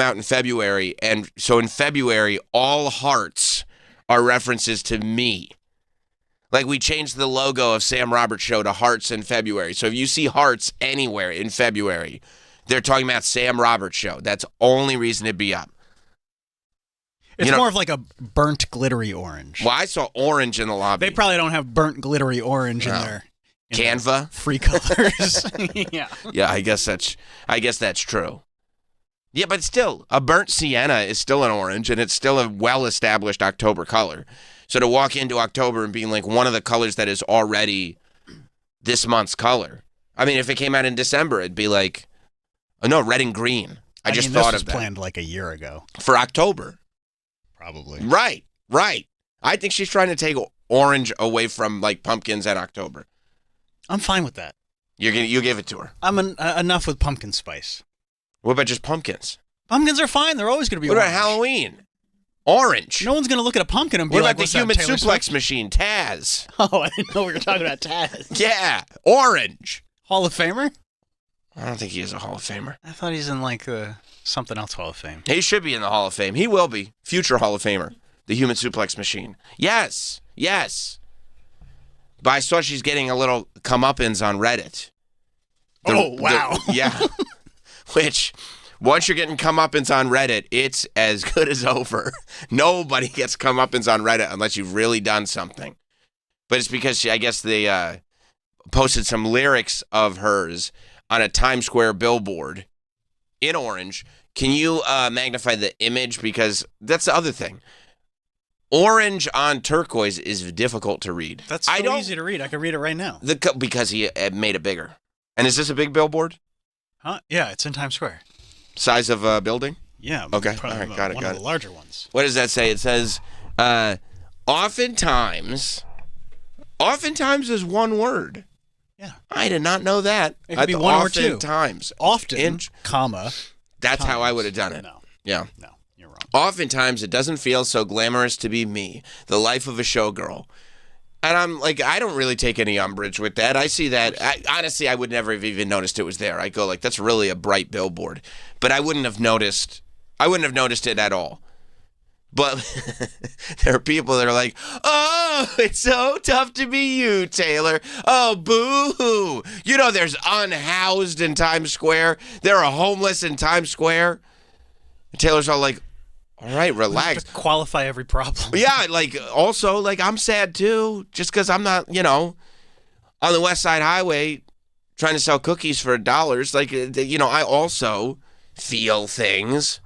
out in February, and so in February, all hearts are references to me. Like, we changed the logo of Sam Roberts Show to hearts in February. So if you see hearts anywhere in February, they're talking about Sam Roberts Show. That's the only reason it'd be up. It's more of like a burnt glittery orange. Well, I saw orange in the lobby. They probably don't have burnt glittery orange in there. Canva? Free colors. Yeah. Yeah, I guess that's true. Yeah, but still, a burnt sienna is still an orange, and it's still a well-established October color. So to walk into October and being like one of the colors that is already this month's color. I mean, if it came out in December, it'd be like, oh, no, red and green. I just thought of that. This was planned like a year ago. For October. Probably. Right. I think she's trying to take orange away from like pumpkins and October. I'm fine with that. You give it to her. I'm enough with pumpkin spice. What about just pumpkins? Pumpkins are fine. They're always going to be orange. What about Halloween? Orange. No one's going to look at a pumpkin and be like, what about the human suplex machine, Taz? Oh, I didn't know we were talking about Taz. Yeah, orange. Hall of Famer? I don't think he is a Hall of Famer. I thought he's in like something else Hall of Fame. He should be in the Hall of Fame. He will be. Future Hall of Famer. The human suplex machine. Yes. But I saw she's getting a little comeuppance on Reddit. Wow. Yeah. Which, once you're getting comeuppance on Reddit, it's as good as over. Nobody gets comeuppance on Reddit unless you've really done something. But it's because I guess they posted some lyrics of hers on a Times Square billboard in orange. Can you magnify the image? Because that's the other thing. Orange on turquoise is difficult to read. That's so easy to read. I can read it right now. Because he made it bigger. And is this a big billboard? Huh? Yeah, it's in Times Square. Size of a building? Yeah. Okay. All right. Got it. One of the larger ones. What does that say? It says, oftentimes is one word. Yeah. I did not know that. It could be one or two. Oftentimes. Often, comma. That's how I would have done it. No. Yeah. No, you're wrong. Oftentimes, it doesn't feel so glamorous to be me, the life of a showgirl. And I'm like, I don't really take any umbrage with that. I see that. Honestly, I would never have even noticed it was there. I go like, that's really a bright billboard. But I wouldn't have noticed it at all. But there are people that are like, oh, it's so tough to be you, Taylor. Oh, boo-hoo. You know there's unhoused in Times Square. There are homeless in Times Square. And Taylor's all like, all right, relax. To qualify every problem. Yeah, like, also, like, I'm sad, too, just because I'm not, on the West Side Highway trying to sell cookies for $1. Like, I also feel things.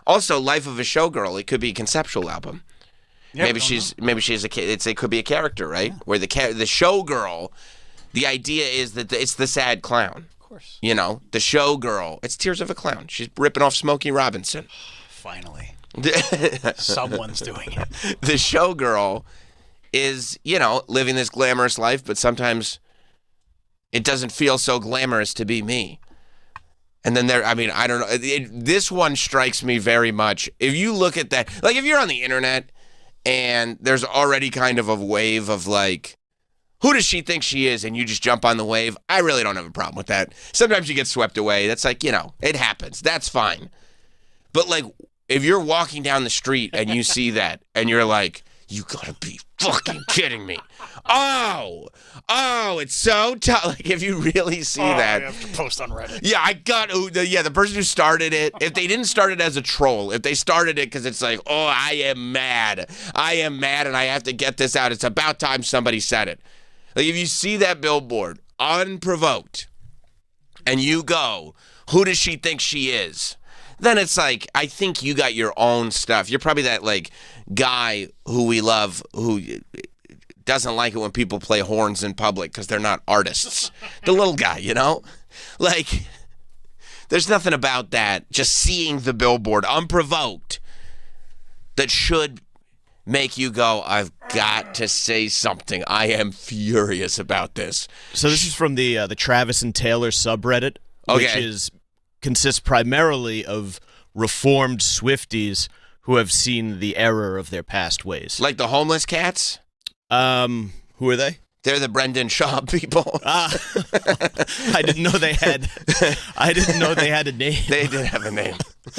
Also, Life of a Showgirl, it could be a conceptual album. Yeah, maybe she's it could be a character, right? Yeah. Where the showgirl, the idea is that it's the sad clown. Of course. The showgirl, it's Tears of a Clown. She's ripping off Smokey Robinson. Finally. Someone's doing it. The showgirl is, living this glamorous life, but sometimes it doesn't feel so glamorous to be me. And then I don't know. This one strikes me very much. If you look at that, like if you're on the internet and there's already kind of a wave of like, who does she think she is? And you just jump on the wave. I really don't have a problem with that. Sometimes you get swept away. That's like, it happens. That's fine. But like, if you're walking down the street and you see that and you're like, you gotta be fucking kidding me. Oh, it's so tough. Like, if you really see that. You have to post on Reddit. Yeah, the person who started it, if they didn't start it as a troll, if they started it because it's like, oh, I am mad and I have to get this out. It's about time somebody said it. Like, if you see that billboard unprovoked and you go, who does she think she is? Then it's like, I think you got your own stuff. You're probably that, like, guy who we love who doesn't like it when people play horns in public because they're not artists. The little guy, Like, there's nothing about that, just seeing the billboard unprovoked, that should make you go, I've got to say something. I am furious about this. So this is from the Travis and Taylor subreddit, which consists primarily of reformed Swifties who have seen the error of their past ways. Like the homeless cats? Who are they? They're the Brendan Shaw people. I didn't know they had. I didn't know they had a name. They did have a name.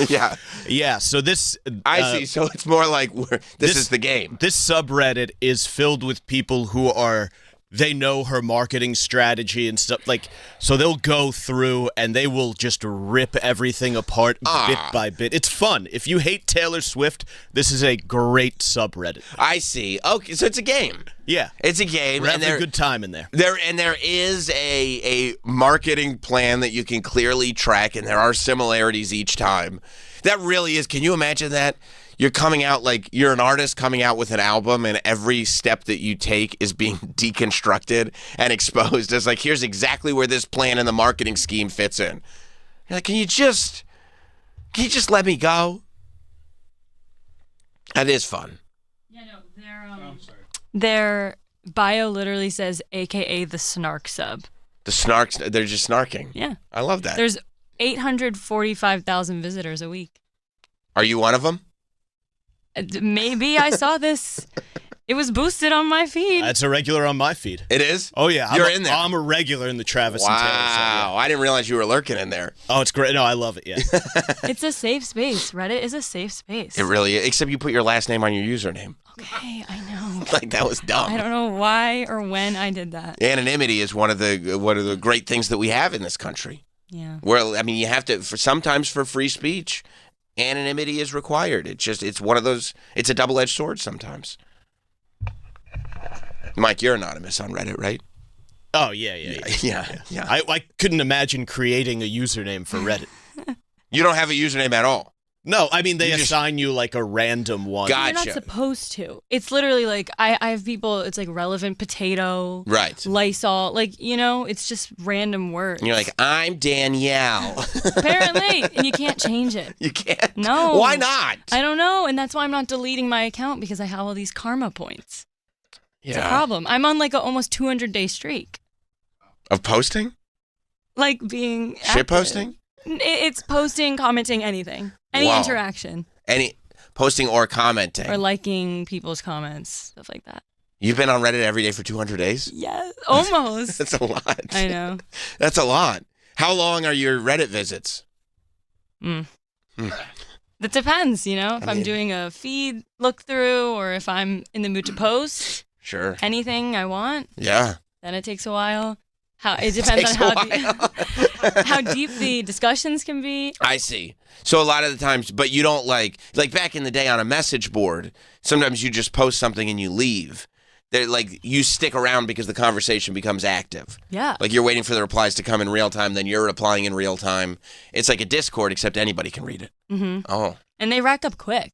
Yeah. Yeah. So this. I see. So it's more like this is the game. This subreddit is filled with people who are. They know her marketing strategy and stuff so they'll go through and they will just rip everything apart bit by bit. It's fun. If you hate Taylor Swift, this is a great subreddit. I see. Okay, so it's a game. Yeah, it's a game. We're having a good time in there. There is a marketing plan that you can clearly track, and there are similarities each time. That really is. Can you imagine that? You're coming out you're an artist coming out with an album, and every step that you take is being deconstructed and exposed as here's exactly where this plan and the marketing scheme fits in. You're like, can you just let me go? That is fun. Yeah, no, their bio literally says AKA the snark sub. The snarks, they're just snarking. Yeah. I love that. There's 845,000 visitors a week. Are you one of them? Maybe I saw this. It was boosted on my feed. That's a regular on my feed. It is? Oh, yeah. You're in there. I'm a regular in the Travis and Taylor. Wow. I didn't realize you were lurking in there. Oh, it's great. No, I love it, yeah. It's a safe space. Reddit is a safe space. It really is. Except you put your last name on your username. Okay, I know. That was dumb. I don't know why or when I did that. Anonymity is one of the great things that we have in this country. Yeah. Where, you have to, sometimes for free speech, anonymity is required. It's one of those, it's a double-edged sword sometimes. Mike, you're anonymous on Reddit, right? Oh, yeah. Yeah. I couldn't imagine creating a username for Reddit. You don't have a username at all? No, I mean, they assign you a random one. Gotcha. You're not supposed to. It's literally I have people, it's relevant potato. Right. Lysol. It's just random words. And you're like, I'm Danielle. Apparently. And you can't change it. You can't? No. Why not? I don't know. And that's why I'm not deleting my account, because I have all these karma points. Yeah. It's a problem. I'm on a almost 200-day streak. Of posting? Being Shit active. posting? It's posting, commenting, anything. Any interaction. Any posting or commenting. Or liking people's comments, stuff like that. You've been on Reddit every day for 200 days? Yes, almost. That's a lot. I know. That's a lot. How long are your Reddit visits? It depends, if I'm doing a feed look through or if I'm in the mood to post. Sure. Anything I want. Yeah. Then it takes a while. It depends on how deep the discussions can be. I see. So a lot of the times, but you don't like back in the day on a message board, sometimes you just post something and you leave. They're you stick around because the conversation becomes active. Yeah. You're waiting for the replies to come in real time, then you're replying in real time. It's like a Discord, except anybody can read it. Mm-hmm. Oh. And they rack up quick.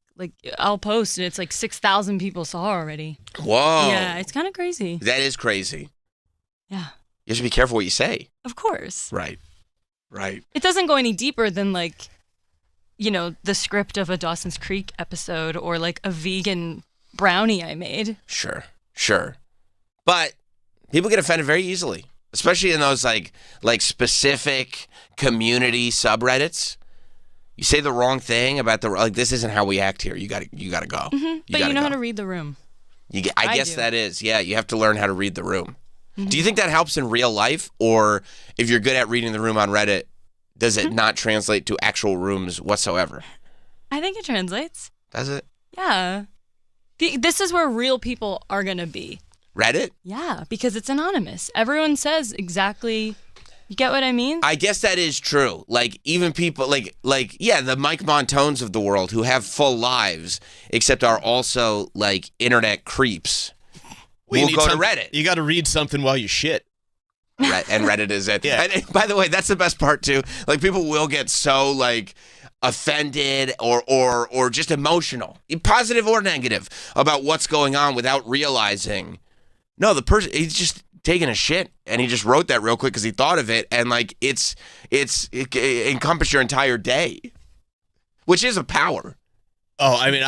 I'll post and it's 6,000 people saw already. Whoa. Yeah, it's kind of crazy. That is crazy. Yeah. You have to be careful what you say. Of course. Right. It doesn't go any deeper than the script of a Dawson's Creek episode or a vegan brownie I made. Sure. But people get offended very easily, especially in those specific community subreddits. You say the wrong thing about this isn't how we act here. You got to go. Mm-hmm. But you know how to read the room. I guess that is. Yeah, you have to learn how to read the room. Mm-hmm. Do you think that helps in real life, or if you're good at reading the room on Reddit, does it not translate to actual rooms whatsoever? I think it translates. Does it? Yeah. This is where real people are going to be. Reddit? Yeah, because it's anonymous. Everyone says exactly. You get what I mean? I guess that is true. Even people the Mike Montones of the world who have full lives, except are also internet creeps. We'll go to Reddit. You got to read something while you shit. And Reddit is it. Yeah. And by the way, that's the best part too. People will get so offended or just emotional, positive or negative, about what's going on without realizing. No, the person, he's just taking a shit and he just wrote that real quick because he thought of it, and it encompassed your entire day, which is a power. Oh, I mean,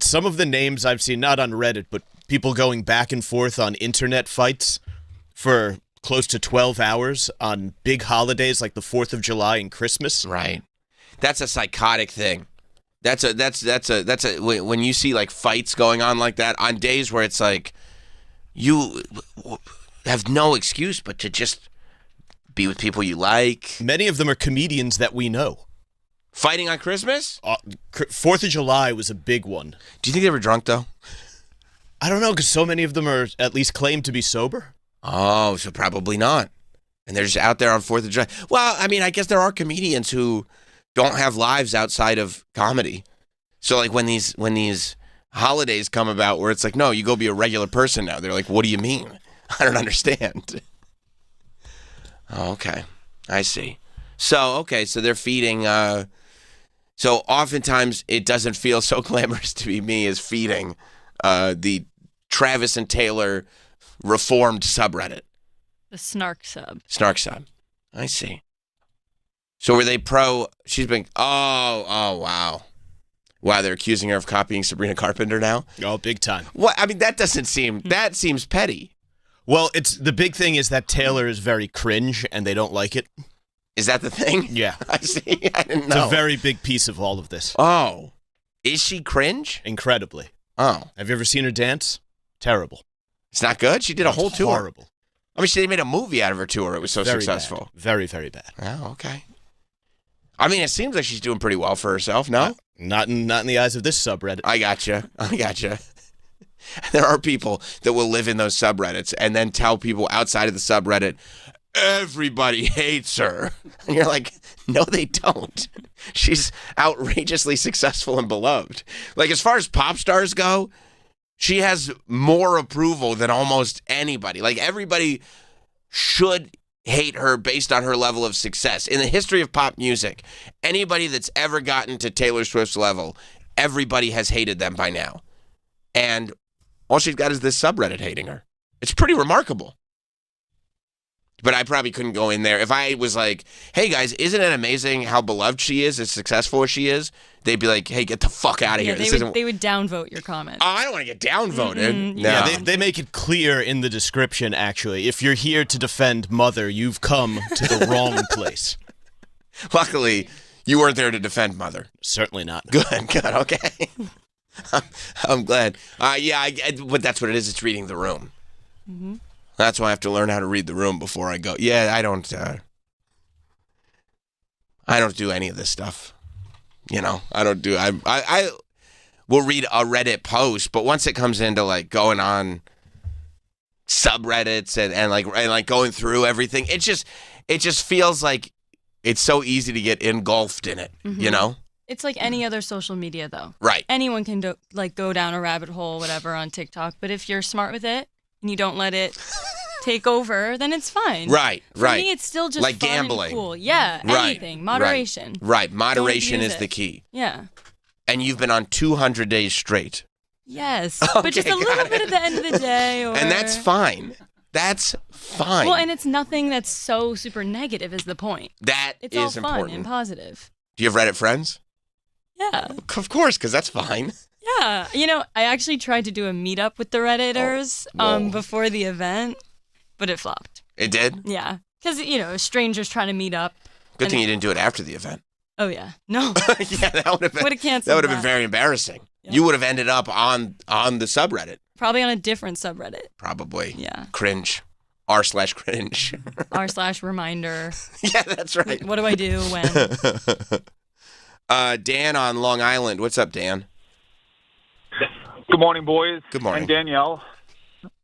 some of the names I've seen, not on Reddit, but people going back and forth on internet fights for close to 12 hours on big holidays like the 4th of July and Christmas. Right. That's a psychotic thing. That's a when you see fights going on like that on days where it's have no excuse but to just be with people you like. Many of them are comedians that we know. Fighting on Christmas? 4th of July was a big one. Do you think they were drunk, though? I don't know, because so many of them are at least claimed to be sober. Oh, so probably not. And they're just out there on 4th of July. Well, I mean, I guess there are comedians who don't have lives outside of comedy. So, like, when these holidays come about where it's like, no, you go be a regular person now. They're like, what do you mean? I don't understand. Oh, okay. I see. So they're feeding. So oftentimes it doesn't feel so glamorous to be me as feeding the Travis and Taylor reformed subreddit. The snark sub. Snark sub. I see. So were they pro? She's been. Oh, wow. Wow, they're accusing her of copying Sabrina Carpenter now? Oh, big time. What? I mean, that seems petty. Well, the big thing is that Taylor is very cringe and they don't like it. Is that the thing? Yeah. I see. I didn't know. It's a very big piece of all of this. Oh. Is she cringe? Incredibly. Oh. Have you ever seen her dance? Terrible. It's not good? She did a whole tour. Horrible. I mean, they made a movie out of her tour. It was so Very successful. Bad. Very, very bad. Oh, okay. I mean, it seems like she's doing pretty well for herself, no? Not in the eyes of this subreddit. I gotcha. There are people that will live in those subreddits and then tell people outside of the subreddit, everybody hates her. And you're like, no, they don't. She's outrageously successful and beloved. Like, as far as pop stars go, she has more approval than almost anybody. Like, everybody should hate her based on her level of success. In the history of pop music, anybody that's ever gotten to Taylor Swift's level, everybody has hated them by now. And all she's got is this subreddit hating her. It's pretty remarkable. But I probably couldn't go in there. If I was like, hey, guys, isn't it amazing how beloved she is, as successful as she is? They'd be like, hey, get the fuck out of here. They would downvote your comment. Oh, I don't want to get downvoted. Mm-hmm. No. Yeah, they make it clear in the description, actually. If you're here to defend Mother, you've come to the wrong place. Luckily, you weren't there to defend Mother. Certainly not. Good, okay. I'm glad. But that's what it is. It's reading the room. Mm-hmm. That's why I have to learn how to read the room before I go. Yeah, I don't do any of this stuff. You know, I will read a Reddit post, but once it comes into like going on subreddits and like going through everything, it just feels like it's so easy to get engulfed in it, you know? It's like any other social media, though. Right. Anyone can go down a rabbit hole, whatever, on TikTok. But if you're smart with it and you don't let it take over, then it's fine. Right. For me, it's still just like fun gambling. And cool. Yeah. Right. Anything. Moderation. Right. Moderation Don't is abuse the it. key. Yeah. And you've been on 200 days straight. Yes. Okay, but just a little bit at the end of the day. Or... And that's fine. That's fine. Well, and it's nothing that's so super negative is the point. That it's is all fun important. and positive. Do you have Reddit friends? Yeah. Of course, because that's fine. Yeah. You know, I actually tried to do a meetup with the Redditors before the event, but it flopped. It did? Yeah. Because, strangers trying to meet up. Good thing you didn't do it after the event. Oh, yeah. No. Yeah, that would have been. Would have canceled that would have been very embarrassing. Yeah. You would have ended up on the subreddit. Probably on a different subreddit. Probably. Yeah. Cringe. r/cringe. r/reminder. Yeah, that's right. What do I do when? Dan on Long Island. What's up, Dan? Good morning, boys. Good morning. And Danielle.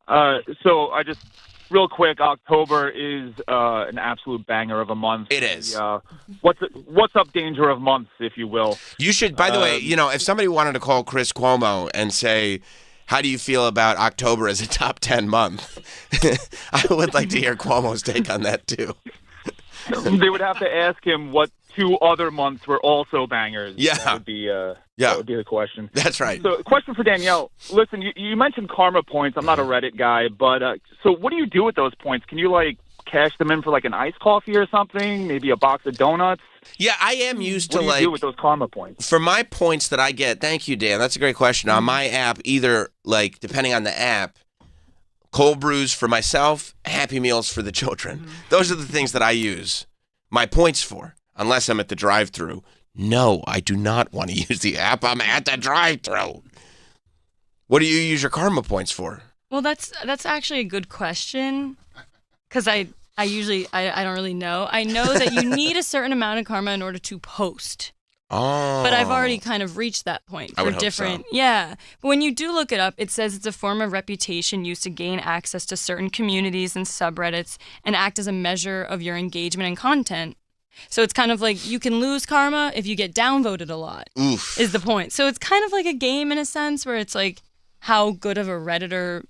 So I just, real quick, October is an absolute banger of a month. It is. What's up danger of months, if you will. You should, by the way, if somebody wanted to call Chris Cuomo and say, how do you feel about October as a top 10 month? I would like to hear Cuomo's take on that, too. They would have to ask him what 2 other months were also bangers. Yeah. That would be the question. That's right. So, question for Danielle. Listen, you mentioned karma points. I'm not a Reddit guy, but so what do you do with those points? Can you, cash them in for, an iced coffee or something? Maybe a box of donuts? Yeah, I am used to, what do you do with those karma points? For my points that I get, thank you, Dan. That's a great question. On my app, either, depending on the app, cold brews for myself, Happy Meals for the children. Those are the things that I use my points for, unless I'm at the drive-thru. No, I do not want to use the app. I'm at the drive-thru. What do you use your karma points for? Well, that's actually a good question. because I usually I don't really know. I know that you need a certain amount of karma in order to post. Oh. But I've already kind of reached that point I for would hope different. so. Yeah. But when you do look it up, it says it's a form of reputation used to gain access to certain communities and subreddits and act as a measure of your engagement and content. So it's kind of like you can lose karma if you get downvoted a lot. Oof. Is the point. So it's kind of like a game in a sense where it's like, how good of a Redditor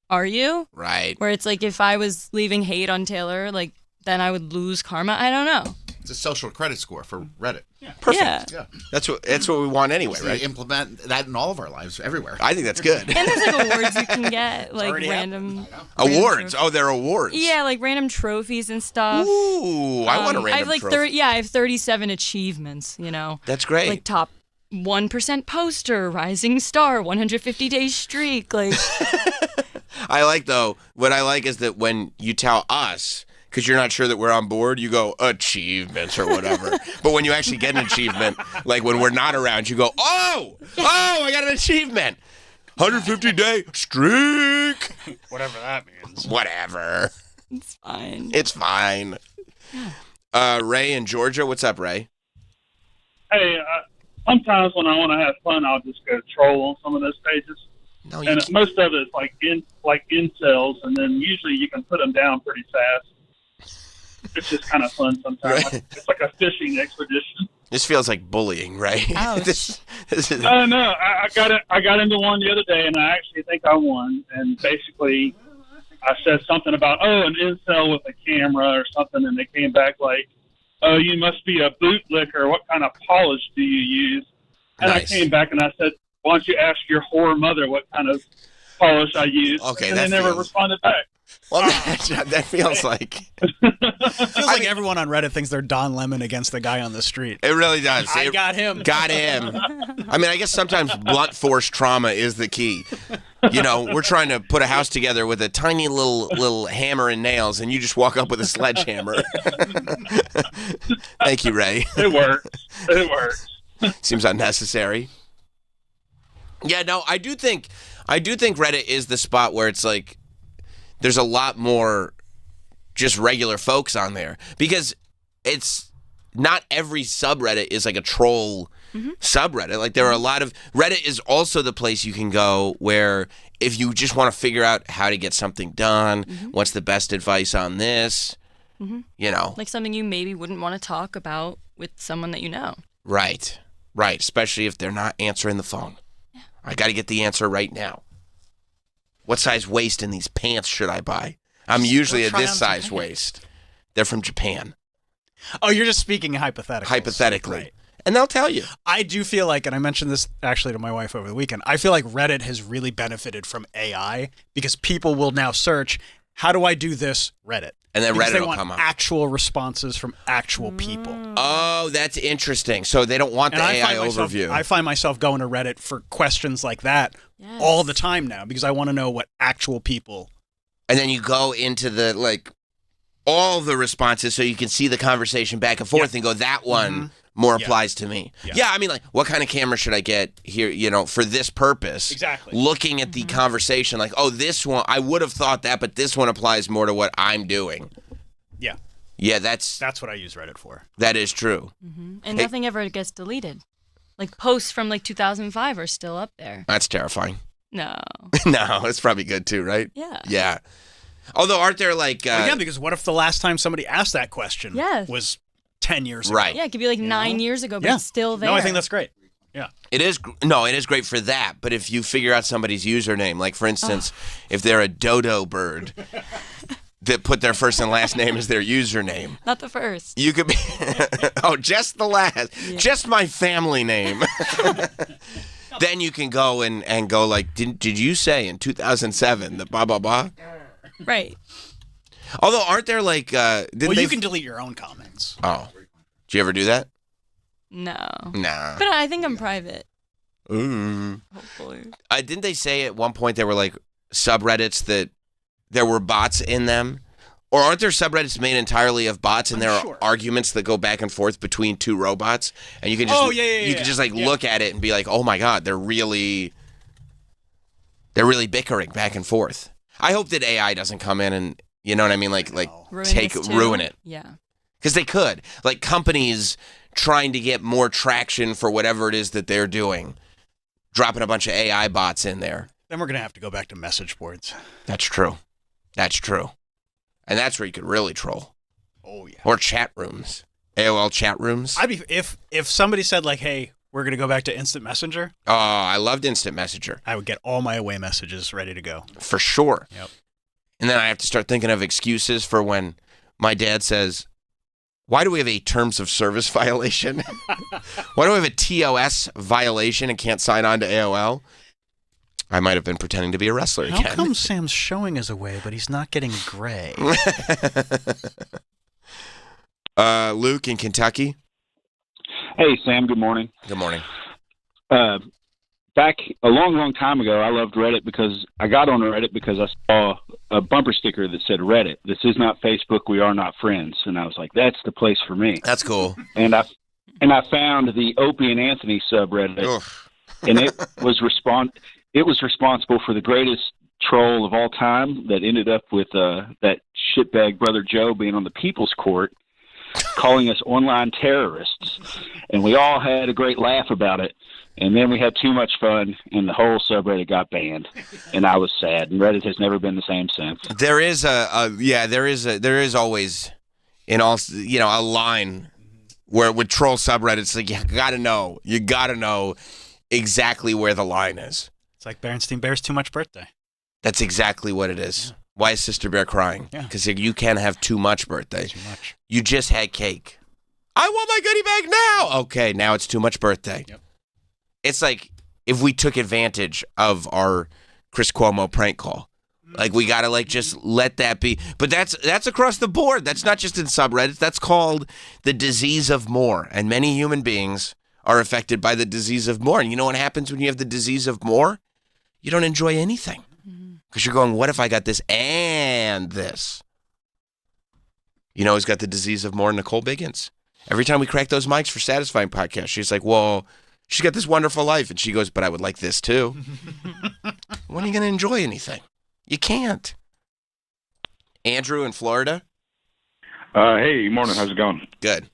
are you? Right. Where it's like, if I was leaving hate on Taylor, like, then I would lose karma. I don't know. It's a social credit score for Reddit. Perfect. Yeah. Yeah. That's what we want anyway, So right? you implement that in all of our lives, everywhere. I think that's good. And there's like awards you can get, like already random Awards. Oh, they're awards. Yeah, like random trophies and stuff. Ooh, I want a random I have like trophy. I have 37 achievements. You know, That's great. like top 1% poster, rising star, 150 day streak. Like, I like, though, what I like is that when you tell us, because you're not sure that we're on board, you go, achievements or whatever. But when you actually get an achievement, like when we're not around, you go, oh, I got an achievement. 150-day streak. Whatever that means. Whatever. it's fine. It's fine. Ray in Georgia. What's up, Ray? Hey, sometimes when I want to have fun, I'll just go troll on some of those pages. No, you And can't. most of it's like incels, and then usually you can put them down pretty fast. It's just kind of fun sometimes. Right. It's like a fishing expedition. This feels like bullying, right? Ouch. this is, No, I got into one the other day, and I actually think I won. And basically, I said something about an incel with a camera or something, and they came back like, "Oh, you must be a bootlicker. What kind of polish do you use?" And Nice. I came back and I said, "Why don't you ask your whore mother what kind of polish I use?" Okay, and that they never feels- responded back. well, that feels like Feels like everyone on Reddit thinks they're Don Lemon against the guy on the street. it really does. I It got him. got him. I mean, I guess sometimes blunt force trauma is the key. You know, we're trying to put a house together with a tiny little hammer and nails, and you just walk up with a sledgehammer. Thank you, Ray. It works. It works. Seems unnecessary. Yeah, no, I do think Reddit is the spot where it's like there's a lot more just regular folks on there, because it's not every subreddit is like a troll subreddit. Like there are a lot of Reddit is also the place you can go where if you just want to figure out how to get something done, what's the best advice on this, you know. Like something you maybe wouldn't want to talk about with someone that you know. Right, especially if they're not answering the phone. I got to get the answer right now. What size waist in these pants should I buy? I'm usually at try this on some size pants. waist. They're from Japan, Oh, you're just speaking hypothetically. hypothetically. Right. And they'll tell you. I do feel like, and I mentioned this actually to my wife over the weekend, I feel like Reddit has really benefited from AI because people will now search, how do I do this? Reddit. And then Because Reddit they will want come up. actual responses from actual people. Oh, that's interesting. So they don't want the And AI overview. I find myself going to Reddit for questions like that Yes. all the time now because I want to know what actual people. And then you go into the, like, all the responses so you can see the conversation back and forth and go, that one more applies to me. Yeah, I mean, like, what kind of camera should I get here, you know, for this purpose? Exactly. Looking at the conversation, like, oh, this one, I would have thought that, but this one applies more to what I'm doing. Yeah, Yeah, that's that's what I use Reddit for. that is true. And nothing ever gets deleted. Like posts from like 2005 are still up there. That's terrifying. No. No, it's probably good too, right? Yeah. Yeah. Although, aren't there like Yeah, because what if the last time somebody asked that question Yes. was 10 years ago? right? Yeah, it could be like 9 years ago, but Yeah. it's still there. No, I think that's great. Yeah. It is it is great for that. But if you figure out somebody's username, like for instance, if they're a dodo bird that put their first and last name as their username, Not the first. you could be just the last, just my family name. Then you can go and go like, did you say in 2007 that blah blah blah? Right. Although aren't there like didn't Well, they? you can delete your own comments. Oh, did you ever do that? No. Nah. But I think I'm private, Ooh. hopefully. Didn't they say at one point there were like subreddits that there were bots in them? Or aren't there subreddits made entirely of bots and there are sure. arguments that go back and forth between two robots and you can just you can just like look at it and be like, "Oh my god, they're really bickering back and forth." I hope that AI doesn't come in You know what I mean? Like ruin it. Yeah. Because they could. Like companies trying to get more traction for whatever it is that they're doing, dropping a bunch of AI bots in there. Then we're going to have to go back to message boards. That's true. That's true. And that's where you could really troll. Oh, yeah. Or chat rooms. AOL chat rooms. I'd be if somebody said like, "Hey, we're going to go back to instant messenger." Oh, I loved instant messenger. I would get all my away messages ready to go. For sure. Yep. And then I have to start thinking of excuses for when my dad says, "Why do we have a terms of service violation? Why do we have a TOS violation and can't sign on to AOL?" I might have been pretending to be a wrestler again. How come Sam's showing his away, but he's not getting gray? Luke in Kentucky. Hey, Sam. Good morning. Good morning. Back a long time ago, I loved Reddit because I got on Reddit because I saw a bumper sticker that said Reddit. This is not Facebook. We are not friends. And I was like, that's the place for me. That's cool. And I found the Opie and Anthony subreddit, Oof. and it was responsible for the greatest troll of all time that ended up with that shitbag Brother Joe being on the People's Court, calling us online terrorists. And we all had a great laugh about it. And then we had too much fun, and the whole subreddit got banned, and I was sad. And Reddit has never been the same since. There is there is always a line where with troll subreddits, like you gotta know exactly where the line is. It's like Berenstein Bear's too much birthday. That's exactly what it is. Yeah. Why is Sister Bear crying? Because you can't have too much birthday. Too much. You just had cake. I want my goodie bag now. Okay, now it's too much birthday. Yep. It's like if we took advantage of our Chris Cuomo prank call. Like we gotta just let that be. But that's across the board. That's not just in subreddits. That's called the disease of more. And many human beings are affected by the disease of more. And you know what happens when you have the disease of more? You don't enjoy anything. Because you're going, what if I got this and this? You know who's got the disease of more? Nicole Biggins. Every time we crack those mics for Satisfying Podcast, she's like, well, she's got this wonderful life. And she goes, but I would like this too. When are you going to enjoy anything? You can't. Andrew in Florida. Hey, morning. How's it going? Good.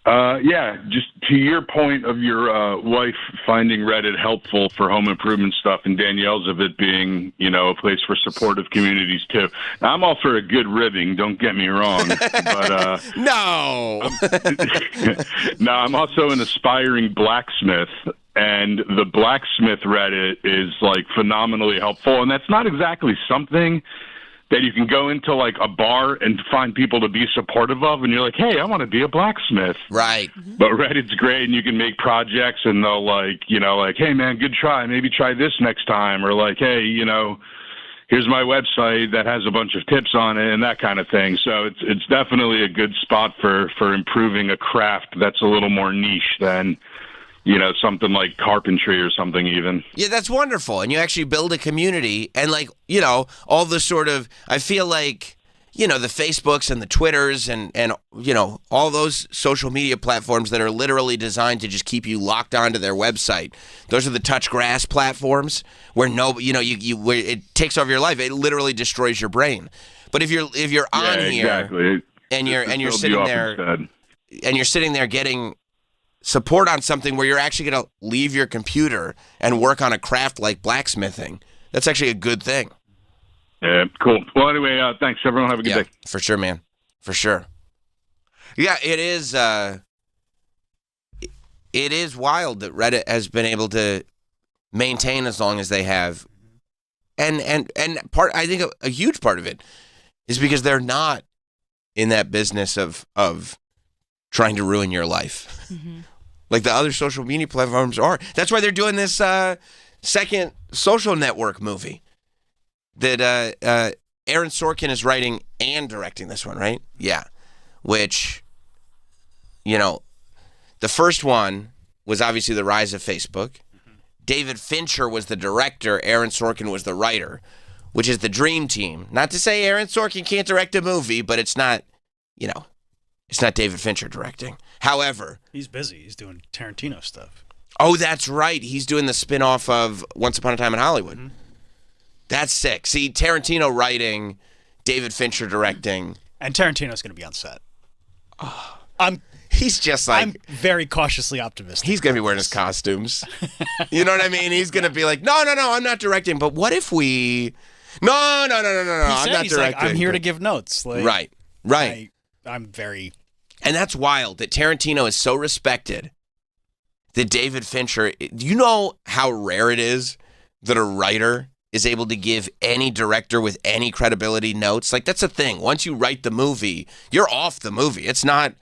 Yeah, just to your point of your wife finding Reddit helpful for home improvement stuff, and Danielle's of it being, a place for supportive communities too. Now, I'm all for a good ribbing, don't get me wrong, but no. No, I'm also an aspiring blacksmith, and the blacksmith Reddit is phenomenally helpful, and that's not exactly something that you can go into a bar and find people to be supportive of, and you're like, hey, I want to be a blacksmith. Right. But Reddit's great, and you can make projects, and they'll hey man, good try, maybe try this next time, or hey, here's my website that has a bunch of tips on it and that kind of thing. So it's definitely a good spot for improving a craft that's a little more niche than something like carpentry or something even. Yeah, that's wonderful. And you actually build a community and all the sort of, I feel like, the Facebooks and the Twitters and all those social media platforms that are literally designed to just keep you locked onto their website. Those are the touch grass platforms where where it takes over your life. It literally destroys your brain. But if you're on here exactly. and you're sitting there getting support on something where you're actually going to leave your computer and work on a craft like blacksmithing, that's actually a good thing. Yeah, cool. Well, anyway, thanks, everyone. Have a good day. For sure, man. For sure. Yeah, it is wild that Reddit has been able to maintain as long as they have. And I think a huge part of it is because they're not in that business of trying to ruin your life. Mm-hmm. Like the other social media platforms are. That's why they're doing this second social network movie that Aaron Sorkin is writing and directing this one, right? Yeah. Which, the first one was obviously the rise of Facebook. Mm-hmm. David Fincher was the director. Aaron Sorkin was the writer, which is the dream team. Not to say Aaron Sorkin can't direct a movie, but it's not, it's not David Fincher directing. However, he's busy. He's doing Tarantino stuff. Oh, that's right. He's doing the spinoff of Once Upon a Time in Hollywood. Mm-hmm. That's sick. See, Tarantino writing David Fincher directing. And Tarantino's going to be on set. He's just like... I'm very cautiously optimistic. He's going to be wearing his costumes. You know what I mean? He's going to be like, no, I'm not directing. But what if we... No, I'm not directing. Like, I'm here to give notes. Like, Right. I'm very... And that's wild that Tarantino is so respected that David Fincher... Do you know how rare it is that a writer is able to give any director with any credibility notes? Like, that's a thing. Once you write the movie, you're off the movie. It's not...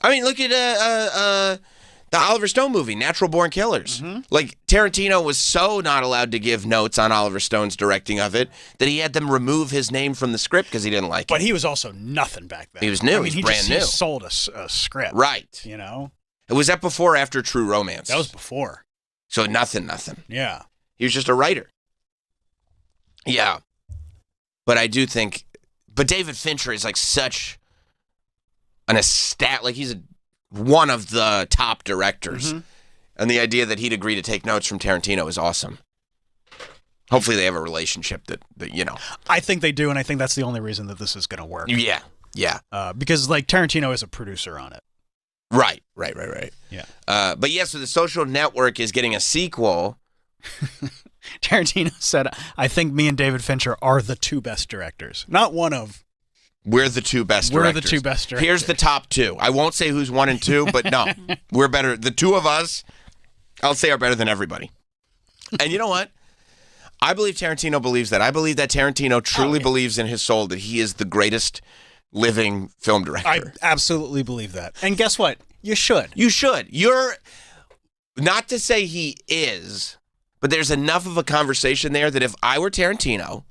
I mean, look at the Oliver Stone movie, Natural Born Killers. Mm-hmm. Like, Tarantino was so not allowed to give notes on Oliver Stone's directing of it that he had them remove his name from the script because he didn't like it. But he was also nothing back then. He was new. I mean, he was brand new. He sold a script. Right. You know? Was that before or after True Romance? That was before. So nothing. Yeah. He was just a writer. Yeah. But I do think... But David Fincher is like such... like he's one of the top directors. Mm-hmm. And the idea that he'd agree to take notes from Tarantino is awesome. Hopefully they have a relationship that you know. I think they do, and I think that's the only reason that this is going to work. Yeah. Because like Tarantino is a producer on it. Right. Yeah. But yeah, so The Social Network is getting a sequel. Tarantino said, I think me and David Fincher are the two best directors. Not one of... We're the two best directors. We're the two best directors. Here's the top two. I won't say who's 1 and 2, but no. We're better. The two of us, I'll say, are better than everybody. And you know what? I believe Tarantino believes that. I believe that Tarantino truly believes in his soul that he is the greatest living film director. I absolutely believe that. And guess what? You should. You should. You're... Not to say he is, but there's enough of a conversation there that if I were Tarantino...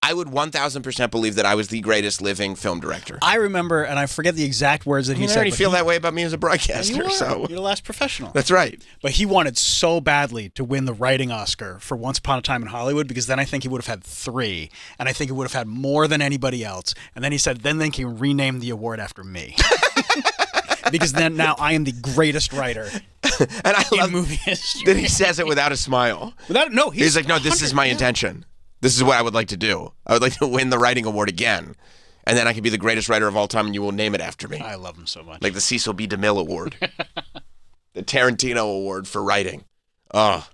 I would 1,000% believe that I was the greatest living film director. I remember, and I forget the exact words that he said. I already feel that way about me as a broadcaster. You're the last professional. That's right. But he wanted so badly to win the writing Oscar for Once Upon a Time in Hollywood because then I think he would have had 3, and I think he would have had more than anybody else. And then he said, then they can rename the award after me. Because then now I am the greatest writer and I love in movie history. That he says it without a smile. He's like, no, this is my intention. This is what I would like to do. I would like to win the writing award again. And then I can be the greatest writer of all time and you will name it after me. I love him so much. Like the Cecil B. DeMille Award. The Tarantino Award for writing. Oh.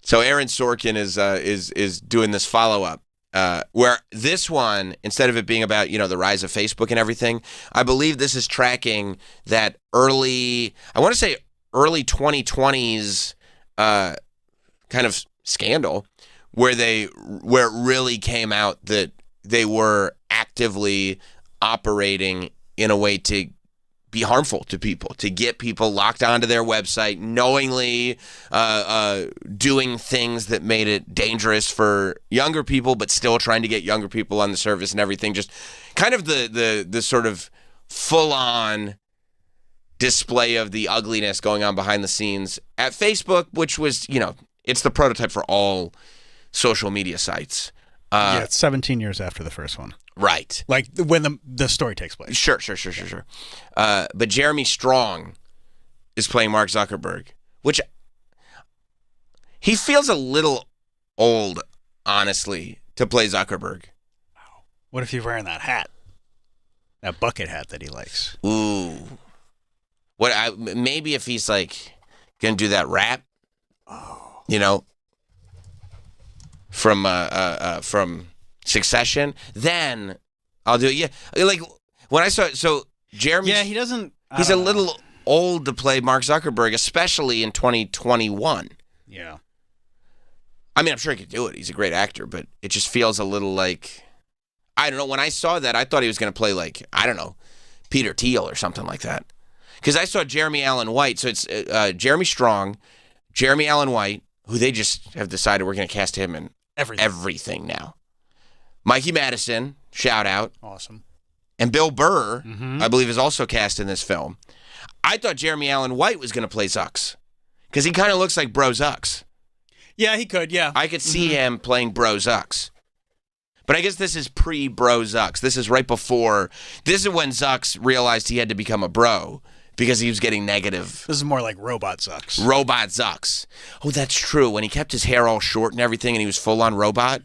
So Aaron Sorkin is doing this follow-up where this one, instead of it being about, you know, the rise of Facebook and everything, I believe this is tracking that early 2020s kind of scandal where it really came out that they were actively operating in a way to be harmful to people, to get people locked onto their website, knowingly doing things that made it dangerous for younger people, but still trying to get younger people on the service and everything. Just kind of the sort of full-on display of the ugliness going on behind the scenes at Facebook, which was, you know, it's the prototype for all social media sites. Yeah, it's 17 years after the first one. Right. Like when the story takes place. Sure. But Jeremy Strong is playing Mark Zuckerberg, which he feels a little old, honestly, to play Zuckerberg. Wow. What if you're wearing that hat? That bucket hat that he likes. Ooh. Maybe if he's like going to do that rap, you know, from Succession, then I'll do it. Yeah, like when I saw Jeremy. Yeah, he doesn't. He's a little old to play Mark Zuckerberg, especially in 2021. Yeah. I mean, I'm sure he could do it. He's a great actor, but it just feels a little like, I don't know. When I saw that, I thought he was going to play like, I don't know, Peter Thiel or something like that. Because I saw Jeremy Allen White. So it's Jeremy Strong, Jeremy Allen White, who they just have decided we're going to cast him in everything now. Mikey Madison, shout out. Awesome. And Bill Burr, I believe, is also cast in this film. I thought Jeremy Allen White was going to play Zucks because he kind of looks like Bro Zucks. Yeah, he could, yeah. I could see him playing Bro Zucks. But I guess this is pre-Bro Zucks. This is right before. This is when Zucks realized he had to become a bro because he was getting negative. This is more like Robot Zucks. Robot Zucks. Oh, that's true. When he kept his hair all short and everything and he was full-on robot.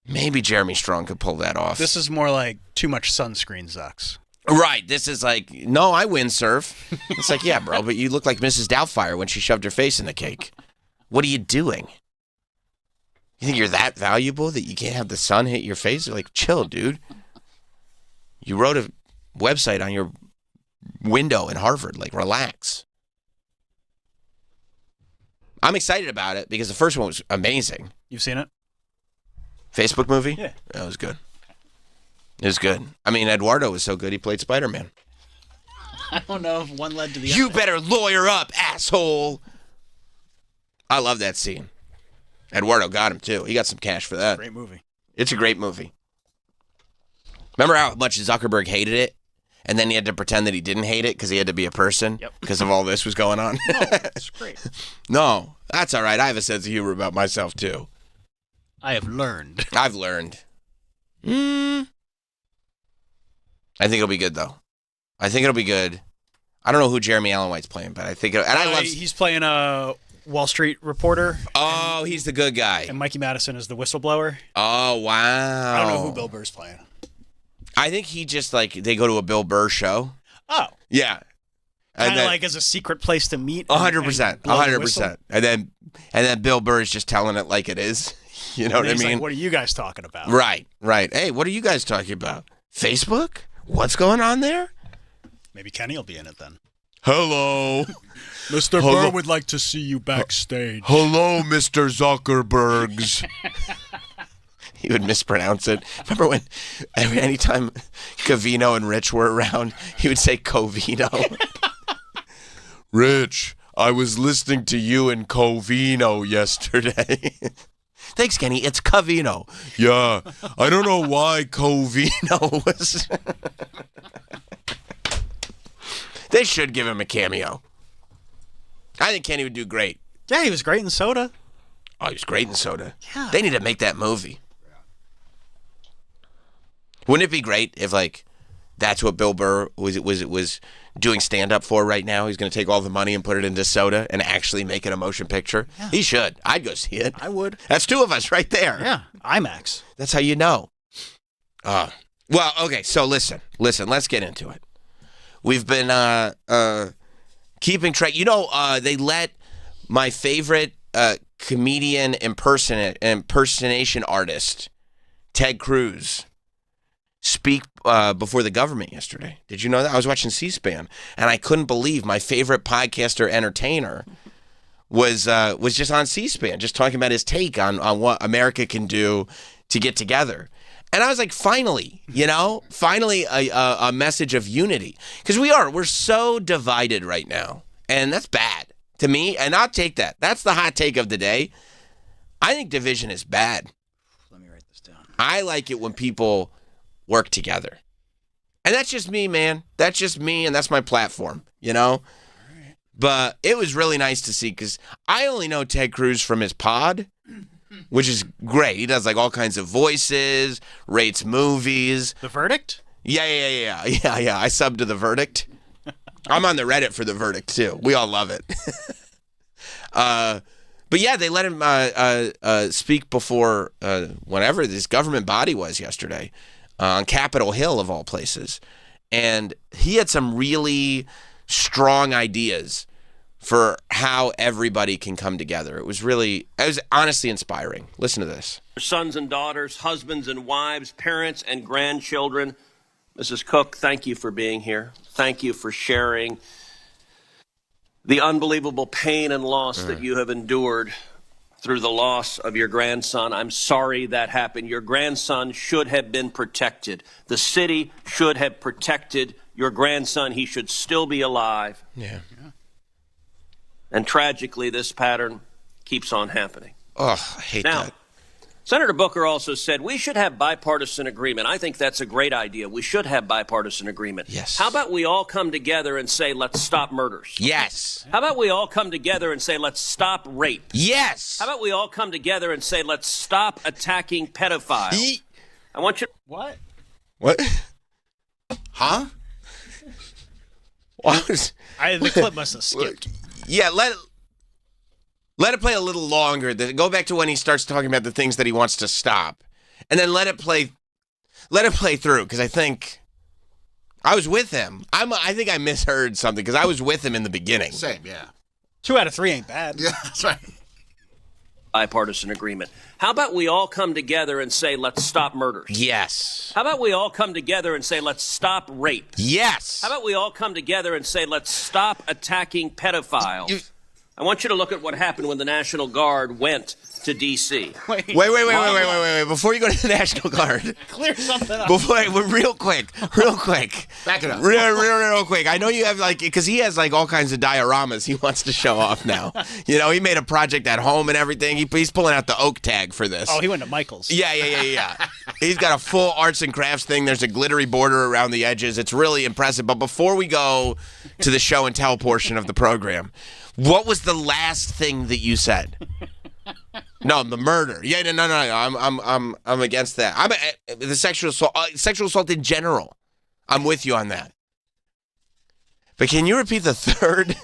Maybe Jeremy Strong could pull that off. This is more like too much sunscreen, Zucks. Right. This is like, no, I windsurf. It's like, yeah, bro, but you look like Mrs. Doubtfire when she shoved her face in the cake. What are you doing? You think you're that valuable that you can't have the sun hit your face? You're like, chill, dude. You wrote a website on your window in Harvard. Like, relax. I'm excited about it because the first one was amazing. You've seen it? Facebook movie? Yeah. It was good. It was good. I mean, Eduardo was so good, he played Spider-Man. I don't know if one led to the other. You better lawyer up, asshole. I love that scene. Eduardo got him, too. He got some cash for that. Great movie. It's a great movie. Remember how much Zuckerberg hated it? And then he had to pretend that he didn't hate it because he had to be a person? Yep. Because of all this was going on? No, it's great. No, that's all right. I have a sense of humor about myself, too. I have learned. I've learned. I think it'll be good, though. I think it'll be good. I don't know who Jeremy Allen White's playing, but I think and I love. He's playing a Wall Street reporter. Oh, he's the good guy. And Mikey Madison is the whistleblower. Oh, wow. I don't know who Bill Burr's playing. I think he just they go to a Bill Burr show. Oh. Yeah. Kind of like as a secret place to meet. 100%. 100%. And then Bill Burr is just telling it like it is. You know what I mean? Like, what are you guys talking about? Right. Hey, what are you guys talking about? Facebook? What's going on there? Maybe Kenny will be in it then. Hello. Mr. Burr would like to see you backstage. Hello, Mr. Zuckerbergs. He would mispronounce it. Remember when anytime Covino and Rich were around, he would say Covino. Rich, I was listening to you and Covino yesterday. Thanks, Kenny. It's Covino. Yeah, I don't know why Covino was... They should give him a cameo. I think Kenny would do great. Yeah, he was great in Soda. Oh, he was great in Soda. Yeah. They need to make that movie. Wouldn't it be great if, that's what Bill Burr was doing stand-up for right now? He's going to take all the money and put it into Soda and actually make it a motion picture? Yeah. He should. I'd go see it. I would. That's two of us right there. Yeah, IMAX. That's how you know. Well, okay, so listen, let's get into it. We've been keeping track. You know, they let my favorite comedian impersonation artist, Ted Cruz, speak before the government yesterday. Did you know that? I was watching C-SPAN, and I couldn't believe my favorite podcaster entertainer was just on C-SPAN, just talking about his take on what America can do to get together. And I was like, finally a message of unity. Because we're so divided right now. And that's bad to me. And I'll take that. That's the hot take of the day. I think division is bad. Let me write this down. I like it when people work together. And that's just me, man. That's just me, and that's my platform, you know? All right. But it was really nice to see, because I only know Ted Cruz from his pod, which is great. He does all kinds of voices, rates movies. The Verdict? Yeah. I subbed to The Verdict. I'm on the Reddit for The Verdict, too. We all love it. But yeah, they let him speak before whatever this government body was yesterday on Capitol Hill, of all places. And he had some really strong ideas for how everybody can come together. It was honestly inspiring. Listen to this. Sons and daughters, husbands and wives, parents and grandchildren. Mrs. Cook, thank you for being here. Thank you for sharing the unbelievable pain and loss that you have endured through the loss of your grandson. I'm sorry that happened. Your grandson should have been protected. The city should have protected your grandson. He should still be alive. Yeah. And tragically, this pattern keeps on happening. Oh, I hate that. Senator Booker also said we should have bipartisan agreement. I think that's a great idea. We should have bipartisan agreement. Yes. How about we all come together and say, let's stop murders? Yes. How about we all come together and say, let's stop rape? Yes. How about we all come together and say, let's stop attacking pedophiles? I want you to... What? Huh? The clip must have skipped. Yeah, let it play a little longer. Go back to when he starts talking about the things that he wants to stop. and then let it play through, because I think I was with him. I think I misheard something, because I was with him in the beginning. Same, yeah. 2 out of 3 ain't bad. Yeah, that's right. Bipartisan agreement. How about we all come together and say, let's stop murders? Yes. How about we all come together and say, let's stop rape? Yes. How about we all come together and say, let's stop attacking pedophiles? I want you to look at what happened when the National Guard went to D.C. Wait. Before you go to the National Guard. Clear something up. Real quick. Back it up. Real quick. I know you have, because he has, all kinds of dioramas he wants to show off now. He made a project at home and everything. He's pulling out the oak tag for this. Oh, he went to Michael's. Yeah. He's got a full arts and crafts thing. There's a glittery border around the edges. It's really impressive. But before we go to the show and tell portion of the program, what was the last thing that you said? No, the murder. Yeah, no. I'm against that. The sexual assault in general. I'm with you on that. But can you repeat the third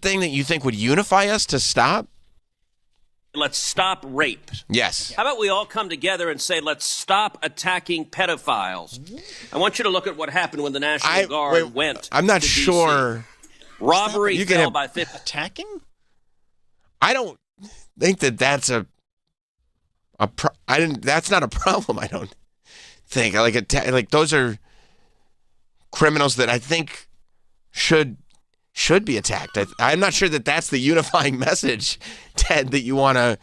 thing that you think would unify us to stop? Let's stop rape. Yes. How about we all come together and say, let's stop attacking pedophiles? I want you to look at what happened when the National Guard went. I'm not to sure. DC. Robbery fell by 50. Attacking? I don't think that's that's not a problem. I don't think those are criminals that I think should be attacked. I'm not sure that that's the unifying message, Ted, that you want to.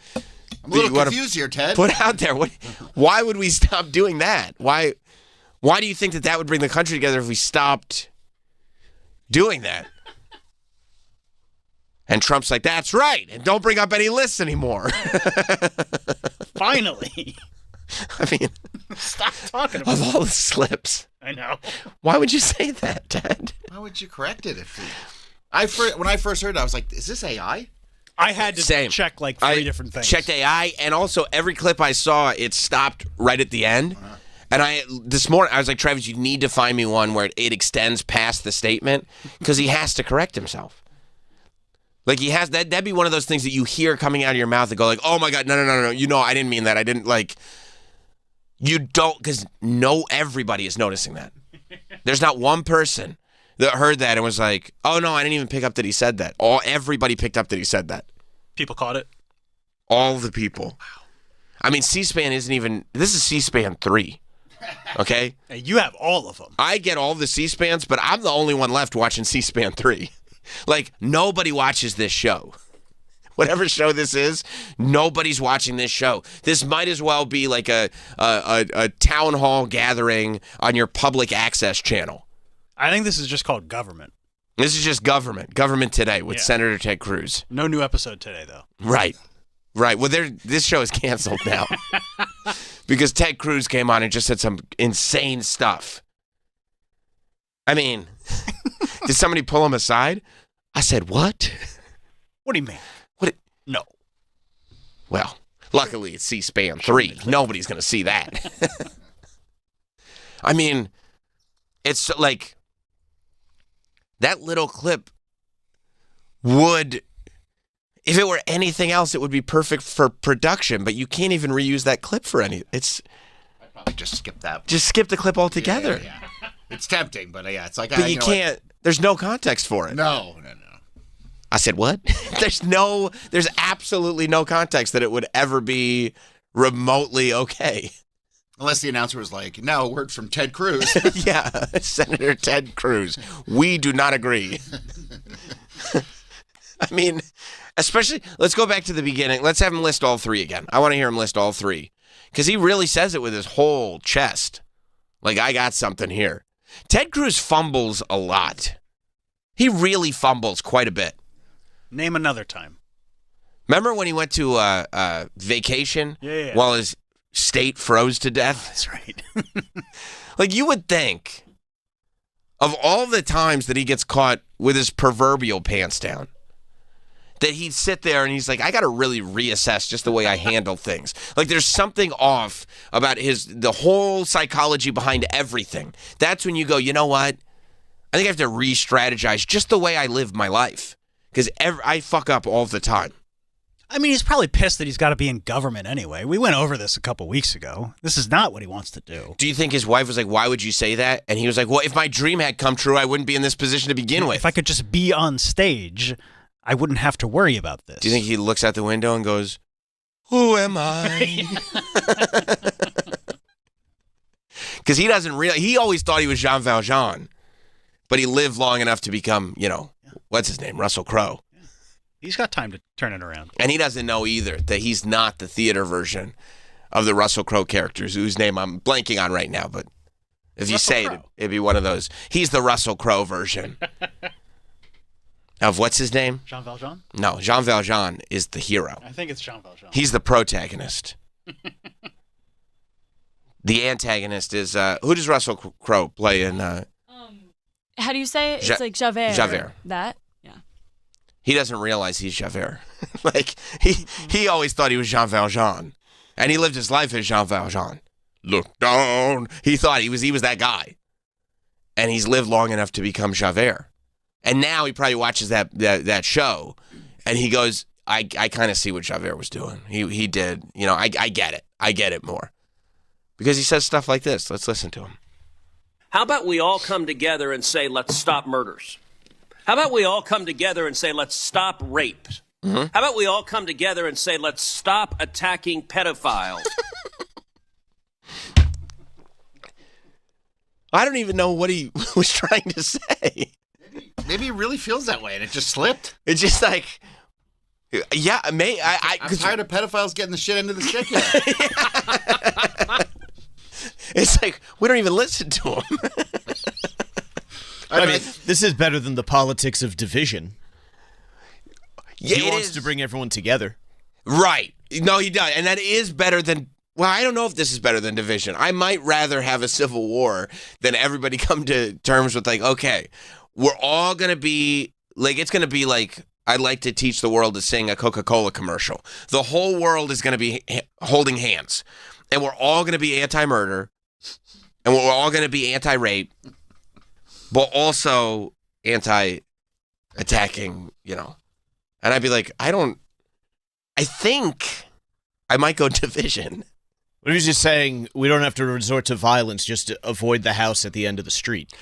I'm a little confused here, Ted. Put out there. Why would we stop doing that? Why do you think that would bring the country together if we stopped doing that? And Trump's like, that's right. And don't bring up any lists anymore. Finally. I mean, stop talking about of all the slips. I know. Why would you say that, Ted? Why would you correct it? When I first heard it, I was like, is this AI? I had to check 3 different things. Checked AI, and also every clip I saw, it stopped right at the end. And this morning, I was like, Travis, you need to find me one where it extends past the statement, because he has to correct himself. He has that'd be one of those things that you hear coming out of your mouth and go oh my God, no. I didn't mean that. I didn't you don't, because everybody is noticing that. There's not one person that heard that and was like, oh no, I didn't even pick up that he said that. Everybody picked up that he said that. People caught it? All the people. Wow. I mean, C-SPAN isn't even, this is C-SPAN 3. Okay? Hey, you have all of them. I get all the C-SPANs, but I'm the only one left watching C-SPAN 3. Nobody watches this show. Whatever show this is, nobody's watching this show. This might as well be a town hall gathering on your public access channel. I think this is just called government. This is just government. Government Today with Senator Ted Cruz. No new episode today, though. Right. Well, this show is canceled now. Because Ted Cruz came on and just said some insane stuff. I mean, did somebody pull him aside? I said, what? What do you mean? No. Well, luckily it's C-SPAN 3. Nobody's going to see that. I mean, it's that little clip would, if it were anything else, it would be perfect for production, but you can't even reuse that clip for any. I'd probably just skip that. Just skip the clip altogether. Yeah. It's tempting, but it's like. But you can't. There's no context for it. No. I said, what? There's absolutely no context that it would ever be remotely okay. Unless the announcer was like, no, word from Ted Cruz. Yeah, Senator Ted Cruz. We do not agree. I mean, especially, let's go back to the beginning. Let's have him list all 3 again. I want to hear him list all 3. Because he really says it with his whole chest. I got something here. Ted Cruz fumbles a lot. He really fumbles quite a bit. Name another time. Remember when he went to vacation Yeah. while his state froze to death? That's right. You would think, of all the times that he gets caught with his proverbial pants down, that he'd sit there and he's like, I got to really reassess just the way I handle things. There's something off about the whole psychology behind everything. That's when you go, you know what? I think I have to re-strategize just the way I live my life. Because I fuck up all the time. I mean, he's probably pissed that he's got to be in government anyway. We went over this a couple weeks ago. This is not what he wants to do. Do you think his wife was like, why would you say that? And he was like, well, if my dream had come true, I wouldn't be in this position to begin with. If I could just be on stage, I wouldn't have to worry about this. Do you think he looks out the window and goes, who am I? Because he doesn't realize, he always thought he was Jean Valjean, but he lived long enough to become, what's his name, Russell Crowe. He's got time to turn it around. And he doesn't know either that he's not the theater version of the Russell Crowe characters, whose name I'm blanking on right now, but if you say it, it'd be one of those. He's the Russell Crowe version. Of what's his name? Jean Valjean? No, Jean Valjean is the hero. I think it's Jean Valjean. He's the protagonist. The antagonist is, who does Russell Crowe play in? How do you say it? It's like Javert. Javert. That? Yeah. He doesn't realize he's Javert. Like, he always thought he was Jean Valjean. And he lived his life as Jean Valjean. Look down. He thought he was that guy. And he's lived long enough to become Javert. And now he probably watches that show, and he goes, I kind of see what Javert was doing. He did. I get it. I get it more. Because he says stuff like this. Let's listen to him. How about we all come together and say, let's stop murders? How about we all come together and say, let's stop rape? Mm-hmm. How about we all come together and say, let's stop attacking pedophiles? I don't even know what he was trying to say. Maybe he really feels that way and it just slipped. It's just like, yeah, I'm tired of pedophiles getting the shit into the stick yet. It's like, we don't even listen to him. I mean, this is better than the politics of division. Yeah, he wants to bring everyone together. Right. No, he does. And that is better than, well, I don't know if this is better than division. I might rather have a civil war than everybody come to terms with like, okay, we're all going to be, like, it's going to be like, I'd like to teach the world to sing a Coca-Cola commercial. The whole world is going to be holding hands. And we're all going to be anti-murder. And we're all going to be anti-rape. But also anti-attacking, And I'd be like, I think I might go division. What if he's just saying we don't have to resort to violence just to avoid the house at the end of the street?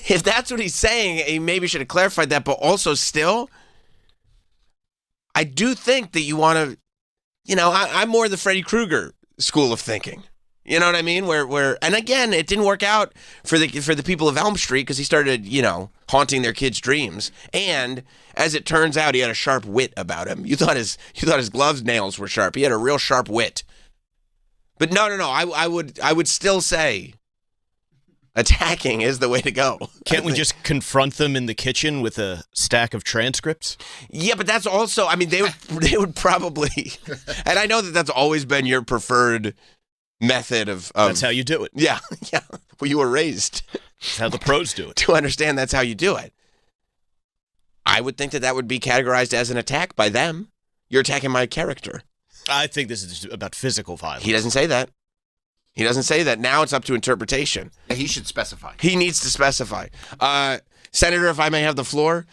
If that's what he's saying, he maybe should have clarified that. But also still, I do think that you want to, I'm more the Freddy Krueger school of thinking. You know what I mean? Where and again, it didn't work out for the people of Elm Street because he started, haunting their kids' dreams. And as it turns out, he had a sharp wit about him. You thought his gloves nails were sharp. He had a real sharp wit. But no. I would still say attacking is the way to go. Can't we just confront them in the kitchen with a stack of transcripts? Yeah, but that's also, I mean, they would probably, and I know that that's always been your preferred method of that's how you do it. Yeah. Well, you were raised. That's how the pros do it. To understand that's how you do it. I would think that would be categorized as an attack by them. You're attacking my character. I think this is about physical violence. He doesn't say that. Now it's up to interpretation. Yeah, he should specify. He needs to specify. Senator, if I may have the floor,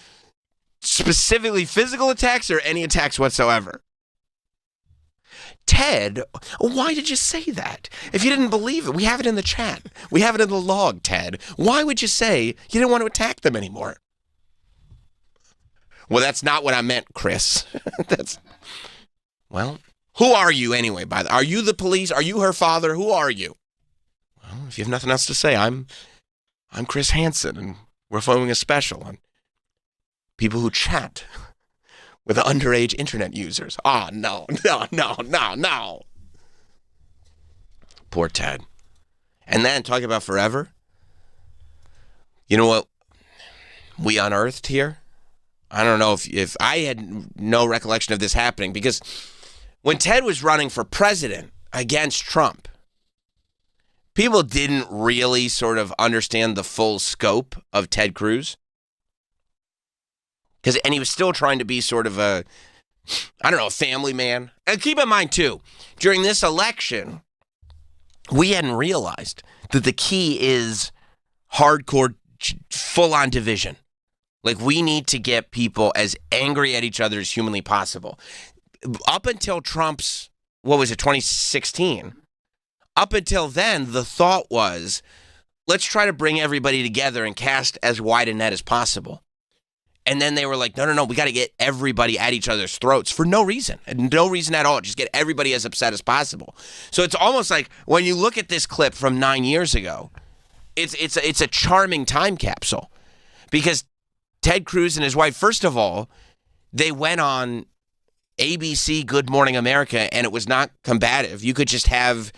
specifically physical attacks or any attacks whatsoever? Ted, why did you say that? If you didn't believe it, we have it in the chat. We have it in the log, Ted. Why would you say you didn't want to attack them anymore? Well, that's not what I meant, Chris. Well, who are you anyway, are you the police? Are you her father? Who are you? Well, if you have nothing else to say, I'm Chris Hansen, and we're filming a special on people who chat with underage internet users. Oh, no. Poor Ted. And then, talking about forever, you know what we unearthed here? I don't know if I had no recollection of this happening, because when Ted was running for president against Trump, people didn't really sort of understand the full scope of Ted Cruz. And he was still trying to be sort of a family man. And keep in mind, too, during this election, we hadn't realized that the key is hardcore, full-on division. Like, we need to get people as angry at each other as humanly possible. up until Trump's, 2016, up until then, the thought was, let's try to bring everybody together and cast as wide a net as possible. And then they were like, no, we got to get everybody at each other's throats for no reason. No reason at all. Just get everybody as upset as possible. So it's almost like when you look at this clip from 9 years ago, it's a charming time capsule. Because Ted Cruz and his wife, first of all, they went on ABC Good Morning America, and it was not combative. You could just have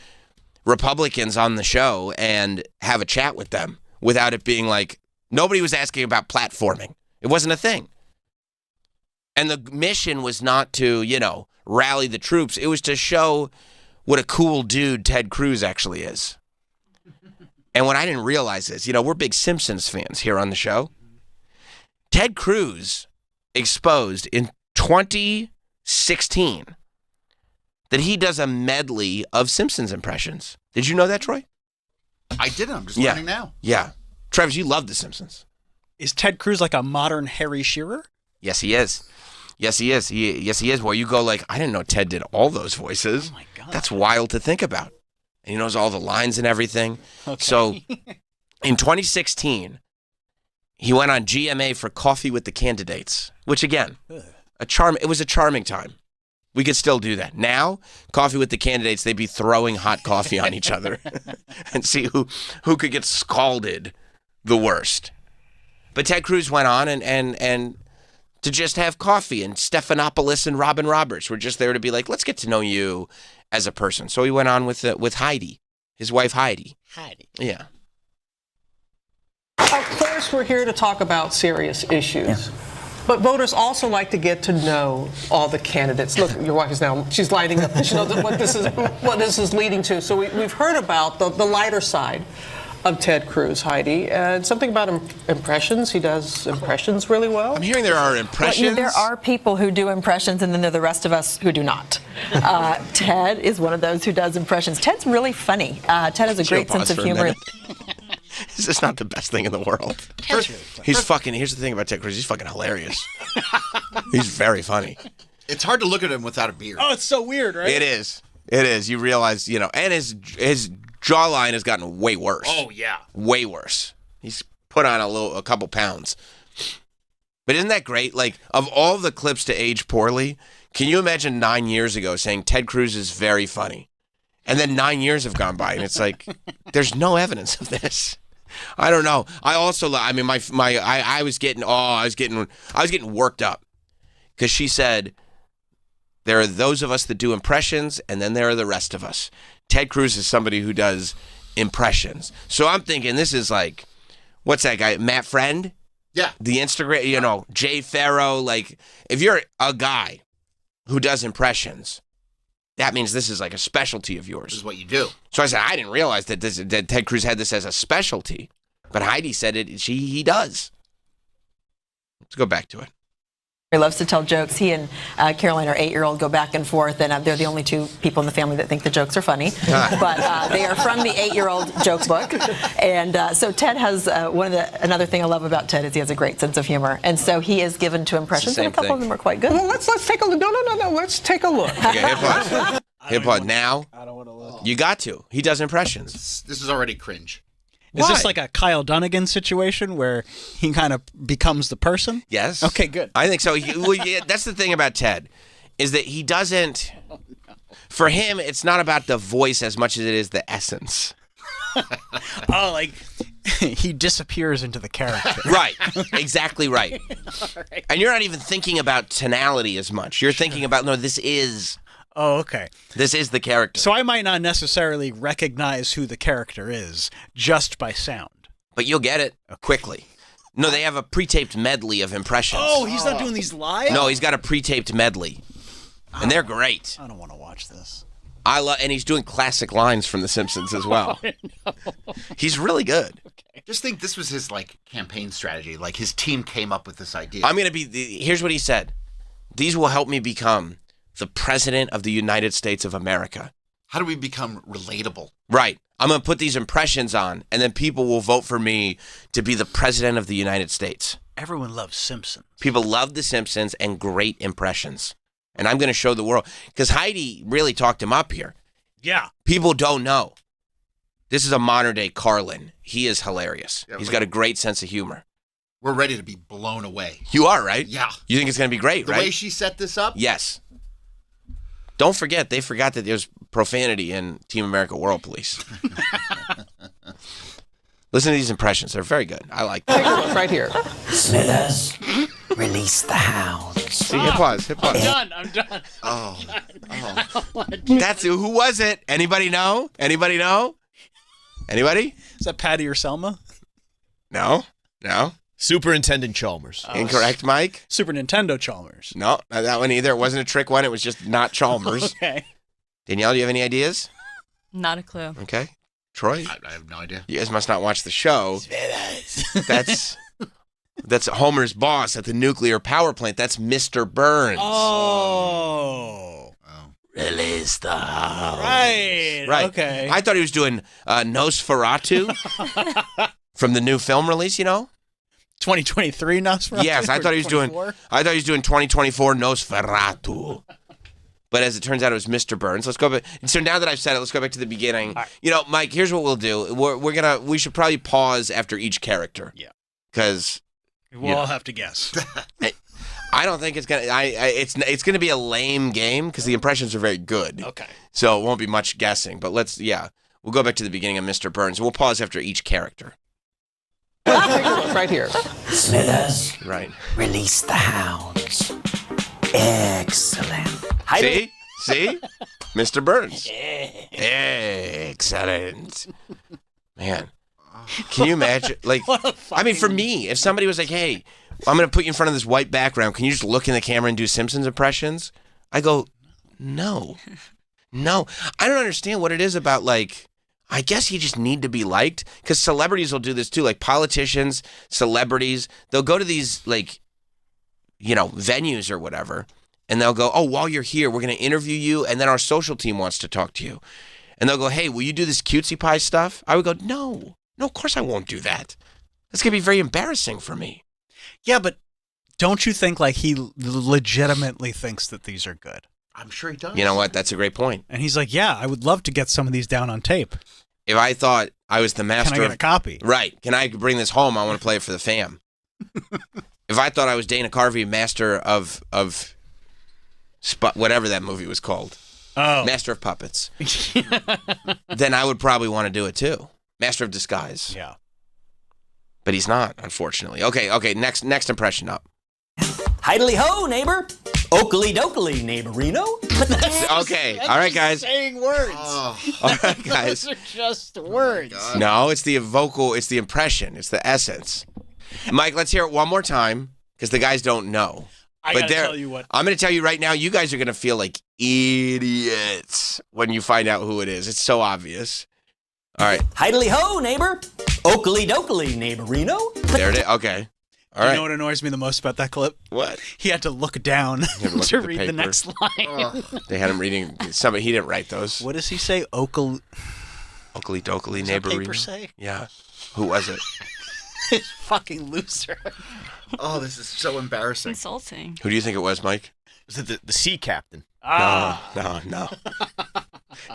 Republicans on the show and have a chat with them without it being like, nobody was asking about platforming. It wasn't a thing. And the mission was not to, rally the troops. It was to show what a cool dude Ted Cruz actually is. And what I didn't realize is, we're big Simpsons fans here on the show. Ted Cruz exposed in 2016 that he does a medley of Simpsons impressions. Did you know that, Troy? I didn't. I'm just learning now. Yeah. Travis, you love The Simpsons. Is Ted Cruz like a modern Harry Shearer? Yes, he is. Yes, he is. Yes, he is. Well, you go like, I didn't know Ted did all those voices. Oh, my God. That's wild to think about. And he knows all the lines and everything. Okay. So in 2016, he went on GMA for Coffee with the Candidates, which, again, it was a charming time. We could still do that. Now, Coffee with the Candidates, they'd be throwing hot coffee on each other and see who could get scalded the worst. But Ted Cruz went on and to just have coffee, and Stephanopoulos and Robin Roberts were just there to be like, let's get to know you as a person. So he went on with Heidi, his wife Heidi. Heidi. Yeah. Of course, we're here to talk about serious issues. But voters also like to get to know all the candidates. Look, your wife is she's lighting up. She knows what this is leading to. So we've heard about the lighter side of Ted Cruz, Heidi. Something about impressions. He does impressions really well. I'm hearing there are impressions. Well, there are people who do impressions, and then there are the rest of us who do not. Ted is one of those who does impressions. Ted's really funny. Ted has a great sense of humor. This is not the best thing in the world. He's fucking, here's the thing about Ted Cruz, he's fucking hilarious. He's very funny. It's hard to look at him without a beard. Oh, it's so weird, right? It is. You realize, and his jawline has gotten way worse. Oh, yeah. Way worse. He's put on a couple pounds. But isn't that great? Like, of all the clips to age poorly, can you imagine 9 years ago saying Ted Cruz is very funny? And then 9 years have gone by, and it's like, there's no evidence of this. I don't know. I also, I mean, I was getting worked up because she said, there are those of us that do impressions, and then there are the rest of us. Ted Cruz is somebody who does impressions. So I'm thinking this is like, what's that guy, Matt Friend? Yeah. The Instagram, Jay Farrow. Like, if you're a guy who does impressions, that means this is like a specialty of yours. This is what you do. So I said, I didn't realize that Ted Cruz had this as a specialty. But Heidi said he does. Let's go back to it. He loves to tell jokes. He and Caroline, our 8-year-old, go back and forth, and they're the only two people in the family that think the jokes are funny. But they are from the 8-year-old joke book. And so Ted has another thing I love about Ted is he has a great sense of humor. And so he is given to impressions, and a couple of them are quite good. Well, let's take a look. No. Let's take a look. Okay, hit pause. Hit pause. Now, I don't want to look. You got to. He does impressions. This is already cringe. Is this like a Kyle Dunnigan situation where he kind of becomes the person? Yes. Okay, good. I think so. That's the thing about Ted, is that he doesn't. For him, it's not about the voice as much as it is the essence. Oh, like he disappears into the character. Right. Exactly right. Right. And you're not even thinking about tonality as much. You're thinking about, no, this is. Oh, okay. This is the character. So I might not necessarily recognize who the character is just by sound. But you'll get it quickly. No, they have a pre-taped medley of impressions. Oh, he's not doing these live? No, he's got a pre-taped medley. And they're great. I don't want to watch this. And he's doing classic lines from The Simpsons as well. He's really good. Okay. Just think this was his campaign strategy. Like his team came up with this idea. Here's what he said. These will help me become the president of the United States of America. How do we become relatable? Right. I'm going to put these impressions on, and then people will vote for me to be the president of the United States. Everyone loves Simpsons. People love The Simpsons and great impressions. and I'm going to show the world. Because Heidi really talked him up here. Yeah. People don't know. This is a modern-day Carlin. He is hilarious. Yeah, He's got a great sense of humor. We're ready to be blown away. You are, right? Yeah. You think it's going to be great, The right? way she set this up? Yes. Don't forget, they forgot that there's profanity in Team America World Police. Listen to these impressions. They're very good. I like them. Take a look right here. Smithers, release the hounds. See, hit pause. Hit pause. I'm done. Oh. That's who was it? Anybody know? Anybody know? Anybody? Is that Patty or Selma? No. Superintendent Chalmers. Incorrect, Mike. Super Nintendo Chalmers. No, not that one either. It wasn't a trick one. It was just not Chalmers. Okay. Danielle, do you have any ideas? Not a clue. Okay. Troy? I have no idea. You guys must not watch the show. That's Homer's boss at the nuclear power plant. That's Mr. Burns. Oh. Release the house. Right. Okay. I thought he was doing Nosferatu from the new film release, 2023 Nosferatu? Yes, I thought he was doing 2024 Nosferatu. But as it turns out, it was Mr. Burns. Let's go back. So now that I've said it, let's go back to the beginning. Right. Mike, here's what we'll do. We should probably pause after each character. Yeah. Because we'll all have to guess. I don't think it's gonna. It's gonna be a lame game because the impressions are very good. Okay. So it won't be much guessing. But we'll go back to the beginning of Mr. Burns. We'll pause after each character. Take a look right here. Smithers, Right. release the hounds. Excellent. See, Mr. Burns. Excellent. Man, can you imagine? Like, I mean, for me, if somebody was like, "Hey, I'm going to put you in front of this white background. Can you just look in the camera and do Simpsons impressions?" I go, no. I don't understand what it is about, like, I guess you just need to be liked because celebrities will do this too. Like politicians, celebrities, they'll go to these, like, venues or whatever, and they'll go, "Oh, while you're here, we're going to interview you, and then our social team wants to talk to you." And they'll go, "Hey, will you do this cutesy pie stuff?" I would go, No, of course I won't do that. That's going to be very embarrassing for me. Yeah, but don't you think like he legitimately thinks that these are good? I'm sure he does. You know what? That's a great point. And he's like, yeah, I would love to get some of these down on tape. If I thought I was the master Can I get a copy? Right. Can I bring this home? I want to play it for the fam. If I thought I was Dana Carvey, master of whatever that movie was called. Oh. Master of Puppets. Then I would probably want to do it too. Master of Disguise. Yeah. But he's not, unfortunately. Okay, next impression up. Hidely ho, neighbor. Oakley dokley, neighborino. Okay, all right, guys. Saying words. All right, guys. Those are just words. No, it's the vocal, it's the impression, it's the essence. Mike, let's hear it one more time because the guys don't know. I gotta tell you what. I'm going to tell you right now, you guys are going to feel like idiots when you find out who it is. It's so obvious. All right. Hidely ho, neighbor. Oakley dokley, neighborino. There it is. Okay. All right. You know what annoys me the most about that clip? What? He had to look down to read the next line. They had him reading somebody. He didn't write those. What does he say? Oakley dokley, neighbor. paper say? Yeah. Who was it? Fucking loser. Oh, this is so embarrassing. Insulting. Who do you think it was, Mike? Was it the sea captain? No.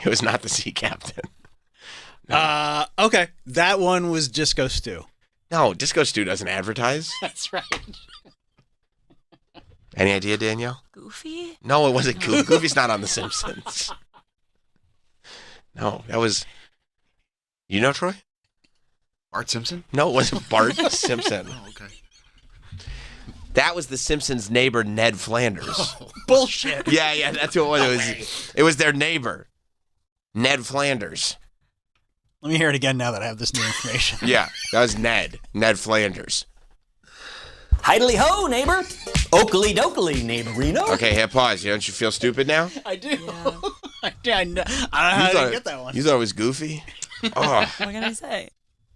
It was not the sea captain. Okay. That one was Disco Stew. No, Disco Stew doesn't advertise. That's right. Any idea, Danielle? Goofy? No, it wasn't Goofy. Goofy's not on The Simpsons. No, that was... You know, Troy? Bart Simpson? No, it wasn't Bart Simpson. Oh, okay. That was The Simpsons' neighbor, Ned Flanders. Oh. Bullshit. Yeah, that's who it was. It was their neighbor, Ned Flanders. Let me hear it again now that I have this new information. Yeah, that was Ned Flanders. Hidely ho, neighbor. Oakley dokley, neighborino. Okay, hit pause. Don't you feel stupid now? I do. Yeah. I know how to get that one. You thought it was Goofy? Oh. What can I say?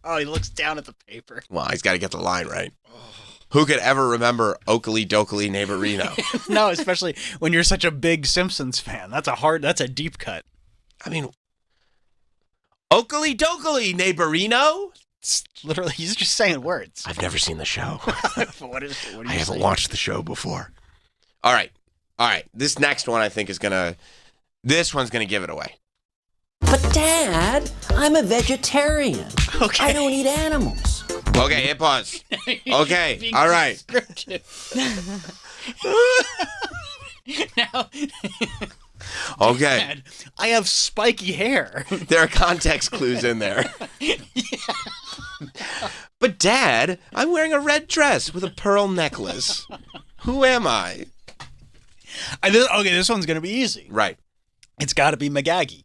Oh, he looks down at the paper. Well, he's got to get the line right. Who could ever remember Oakley dokley, neighborino? No, especially when you're such a big Simpsons fan. That's a deep cut. I mean, Oakley dokley, neighborino? It's literally, he's just saying words. I've never seen the show. What are you I haven't saying? watched the show before. All right. All right, this next one I think is this one's gonna give it away. But Dad, I'm a vegetarian. Okay. I don't eat animals. Okay, hit pause. Okay, all right. Now, Okay, Dad, I have spiky hair. there are context clues in there. But Dad, I'm wearing a red dress with a pearl necklace. Who am I? This one's gonna be easy. Right. It's got to be McGaggy.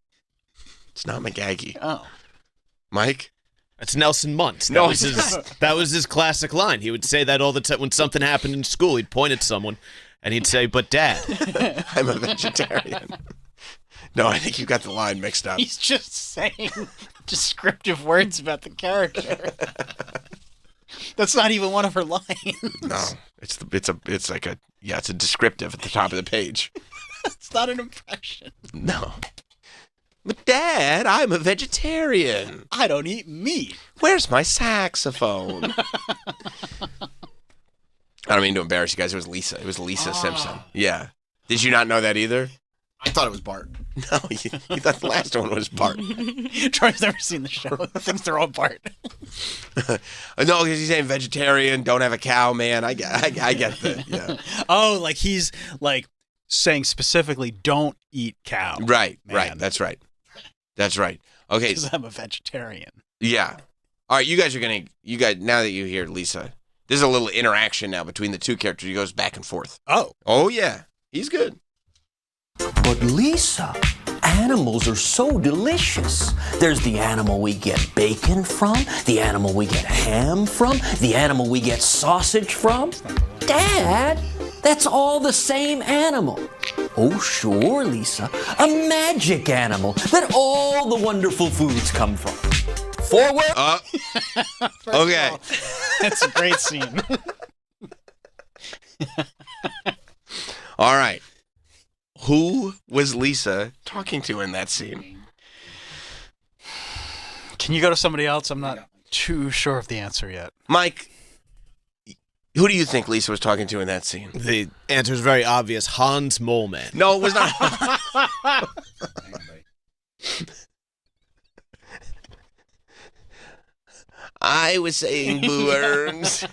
It's not McGaggy. Oh. Mike? That's Nelson Muntz. No, That was his classic line. He would say that all the time when something happened in school. He'd point at someone, and he'd say, "But Dad, I'm a vegetarian." No, I think you got the line mixed up. He's just saying descriptive words about the character. That's not even one of her lines. No, it's a descriptive at the top of the page. It's not an impression. No. But Dad, I'm a vegetarian. I don't eat meat. Where's my saxophone? I don't mean to embarrass you guys. It was Lisa. It was Lisa Simpson. Yeah. Did you not know that either? I thought it was Bart. No, you thought the last one was Bart. Troy's never seen the show. He thinks they're all Bart. No, because he's saying vegetarian, don't have a cow, man. I get the, yeah. Oh, like he's like saying specifically, don't eat cow. Right, Man. right. That's right. That's right. Okay. Because I'm a vegetarian. Yeah. All right, you guys, now that you hear Lisa, there's a little interaction now between the two characters. He goes back and forth. Oh, yeah. He's good. But Lisa, animals are so delicious. There's the animal we get bacon from, the animal we get ham from, the animal we get sausage from. Dad, that's all the same animal. Oh, sure, Lisa. A magic animal that all the wonderful foods come from. Forward. Okay. That's a great scene. All right. Who was Lisa talking to in that scene? Can you go to somebody else? I'm not too sure of the answer yet. Mike, who do you think Lisa was talking to in that scene? The answer is very obvious. Hans Moleman. No, it was not. I was saying Boo Earns.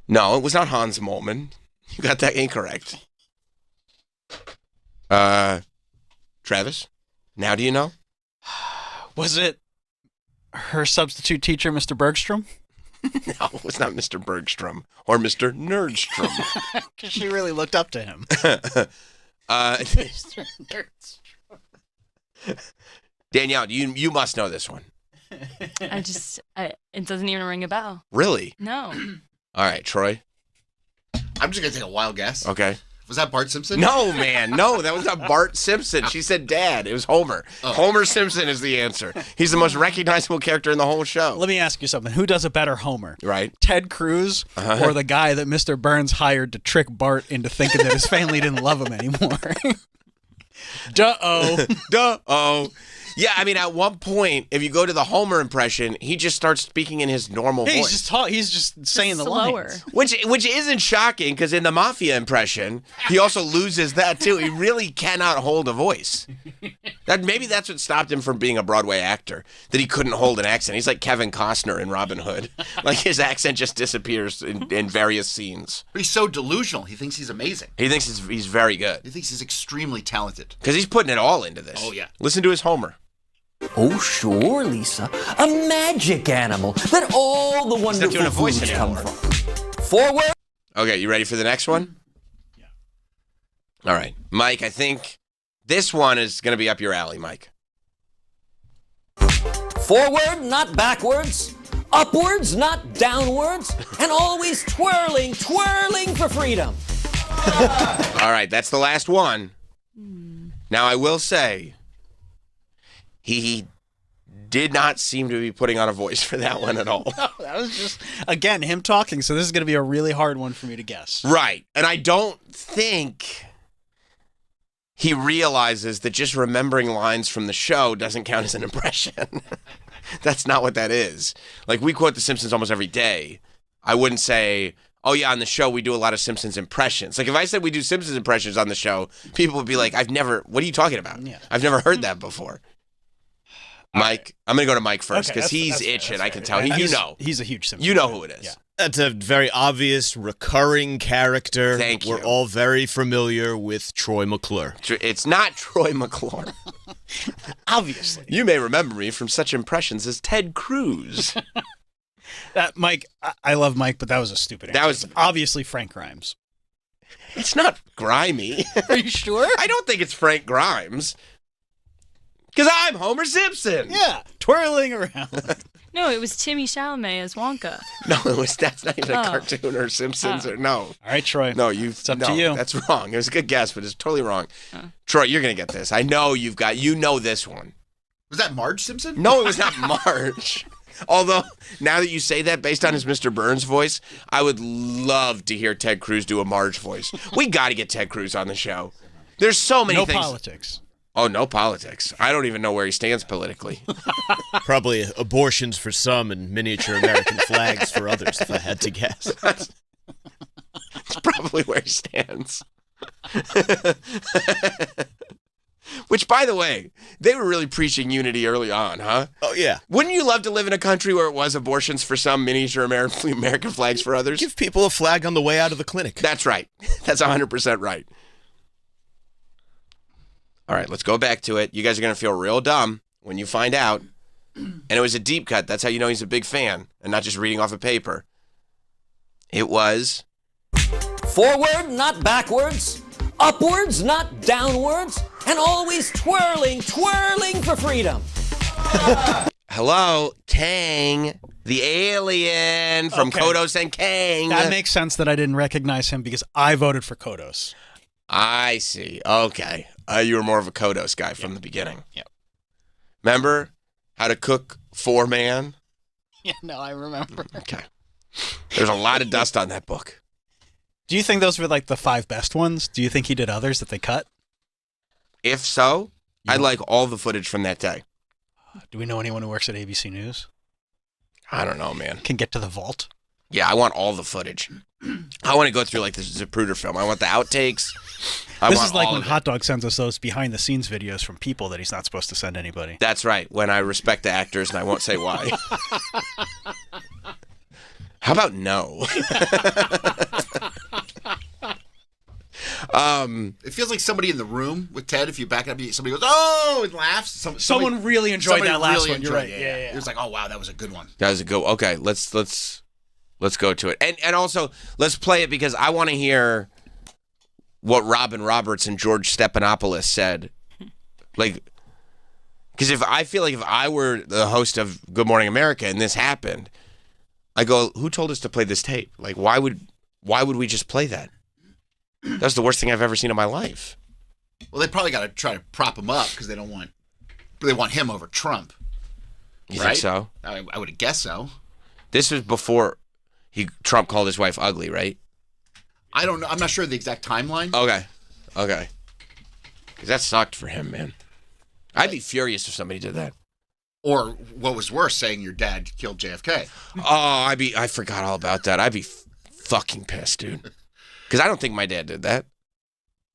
No, it was not Hans Moleman. You got that incorrect. Travis, now do you know? Was it her substitute teacher, Mr. Bergstrom? No, it was not Mr. Bergstrom or Mr. Nerdstrom. Because she really looked up to him. Mr. Nerdstrom. Danielle, you must know this one. It doesn't even ring a bell. Really? No. All right, Troy. I'm just gonna take a wild guess. Okay. Was that Bart Simpson? No, man. No, that was not Bart Simpson. She said Dad. It was Homer. Oh. Homer Simpson is the answer. He's the most recognizable character in the whole show. Let me ask you something. Who does a better Homer? Right. Ted Cruz or the guy that Mr. Burns hired to trick Bart into thinking that his family didn't love him anymore? Duh-oh. Duh-oh. Yeah, I mean, at one point, if you go to the Homer impression, he just starts speaking in his normal voice. He's just saying the slower. lines. Which isn't shocking, because in the Mafia impression, he also loses that, too. He really cannot hold a voice. Maybe that's what stopped him from being a Broadway actor, that he couldn't hold an accent. He's like Kevin Costner in Robin Hood. Like, his accent just disappears in various scenes. But he's so delusional. He thinks he's amazing. He thinks he's very good. He thinks he's extremely talented. Because he's putting it all into this. Oh, yeah. Listen to his Homer. Oh, sure, Lisa. A magic animal that all the wonderful foods come from. Forward. Okay, you ready for the next one? Yeah. All right. Mike, I think this one is going to be up your alley, Mike. Forward, not backwards. Upwards, not downwards. And always twirling for freedom. All right, that's the last one. Now, I will say, he did not seem to be putting on a voice for that one at all. No, that was just, again, him talking, so this is going to be a really hard one for me to guess. Right. And I don't think he realizes that just remembering lines from the show doesn't count as an impression. That's not what that is. Like, we quote The Simpsons almost every day. I wouldn't say oh yeah, on the show we do a lot of Simpsons impressions. Like if I said we do Simpsons impressions on the show, people would be like, what are you talking about? Yeah. I've never heard that before. Mike, I'm going to go to Mike first Okay, because he's that's fair, itching. that's I can fair. tell. He's a huge Simpsons You know fan. who it is. Yeah. That's a very obvious, recurring character. Thank you. We're all very familiar with Troy McClure. It's not Troy McClure. Obviously. You may remember me from such impressions as Ted Cruz. Mike, I love Mike, but that was a stupid answer. That was obviously Frank Grimes. It's not grimy. Are you sure? I don't think it's Frank Grimes. Because I'm Homer Simpson. Yeah, twirling around. No, it was Timmy Chalamet as Wonka. No, that's not even a Oh. cartoon or Simpsons or no. All right, Troy. No, it's up to you. That's wrong. It was a good guess, but it's totally wrong. Troy, you're gonna get this. I know you know this one. Was that Marge Simpson? No, it was not Marge. Although now that you say that, based on his Mr. Burns voice, I would love to hear Ted Cruz do a Marge voice. We got to get Ted Cruz on the show. There's so many things. No politics. Oh, no politics. I don't even know where he stands politically. Probably abortions for some and miniature American flags for others, if I had to guess. That's probably where he stands. Which, by the way, they were really preaching unity early on, huh? Oh, yeah. Wouldn't you love to live in a country where it was abortions for some, miniature American flags for others? Give people a flag on the way out of the clinic. That's right. That's 100% right. All right, let's go back to it. You guys are going to feel real dumb when you find out. And it was a deep cut. That's how you know he's a big fan and not just reading off a paper. It was... Forward, not backwards. Upwards, not downwards. And always twirling for freedom. Hello, Kang, the alien from Okay. Kodos and Kang. That makes sense that I didn't recognize him because I voted for Kodos. I see. Okay. You were more of a Kodos guy from the beginning. Yep. Remember How to Cook 4-Man? Yeah, no, I remember. Okay. There's a lot of dust on that book. Do you think those were like the 5 best ones? Do you think he did others that they cut? If so, I'd like all the footage from that day. Do we know anyone who works at ABC News? I don't know, man. Can get to the vault? Yeah, I want all the footage. I want to go through like the Zapruder film. I want the outtakes. This is like when Hot Dog sends us those behind-the-scenes videos from people that he's not supposed to send anybody. That's right. When I respect the actors, and I won't say why. How about no? It feels like somebody in the room with Ted. If you back it up, somebody goes, "Oh!" and laughs. Someone really enjoyed that last one. You're right. Yeah. It was like, "Oh wow, that was a good one." That was a good. Okay, let's go to it, and also let's play it because I want to hear what Robin Roberts and George Stephanopoulos said. Like, because if I were the host of Good Morning America and this happened, I go, who told us to play this tape? Like, why would we just play that? That's the worst thing I've ever seen in my life. Well, they probably got to try to prop him up because they want him over Trump. You right? think so? I would guess so. This was before Trump called his wife ugly, right? I don't know. I'm not sure of the exact timeline. Okay. Because that sucked for him, man. I'd be furious if somebody did that. Or what was worse, saying your dad killed JFK. Oh, I forgot all about that. I'd be fucking pissed, dude. Because I don't think my dad did that.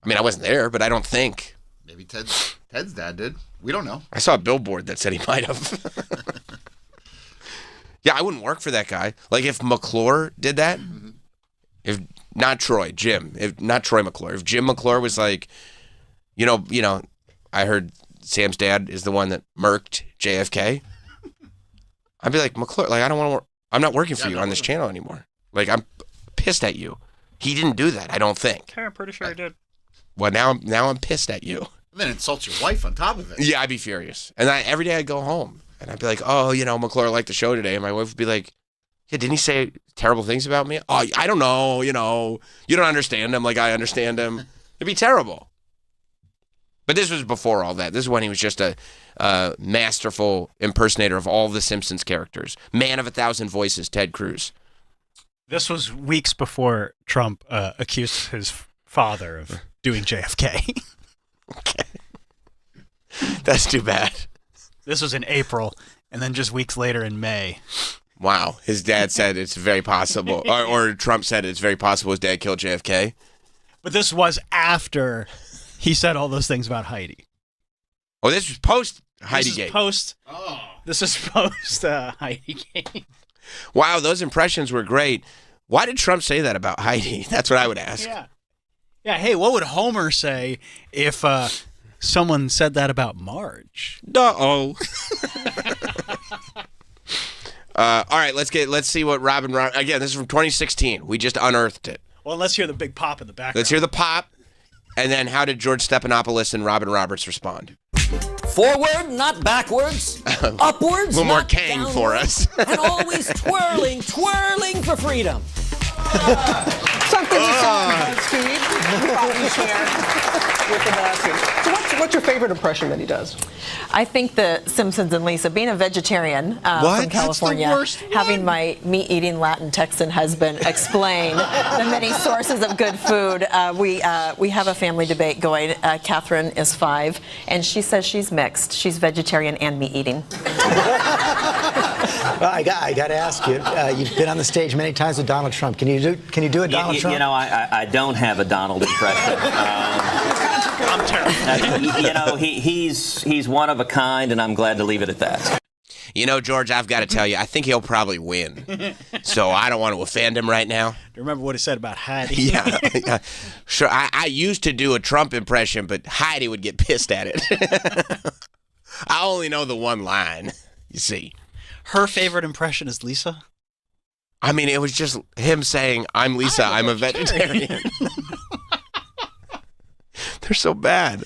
I mean, I wasn't there, but I don't think. Maybe Ted's dad did. We don't know. I saw a billboard that said he might have. Yeah, I wouldn't work for that guy. Like if McClure did that, if not Troy, Jim, if not Troy McClure, if Jim McClure was like, you know, I heard Sam's dad is the one that murked JFK. I'd be like, McClure, like I don't want to work. I'm not working for you on this channel anymore. Like I'm pissed at you. He didn't do that, I don't think. I'm pretty sure he did. Well, now I'm pissed at you. And then insults your wife on top of it. Yeah, I'd be furious. And every day I'd go home and I'd be like, oh, McClure liked the show today. And my wife would be like, yeah, didn't he say terrible things about me? Oh, I don't know. You don't understand him like I understand him. It'd be terrible. But this was before all that. This is when he was just a masterful impersonator of all the Simpsons characters. Man of 1,000 voices, Ted Cruz. This was weeks before Trump accused his father of doing JFK. Okay. That's too bad. This was in April, and then just weeks later in May, Wow. His dad said it's very possible, or Trump said it's very possible his dad killed JFK. But this was after he said all those things about Heidi. Oh, this was post This is Heidi-gate. This is post Heidi-gate. Wow, those impressions were great. Why did Trump say that about Heidi? That's what I would ask. Yeah. Yeah, hey, what would Homer say if someone said that about Marge? Uh-oh. All right, let's see what Robin again, this is from 2016. We just unearthed it. Well, let's hear the big pop in the background. Let's hear the pop. And then how did George Stephanopoulos and Robin Roberts respond? Forward, not backwards. Upwards, A little more not Kang downward. for us. And always twirling for freedom. Something you saw, Steve. Probably share with the masses. So what's your favorite impression that he does? I think the Simpsons and Lisa, being a vegetarian What? from That's the California, worst having my meat-eating Latin Texan husband explain the many sources of good food. We have a family debate going. Catherine is 5, and she says she's mixed. She's vegetarian and meat-eating. Well, I got to ask you. You've been on the stage many times with Donald Trump. Can you do a Donald Trump? You know, I don't have a Donald impression. I'm terrible. You know, he's one of a kind, and I'm glad to leave it at that. You know, George, I've got to tell you, I think he'll probably win. So I don't want to offend him right now. Do you remember what he said about Heidi? Yeah. Sure, I used to do a Trump impression, but Heidi would get pissed at it. I only know the one line, you see. Her favorite impression is Lisa? I mean, it was just him saying, I'm Lisa, I'm a vegetarian. They're so bad.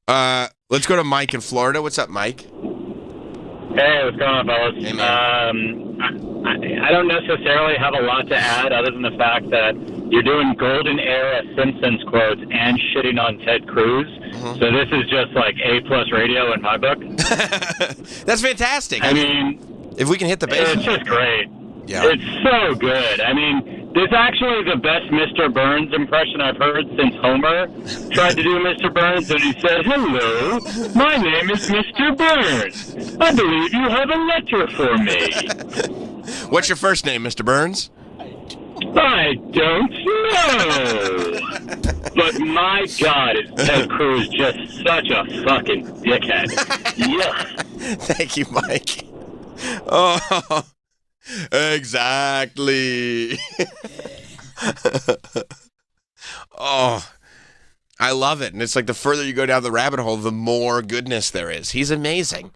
Let's go to Mike in Florida. What's up, Mike? Hey, what's going on, fellas? Hey, man. I don't necessarily have a lot to add other than the fact that you're doing golden era Simpsons quotes and shitting on Ted Cruz. Mm-hmm. So this is just like A+ radio in my book. That's fantastic. I mean, if we can hit the base. It's just great. Yeah. It's so good. I mean, this is actually the best Mr. Burns impression I've heard since Homer tried to do Mr. Burns, and he said, "Hello, my name is Mr. Burns. I believe you have a letter for me." What's your first name, Mr. Burns? I don't know. But my God, is Ted Cruz just such a fucking dickhead. Yeah. Thank you, Mike. Oh, exactly. Oh, I love it. And it's like the further you go down the rabbit hole, the more goodness there is. He's amazing.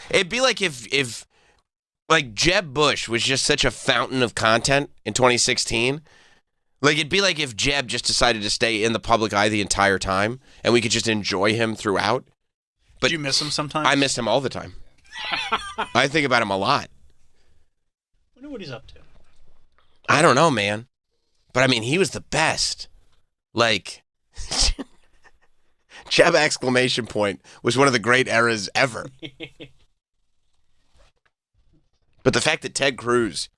It'd be like if like Jeb Bush was just such a fountain of content in 2016. Like it'd be like if Jeb just decided to stay in the public eye the entire time and we could just enjoy him throughout. But do you miss him sometimes? I miss him all the time. I think about him a lot. I wonder what he's up to. I don't know, man. But I mean, he was the best. Like, Jeb exclamation point was one of the great eras ever. But the fact that Ted Cruz,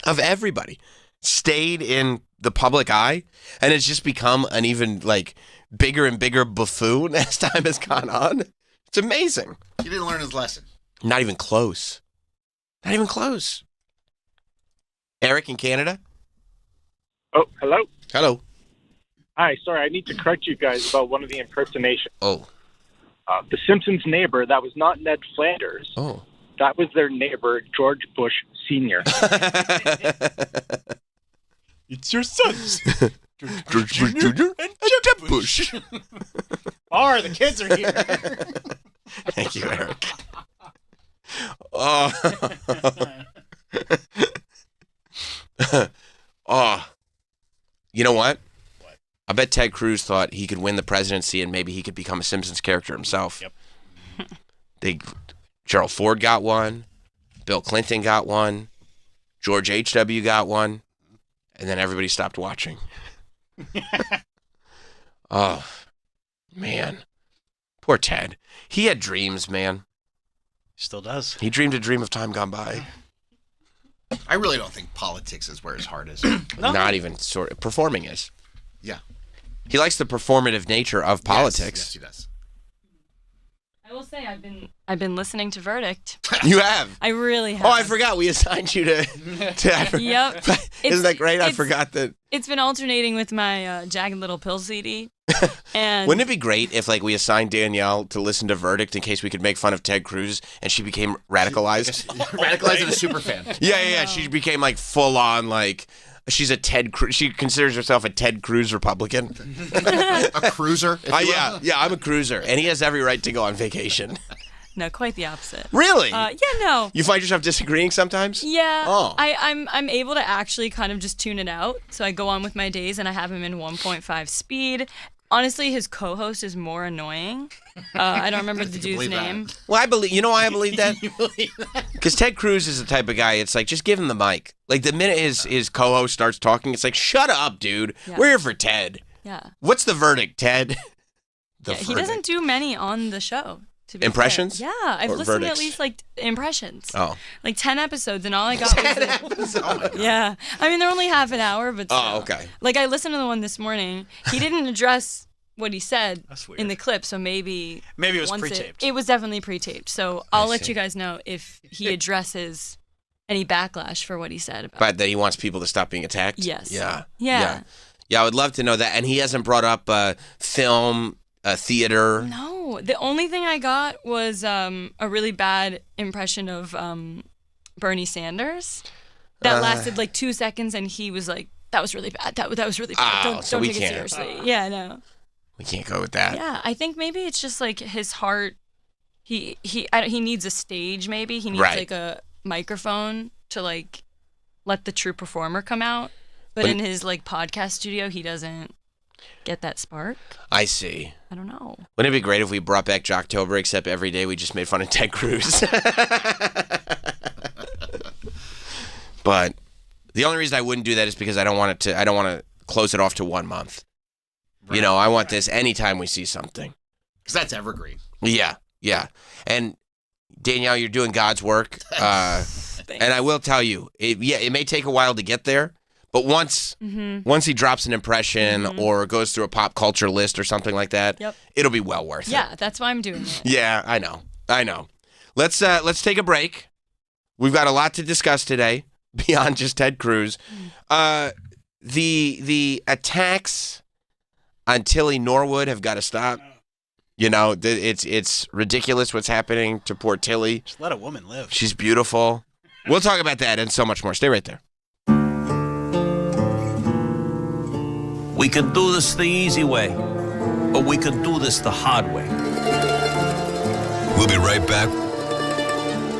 of everybody, stayed in the public eye and has just become an even like bigger and bigger buffoon as time has gone on. It's amazing. He didn't learn his lesson. Not even close. Not even close. Eric in Canada? Oh, hello? Hello. Hi, sorry, I need to correct you guys about one of the impersonations. Oh. The Simpsons neighbor, that was not Ned Flanders. Oh. That was their neighbor, George Bush Sr. It's your sons. George Bush Jr. and Jeb Bush. The kids are here. Thank you, Eric. Oh. Oh. You know what? I bet Ted Cruz thought he could win the presidency and maybe he could become a Simpsons character himself. Yep. Gerald Ford got one. Bill Clinton got one. George H.W. got one. And then everybody stopped watching. Oh, man. Poor Ted. He had dreams, man. Still does. He dreamed a dream of time gone by. I really don't think politics is where his heart is. Not even sort of. Performing is. Yeah. He likes the performative nature of politics. Yes, he does. I will say I've been listening to Verdict. You have? I really have. Oh, I forgot. We assigned you to Yep. Isn't that great? I forgot that. It's been alternating with my Jagged Little Pill CD. And Wouldn't it be great if, like, we assigned Danielle to listen to Verdict in case we could make fun of Ted Cruz and she became radicalized? Radicalized and a super fan. Yeah. She became, like, full on, like, she's a Ted Cruz. She considers herself a Ted Cruz Republican. A cruiser? Yeah, I'm a cruiser. And he has every right to go on vacation. No, quite the opposite. Really? Yeah, no. You find yourself disagreeing sometimes? Yeah. Oh. I'm able to actually kind of just tune it out. So I go on with my days and I have him in 1.5 speed. Honestly, his co-host is more annoying. I don't remember the dude's name. Well, I believe. You know why I believe that? Because Ted Cruz is the type of guy. It's like, just give him the mic. Like, the minute his co-host starts talking, it's like, shut up, dude. Yeah. We're here for Ted. Yeah. What's the verdict, Ted? He doesn't do many on the show. To be Impressions? fair. Yeah, I've Or listened verdicts? to at least like impressions. Oh. Like 10 episodes, and all I got was episodes. Yeah, I mean they're only half an hour, but Oh, okay. like I listened to the one this morning. He didn't address what he said in the clip, so maybe Maybe it was once pre-taped. It was definitely pre-taped. So I'll let you guys know if he addresses any backlash for what he said about. But that he wants people to stop being attacked? Yes. Yeah. Yeah. Yeah, I would love to know that. And he hasn't brought up film, theater. No, the only thing I got was a really bad impression of Bernie Sanders that lasted like 2 seconds, and he was like, "That was really bad. That was really bad. Oh, Don't so we take it can't. seriously." Yeah, no. We can't go with that. Yeah, I think maybe it's just like his heart. He needs a stage. Maybe he needs Right. like a microphone to like let the true performer come out. But But- in his like podcast studio, he doesn't get that spark. I see. I don't know. Wouldn't it be great if we brought back Jocktober, except every day we just made fun of Ted Cruz? But the only reason I wouldn't do that is because I don't want to close it off to 1 month. You know, I want this anytime we see something. Because that's evergreen. Yeah. And Danielle, you're doing God's work. And I will tell you, it may take a while to get there, but once he drops an impression or goes through a pop culture list or something like that, it'll be well worth it. Yeah, that's why I'm doing it. Yeah, I know. Let's take a break. We've got a lot to discuss today beyond just Ted Cruz. The attacks on Tilly Norwood have got to stop. You know, it's ridiculous what's happening to poor Tilly. Just let a woman live. She's beautiful. We'll talk about that and so much more. Stay right there. We could do this the easy way, or we could do this the hard way. We'll be right back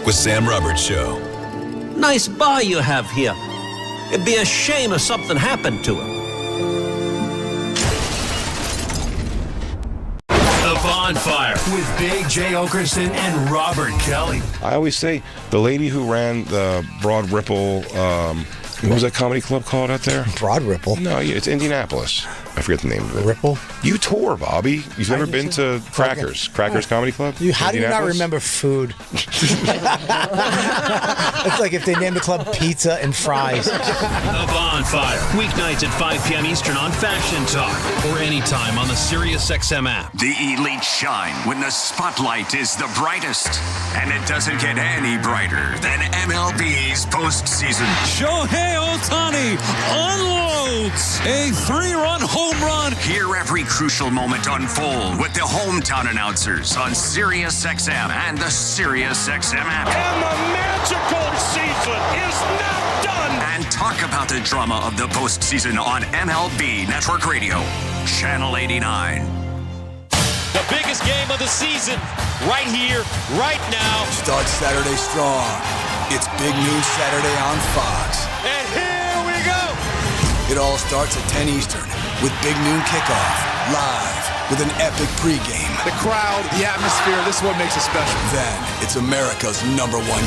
with Sam Roberts Show. Nice bar you have here. It'd be a shame if something happened to it. The Bonfire with Big J. Okerson and Robert Kelly. I always say the lady who ran the Broad Ripple, what was that comedy club called out there? Broad Ripple? No, yeah, it's Indianapolis. I forget the name of it. Ripple? You tour, Bobby. You've never been to Crackers Comedy Club? How do you not Indianapolis? remember food? It's like if they named the club Pizza and Fries. The Bonfire, weeknights at 5 p.m. Eastern on Faction Talk or anytime on the SiriusXM app. The elite shine when the spotlight is the brightest, and it doesn't get any brighter than MLB's postseason. Shohei Ohtani unloads a 3-run home run. Hear every crucial moment unfold with the hometown announcers on SiriusXM and the SiriusXM app. And the magical season is not done. And talk about the drama of the postseason on MLB Network Radio, Channel 89. The biggest game of the season, right here, right now. Start Saturday strong. It's Big Noon Saturday on Fox. And here we go. It all starts at 10 Eastern with Big Noon Kickoff, live with an epic pregame. The crowd, the atmosphere, this is what makes it special. Then it's America's #1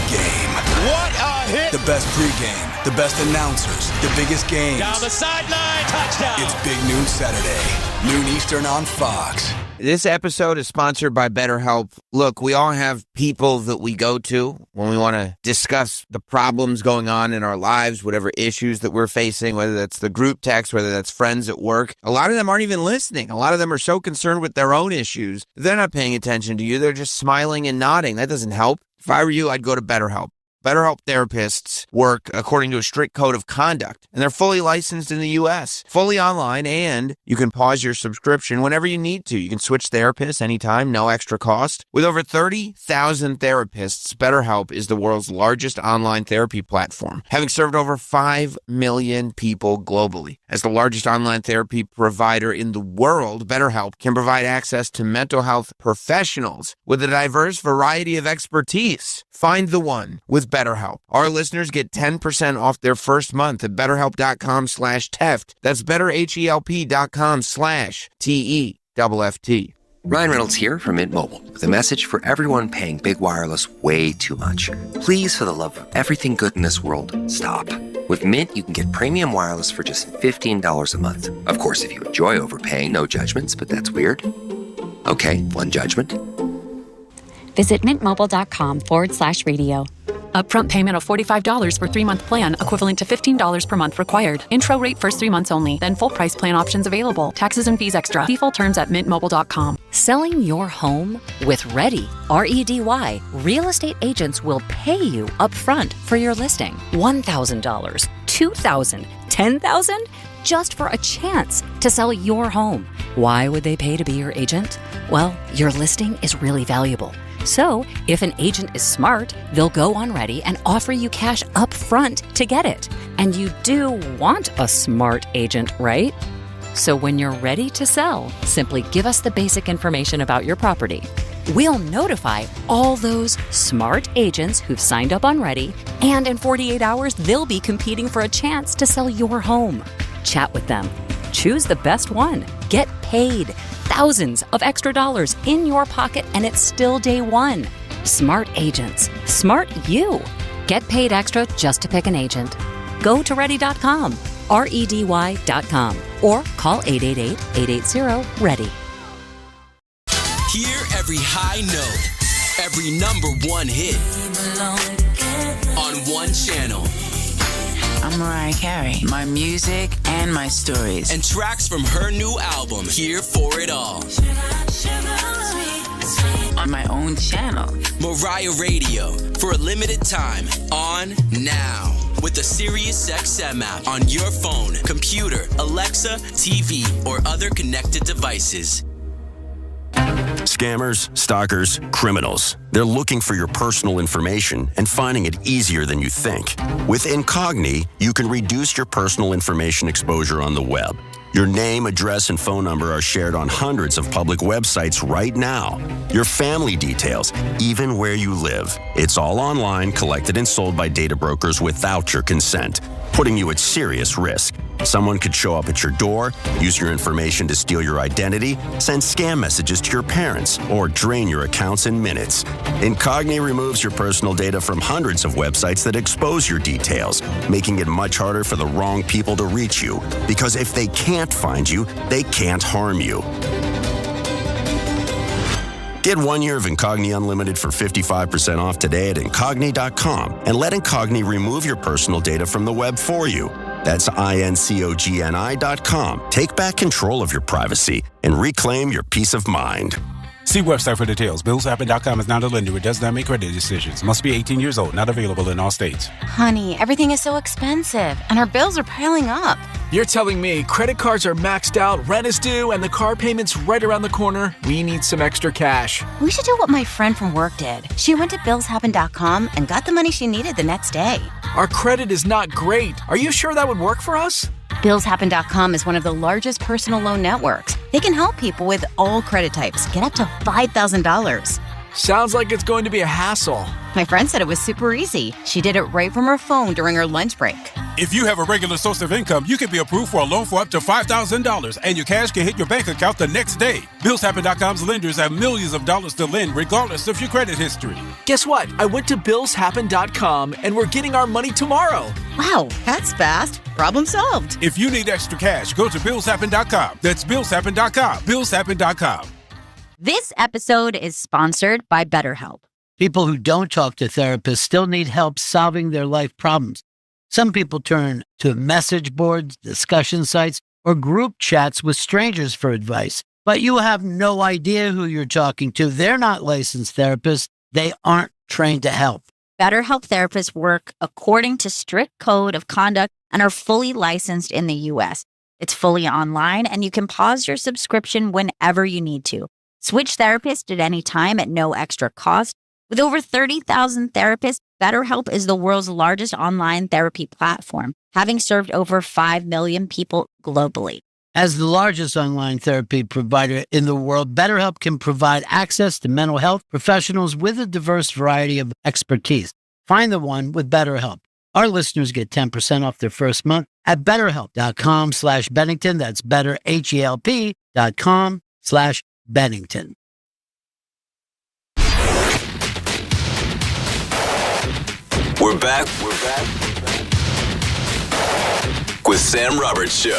game. What a hit. The best pregame, the best announcers, the biggest games. Down the sideline. touchdown. It's Big Noon Saturday, noon Eastern on Fox. This episode is sponsored by BetterHelp. Look, we all have people that we go to when we want to discuss the problems going on in our lives, whatever issues that we're facing, whether that's the group text, whether that's friends at work. A lot of them aren't even listening. A lot of them are so concerned with their own issues, they're not paying attention to you. They're just smiling and nodding. That doesn't help. If I were you, I'd go to BetterHelp. BetterHelp therapists work according to a strict code of conduct, and they're fully licensed in the U.S., fully online, and you can pause your subscription whenever you need to. You can switch therapists anytime, no extra cost. With over 30,000 therapists, BetterHelp is the world's largest online therapy platform, having served over 5 million people globally. As the largest online therapy provider in the world, BetterHelp can provide access to mental health professionals with a diverse variety of expertise. Find the one with BetterHelp. Our listeners get 10% off their first month at BetterHelp.com/Teft. That's BetterHelp.com/TEFFT. Ryan Reynolds here from Mint Mobile with a message for everyone paying big wireless way too much. Please, for the love of everything good in this world, stop. With Mint, you can get premium wireless for just $15 a month. Of course, if you enjoy overpaying, no judgments, but that's weird. Okay, one judgment. Visit mintmobile.com/radio. Upfront payment of $45 for 3-month plan, equivalent to $15 per month required. Intro rate first 3 months only, then full price plan options available. Taxes and fees extra. See full terms at mintmobile.com. Selling your home with Ready, R-E-D-Y. Real estate agents will pay you upfront for your listing. $1,000, $2,000, $10,000? Just for a chance to sell your home. Why would they pay to be your agent? Well, your listing is really valuable. So, if an agent is smart, they'll go on Ready and offer you cash up front to get it. And you do want a smart agent, right? So when you're ready to sell, simply give us the basic information about your property. We'll notify all those smart agents who've signed up on Ready, and in 48 hours, they'll be competing for a chance to sell your home. Chat with them. Choose the best one. Get paid. Thousands of extra dollars in your pocket, and it's still day one. Smart agents. Smart you. Get paid extra just to pick an agent. Go to ready.com, REDY.com, or call 888-880-READY. Hear every high note, every #1 hit on one channel. I'm Mariah Carey. My music and my stories. And tracks from her new album, Here for It All. On my own channel. Mariah Radio, for a limited time, on now. With the SiriusXM app on your phone, computer, Alexa, TV, or other connected devices. Scammers, stalkers, criminals. They're looking for your personal information and finding it easier than you think. With Incogni, you can reduce your personal information exposure on the web. Your name, address, and phone number are shared on hundreds of public websites right now. Your family details, even where you live. It's all online, collected and sold by data brokers without your consent, putting you at serious risk. Someone could show up at your door, use your information to steal your identity, send scam messages to your parents, or drain your accounts in minutes. Incogni removes your personal data from hundreds of websites that expose your details, making it much harder for the wrong people to reach you. Because if they can't find you, they can't harm you. Get 1 year of Incogni Unlimited for 55% off today at Incogni.com and let Incogni remove your personal data from the web for you. That's INCOGNI.com. Take back control of your privacy and reclaim your peace of mind. See website for details. BillsHappen.com is not a lender. It does not make credit decisions. Must be 18 years old. Not available in all states. Honey, everything is so expensive, and our bills are piling up. You're telling me credit cards are maxed out, rent is due, and the car payment's right around the corner? We need some extra cash. We should do what my friend from work did. She went to BillsHappen.com and got the money she needed the next day. Our credit is not great. Are you sure that would work for us? BillsHappen.com is one of the largest personal loan networks. They can help people with all credit types get up to $5,000. Sounds like it's going to be a hassle. My friend said it was super easy. She did it right from her phone during her lunch break. If you have a regular source of income, you can be approved for a loan for up to $5,000, and your cash can hit your bank account the next day. BillsHappen.com's lenders have millions of dollars to lend regardless of your credit history. Guess what? I went to BillsHappen.com and we're getting our money tomorrow. Wow, that's fast. Problem solved. If you need extra cash, go to BillsHappen.com. That's BillsHappen.com. BillsHappen.com. This episode is sponsored by BetterHelp. People who don't talk to therapists still need help solving their life problems. Some people turn to message boards, discussion sites, or group chats with strangers for advice. But you have no idea who you're talking to. They're not licensed therapists. They aren't trained to help. BetterHelp therapists work according to strict code of conduct and are fully licensed in the U.S. It's fully online, and you can pause your subscription whenever you need to. Switch therapists at any time at no extra cost. With over 30,000 therapists, BetterHelp is the world's largest online therapy platform, having served over 5 million people globally. As the largest online therapy provider in the world, BetterHelp can provide access to mental health professionals with a diverse variety of expertise. Find the one with BetterHelp. Our listeners get 10% off their first month at BetterHelp.com/Bennington. That's BetterHelp.com/Bennington. We're back with Sam Roberts Show.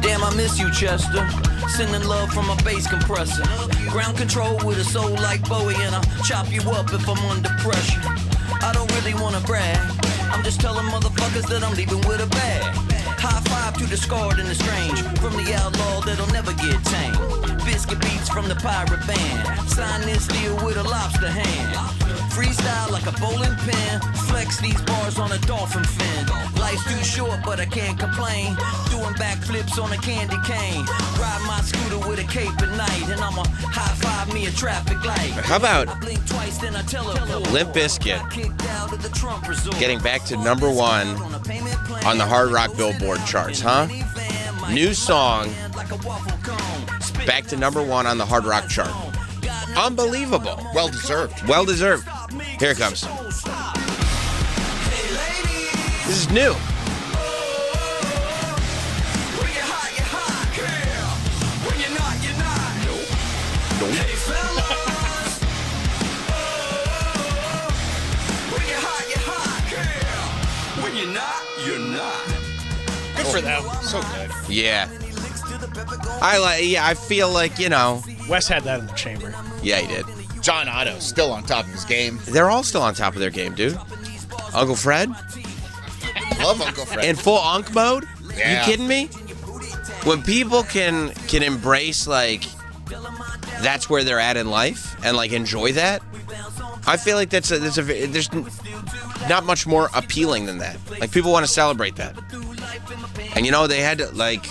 Damn, I miss you, Chester. Sending love from a bass compressor. Ground control with a soul like Bowie, and I'll chop you up if I'm under pressure. I don't really wanna brag. I'm just telling motherfuckers that I'm leaving with a bag. High five to the scarred and the strange. From the outlaw that'll never get tamed. Biscuit beats from the pirate band. Sign this deal with a lobster hand. Freestyle like a bowling pin. Flex these bars on a dolphin fin. Life's too short, but I can't complain. Doing backflips on a candy cane. Ride my scooter with a cape at night. And I'ma high five me a traffic light. How about Limp Bizkit getting back to number one on the Hard Rock Billboard charts, huh? New song, back to number one on the Hard Rock chart. Unbelievable. Well deserved. Well deserved. Here it comes. This is new. Good for them. So good. Yeah. I feel like, you know. Wes had that in the chamber. Yeah, he did. John Otto still on top of his game. They're all still on top of their game, dude. Uncle Fred? Love Uncle Fred. In full Unc mode? Yeah. You kidding me? When people can embrace, like, that's where they're at in life and, like, enjoy that, I feel like there's not much more appealing than that. Like, people want to celebrate that. And, you know, they had to, like,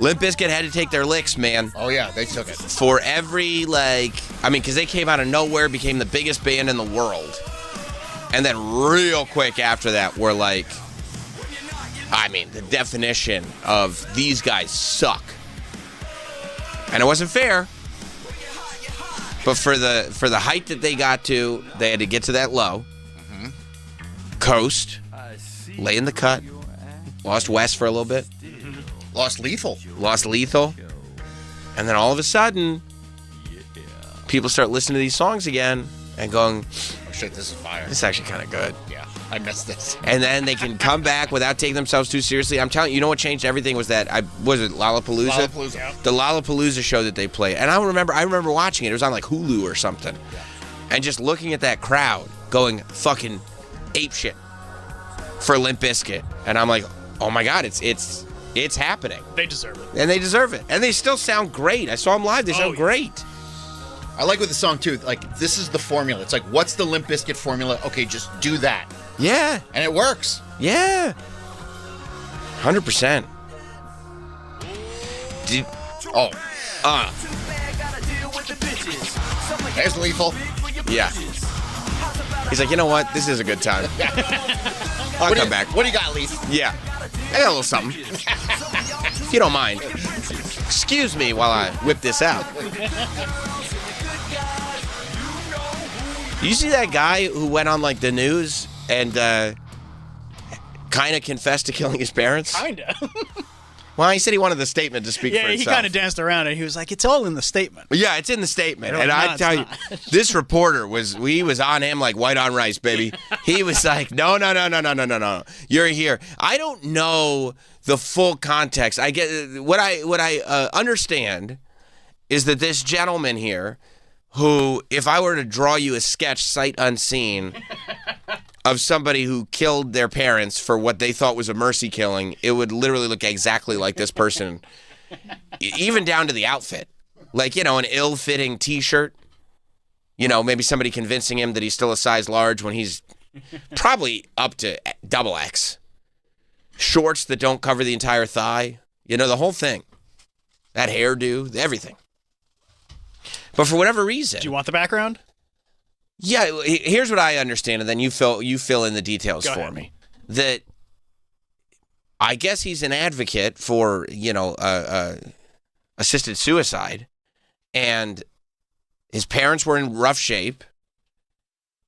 Limp Bizkit had to take their licks, man. Oh, yeah, they took it. For every, like, I mean, because they came out of nowhere, became the biggest band in the world. And then real quick after that, were like, I mean, the definition of these guys suck. And it wasn't fair. But for the height that they got to, they had to get to that low. Mm-hmm. Coast. Lay in the cut. Lost West for a little bit. Lost Lethal. And then all of a sudden, people start listening to these songs again and going, oh shit, this is fire. This is actually kind of good. Yeah, I missed this. And then they can come back without taking themselves too seriously. I'm telling you, you know what changed everything was that, was it Lollapalooza? Lollapalooza. Yeah. The Lollapalooza show that they played. And I remember watching it. It was on like Hulu or something. Yeah. And just looking at that crowd going fucking apeshit for Limp Bizkit. And I'm like, oh my God, it's happening. They deserve it. And they deserve it. And they still sound great. I saw them live. They sound great. I like with the song, too. Like, this is the formula. It's like, what's the Limp Bizkit formula? Okay, just do that. Yeah. And it works. Yeah. 100%. There's Lethal. Yeah. He's like, you know what? This is a good time. I'll come back. What do you got, Leith? Yeah. I got a little something. If you don't mind. Excuse me while I whip this out. You see that guy who went on like the news and kind of confessed to killing his parents? Kinda. Well, he said he wanted the statement to speak for Yeah, itself. he kind of danced around it. He was like, it's all in the statement. Yeah, it's in the statement. They're And like, I "No, tell it's you, not." this reporter was on him like white on rice, baby. He was like, no. You're here. I don't know the full context. I get what I understand is that this gentleman here, who, if I were to draw you a sketch sight unseen of somebody who killed their parents for what they thought was a mercy killing, it would literally look exactly like this person, even down to the outfit. Like, an ill-fitting T-shirt. Maybe somebody convincing him that he's still a size large when he's probably up to XXL. Shorts that don't cover the entire thigh. The whole thing. That hairdo, everything. But for whatever reason... Do you want the background? Yeah, here's what I understand, and then you fill in the details Go for ahead. me. That I guess he's an advocate for, assisted suicide, and his parents were in rough shape,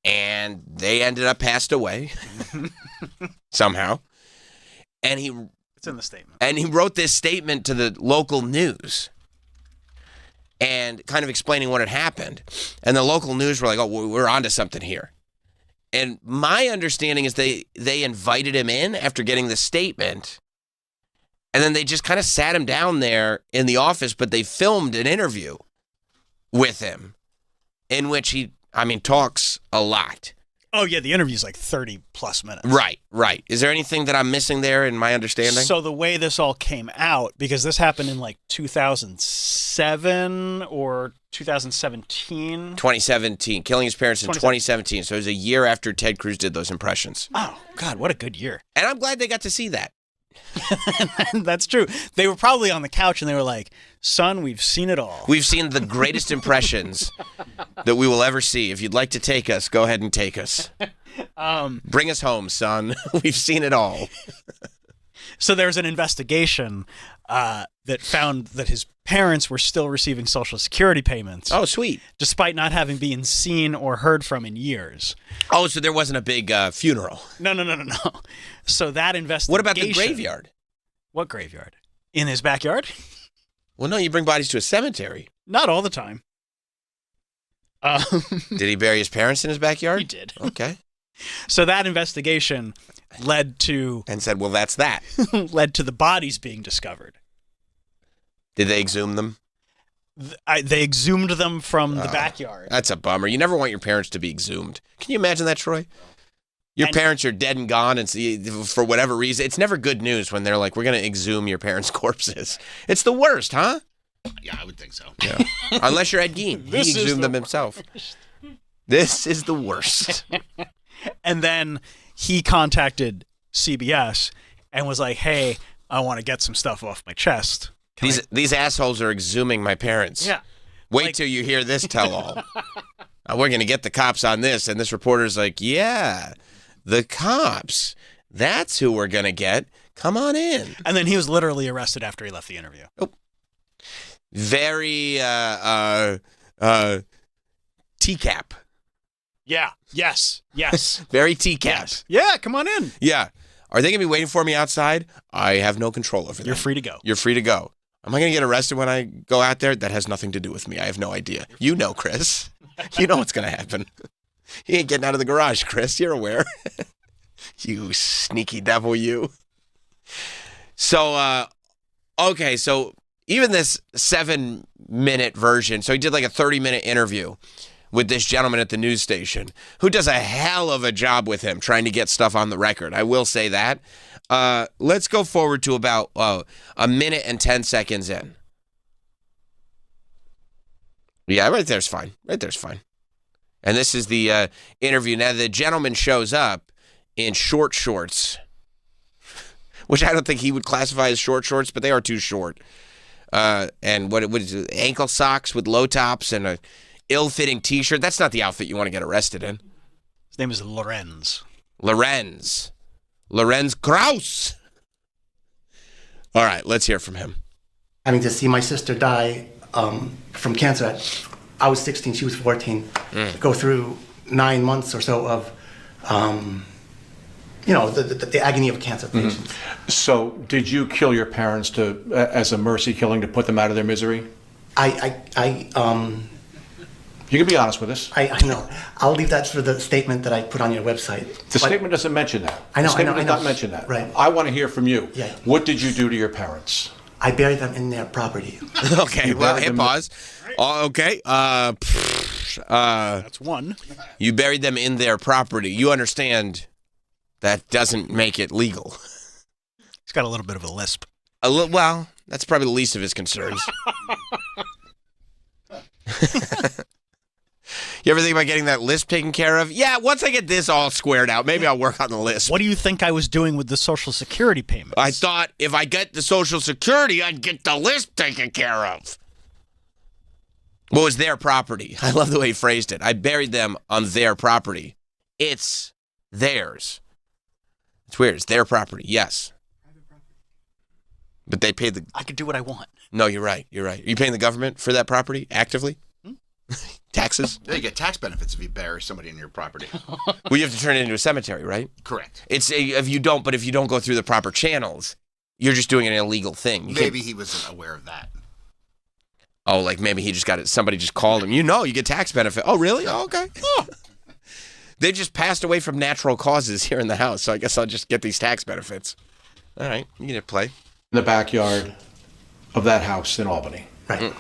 and they ended up passed away somehow. And It's in the statement. And he wrote this statement to the local news and kind of explaining what had happened. And the local news were like, oh, we're onto something here. And my understanding is they invited him in after getting the statement, and then they just kind of sat him down there in the office, but they filmed an interview with him in which he talks a lot. Oh, yeah, the interview's like 30 plus minutes. Right. Is there anything that I'm missing there in my understanding? So the way this all came out, because this happened in like 2007 or 2017. 2017. Killing his parents in 2017. So it was a year after Ted Cruz did those impressions. Oh, God, what a good year. And I'm glad they got to see that. That's true. They were probably on the couch and they were like, son, we've seen it all. We've seen the greatest impressions that we will ever see. If you'd like to take us, go ahead and take us. Bring us home, son. We've seen it all. So there's an investigation that found that his parents were still receiving Social Security payments. Oh, sweet. Despite not having been seen or heard from in years. Oh, so there wasn't a big funeral. No. So that investigation... What about the graveyard? What graveyard? In his backyard? Well, no, you bring bodies to a cemetery. Not all the time. Did he bury his parents in his backyard? He did. Okay. So that investigation led to... And said, well, that's that. led to the bodies being discovered. Did they exhume them? They exhumed them from the backyard. That's a bummer. You never want your parents to be exhumed. Can you imagine that, Troy? Your parents are dead and gone, and for whatever reason, it's never good news when they're like, we're going to exhume your parents' corpses. It's the worst, huh? Yeah, I would think so. Yeah. Unless you're Ed Gein. He exhumed them himself. This is the worst. And then he contacted CBS and was like, hey, I want to get some stuff off my chest. These assholes are exhuming my parents. Yeah. Wait till you hear this tell-all. We're going to get the cops on this. And this reporter's like, yeah, the cops. That's who we're going to get. Come on in. And then he was literally arrested after he left the interview. Oh. Very TCAP. Yeah. Yes. Very TCAP. Yes. Yeah, come on in. Yeah. Are they going to be waiting for me outside? I have no control over that. You're free to go. You're free to go. Am I going to get arrested when I go out there? That has nothing to do with me. I have no idea. You know, Chris. You know what's going to happen. You ain't getting out of the garage, Chris. You're aware. You sneaky devil, you. So, okay, so even this 7-minute version, so he did like a 30-minute interview with this gentleman at the news station who does a hell of a job with him trying to get stuff on the record. I will say that. Let's go forward to about a minute and 10 seconds in. Yeah, right there's fine. And this is the interview. Now, the gentleman shows up in short shorts, which I don't think he would classify as short shorts, but they are too short. And what is it? Ankle socks with low tops and a ill-fitting T-shirt. That's not the outfit you want to get arrested in. His name is Lorenz. Lorenz Krause. All right, let's hear from him. Having to see my sister die from cancer. I was 16, she was 14. Go through 9 months or so of, the agony of cancer patients. So, did you kill your parents as a mercy killing to put them out of their misery? You can be honest with us. I know. I'll leave that for the statement that I put on your website. The statement doesn't mention that. I know. The statement does not mention that. Right. I want to hear from you. Yeah. What did you do to your parents? I buried them in their property. Okay, well, hit pause. Okay. That's one. You buried them in their property. You understand that doesn't make it legal. He's got a little bit of a lisp. Well, that's probably the least of his concerns. You ever think about getting that list taken care of? Yeah, once I get this all squared out, maybe I'll work on the list. What do you think I was doing with the Social Security payments? I thought if I get the Social Security, I'd get the list taken care of. What was their property? I love the way he phrased it. I buried them on their property. It's theirs. It's weird. It's their property, yes. But they paid the... I could do what I want. No, you're right. You're right. Are you paying the government for that property actively? Taxes? Yeah, you get tax benefits if you bury somebody in your property. Well, you have to turn it into a cemetery, right? Correct. If you don't go through the proper channels, you're just doing an illegal thing. Maybe he wasn't aware of that. Oh, like maybe he just got it. Somebody just called him. You get tax benefit. Oh, really? Oh, okay. Oh. They just passed away from natural causes here in the house, so I guess I'll just get these tax benefits. All right, you get to play. In the backyard of that house in Albany. Right.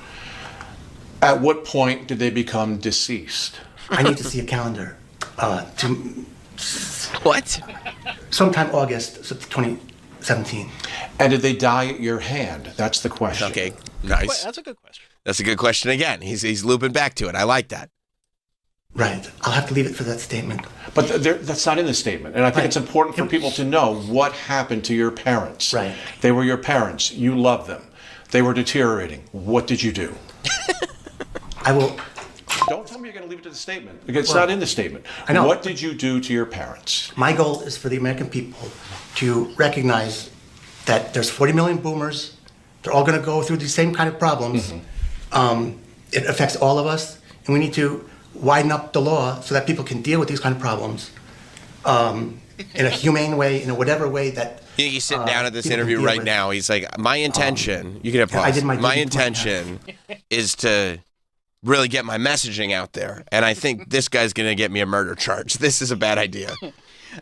At what point did they become deceased? I need to see a calendar. What? Sometime August 2017. And did they die at your hand? That's the question. Okay, nice. That's a good question. That's a good question again. He's looping back to it. I like that. Right. I'll have to leave it for that statement. But that's not in the statement. And I think it's important for people to know what happened to your parents. Right. They were your parents. You loved them. They were deteriorating. What did you do? I will... Don't tell me you're going to leave it to the statement, because it's not in the statement. I know. What did you do to your parents? My goal is for the American people to recognize that there's 40 million boomers. They're all going to go through the same kind of problems. Mm-hmm. It affects all of us, and we need to widen up the law so that people can deal with these kind of problems in a humane way, in a whatever way that... He's sitting down at this interview right now. He's like, my intention... you can have pause. I did my intention is to really get my messaging out there, and I think this guy's going to get me a murder charge. This is a bad idea.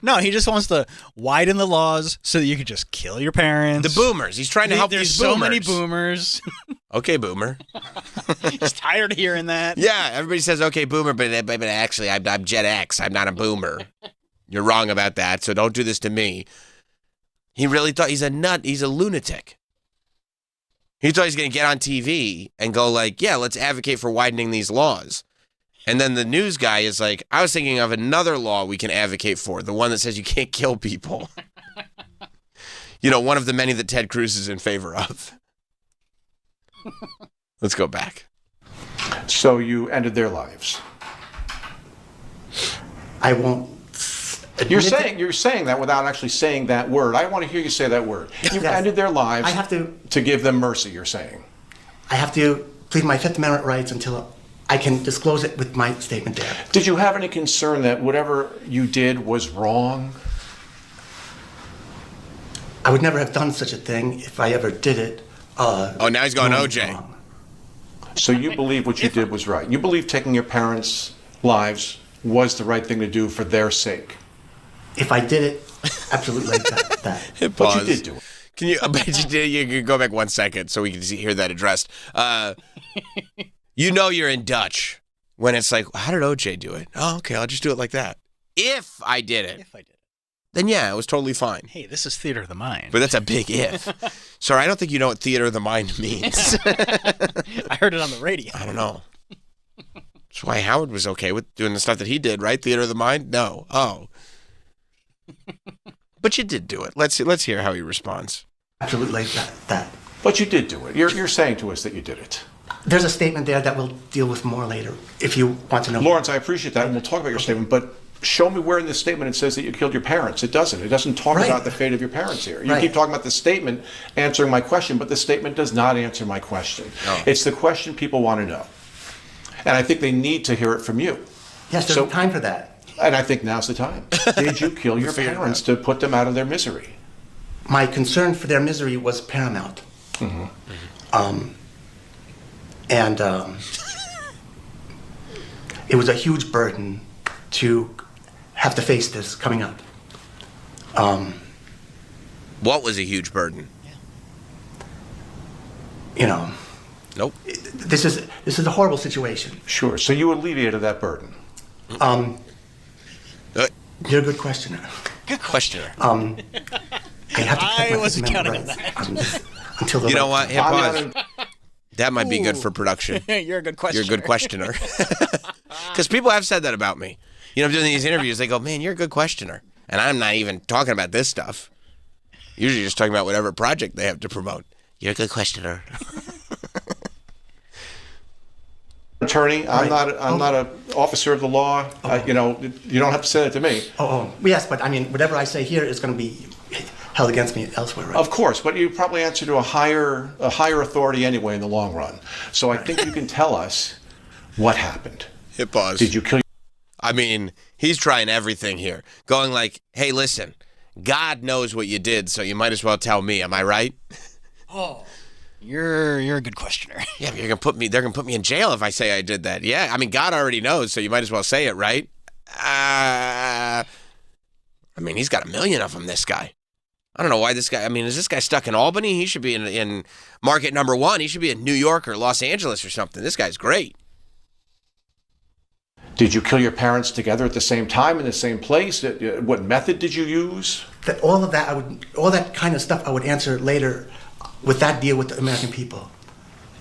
No, he just wants to widen the laws so that you could just kill your parents. The boomers. He's trying to help these boomers. There's so many boomers. Okay, boomer. He's tired of hearing that. Yeah, everybody says, okay, boomer, but actually, I'm Gen X. I'm not a boomer. You're wrong about that, so don't do this to me. He really thought he's a nut. He's a lunatic. He thought he's going to get on TV and go like, yeah, let's advocate for widening these laws. And then the news guy is like, I was thinking of another law we can advocate for, the one that says you can't kill people. One of the many that Ted Cruz is in favor of. Let's go back. So you ended their lives. I won't. You're saying that without actually saying that word. I want to hear you say that word. You've ended their lives. I have to give them mercy. You're saying. I have to plead my Fifth Amendment rights until I can disclose it with my statement there. Did you have any concern that whatever you did was wrong? I would never have done such a thing if I ever did it. Now he's going OJ. Wrong. So you believe what you did was right. You believe taking your parents' lives was the right thing to do for their sake. If I did it, absolutely that. But you did do it. Can you? You can go back 1 second so we can hear that addressed. You're in Dutch when it's like, how did OJ do it? Oh, okay, I'll just do it like that. If I did it, then yeah, it was totally fine. Hey, this is theater of the mind. But that's a big if. Sorry, I don't think you know what theater of the mind means. I heard it on the radio. I don't know. That's why Howard was okay with doing the stuff that he did, right? Theater of the mind? No. Oh. But you did do it. Let's hear how he responds. Absolutely, that. But you did do it. You're saying to us that you did it. There's a statement there that we'll deal with more later, if you want to know. Lawrence, I appreciate that, and we'll talk about your statement, but show me where in the statement it says that you killed your parents. It doesn't. It doesn't talk Right. about the fate of your parents here. You Right. keep talking about the statement answering my question, but the statement does not answer my question. No. It's the question people want to know. And I think they need to hear it from you. Yes, there's time for that. And I think now's the time. Did you kill your Figure it parents out. to put them out of their misery? My concern for their misery was paramount. And it was a huge burden to have to face this coming up. What was a huge burden? You know, Nope. this is a horrible situation. Sure. So you alleviated that burden. You're a good questioner. Good questioner. I have to check my wasn't memory counting on rights, until the You know right what? time. Hit pause. That might be good for production. You're a good questioner. You're a good questioner. Because people have said that about me. You know, I'm doing these interviews. They go, man, you're a good questioner. And I'm not even talking about this stuff. Usually just talking about whatever project they have to promote. You're a good questioner. Attorney, I'm not an officer of the law. You know, you don't have to say that to me. Yes, but I mean, whatever I say here is going to be held against me elsewhere, right? Of course, but you probably answer to a higher authority anyway in the long run. So I think you can tell us what happened. Hit pause. Did you kill? I mean, he's trying everything here. Going like, hey, listen, God knows what you did, so you might as well tell me. Am I right? Oh, you're a good questioner. Yeah, but they're gonna put me in jail if I say I did that. Yeah, I mean, God already knows, so you might as well say it, right? I mean, he's got 1 million of them, this guy. I don't know why this guy, I mean, is this guy stuck in Albany? He should be in market number 1. He should be in New York or Los Angeles or something. This guy's great. Did you kill your parents together at the same time in the same place? What method did you use? All that kind of stuff I would answer later with that deal with the American people.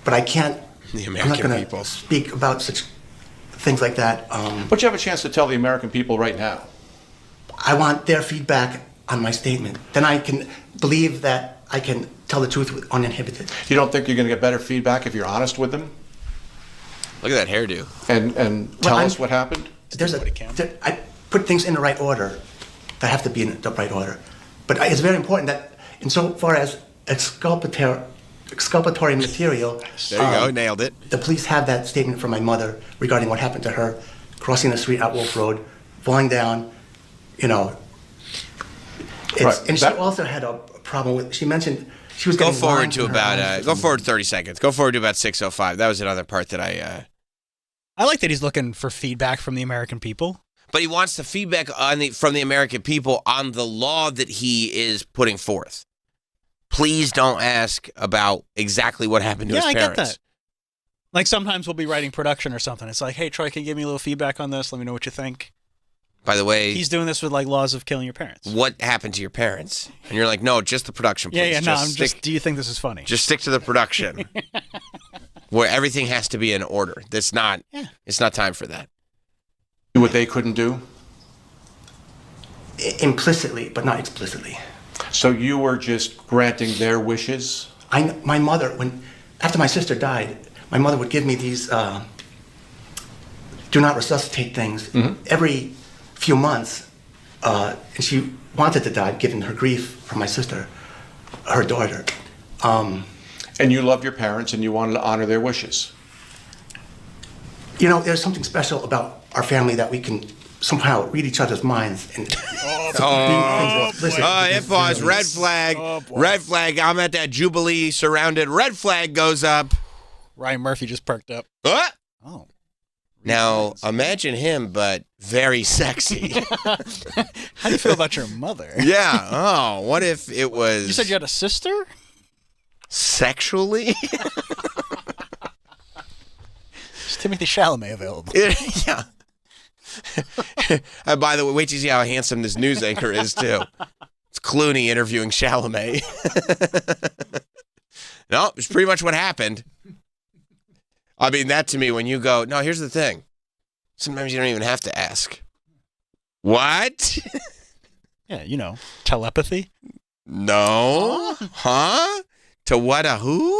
But I can't, The I'm not American going people. to speak about such things like that. But you have a chance to tell the American people right now. I want their feedback on my statement. Then I can believe that I can tell the truth uninhibited. You don't think you're going to get better feedback if you're honest with them? Look at that hairdo. And tell us what happened? I put things in the right order that have to be in the right order. But it's very important that insofar as exculpatory material. There you go, nailed it. The police have that statement from my mother regarding what happened to her, crossing the street at Wolf Road, falling down, you know. And she also had a problem with, she mentioned she was Go getting forward lines to in her about, eyes. go forward 30 seconds. Go forward to about 6:05. That was another part that I like that he's looking for feedback from the American people. But he wants the feedback from the American people on the law that he is putting forth. Please don't ask about exactly what happened to his parents. Yeah, I get that. Like sometimes we'll be writing production or something. It's like, hey, Troy, can you give me a little feedback on this? Let me know what you think. By the way, He's doing this with like laws of killing your parents. what happened to your parents? And you're like, no, just the production, please. Yeah, no, I'm stick, just. Do you think this is funny? just stick to the production, where everything has to be in order. It's not time for that. Do what they couldn't do? Implicitly, but not explicitly. So you were just granting their wishes? My mother, after my sister died, my mother would give me these do not resuscitate things every few months. And she wanted to die, given her grief for my sister, her daughter. And you love your parents and you wanted to honor their wishes? You know, there's something special about our family that we can somehow read each other's minds. And It pause. Red flag. Red flag. I'm at that Jubilee surrounded. Red flag goes up. Ryan Murphy just perked up. What? Oh. Now, imagine him, but very sexy. How do you feel about your mother? Yeah. Oh, what if it was... You said you had a sister? Sexually? Is Timothy Chalamet available? Yeah. And by the way, wait till you see how handsome this news anchor is, too. It's Clooney interviewing Chalamet. No, it's pretty much what happened. I mean, that to me, when you go, no, here's the thing. Sometimes you don't even have to ask. What? Yeah, you know, telepathy. No. Huh? To what a who?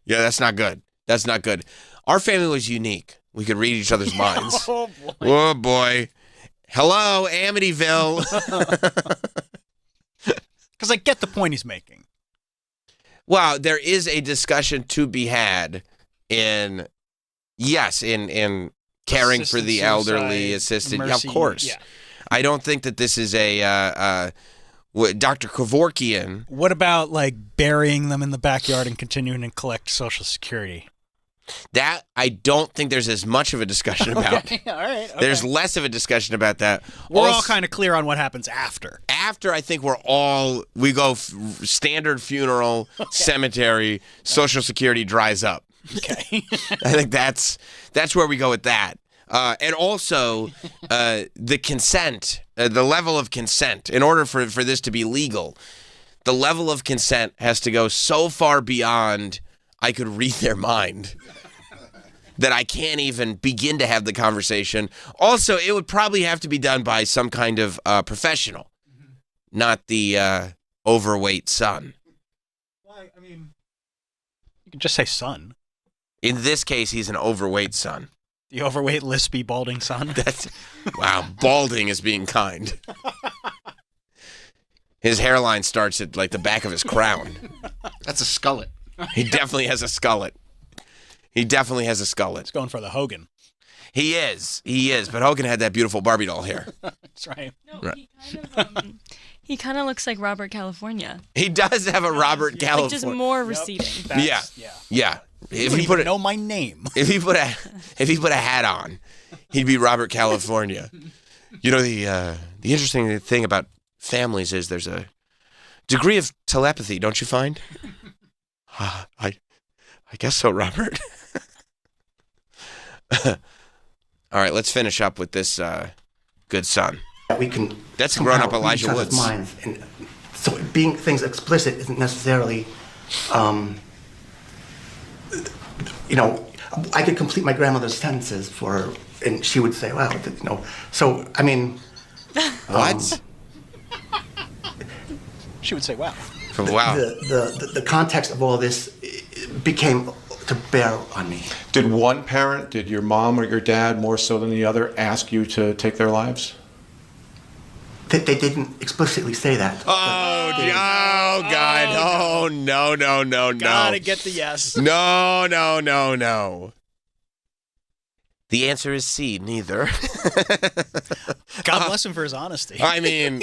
Yeah, that's not good. That's not good. Our family was unique. We could read each other's minds. Oh, boy. Oh, boy. Hello, Amityville. Because I get the point he's making. Well, there is a discussion to be had in caring for the elderly, assisted. Mercy, of course. yeah. I don't think that this is a Dr. Kevorkian. What about like burying them in the backyard and continuing to collect Social Security? That I don't think there's as much of a discussion about. Okay, all right. Okay. There's less of a discussion about that. We're all kind of clear on what happens after. After, I think we go standard funeral, cemetery, Social Security dries up. Okay. I think that's where we go with that. And also, the consent, the level of consent, in order for this to be legal, the level of consent has to go so far beyond I could read their mind that I can't even begin to have the conversation. Also, it would probably have to be done by some kind of professional, not the overweight son. Why? I mean, you could just say son. In this case, he's an overweight son. The overweight, lispy, balding son. Wow, balding is being kind. His hairline starts at like the back of his crown. That's a skullet. He definitely has a skullet. He's going for the Hogan. He is. But Hogan had that beautiful Barbie doll hair. That's right. No, Right. he kind of looks like Robert California. He does have a Robert California. Like just more receding. Yeah. If he put know my name. If he put a hat on, he'd be Robert California. You know, the interesting thing about families is there's a degree of telepathy, don't you find? I guess so, Robert. All right, let's finish up with this good son. We can. That's grown-up Elijah Woods. Minds. And so being things explicit isn't necessarily, I could complete my grandmother's sentences for her, and she would say, "Wow," So I mean, what? She would say, "Wow." Wow. The context of all this became to bear on me. Did one parent, did your mom or your dad more so than the other, ask you to take their lives? They didn't explicitly say that. Oh, God. Oh, no. Gotta get the yes. No. The answer is C, neither. God bless him for his honesty. I mean,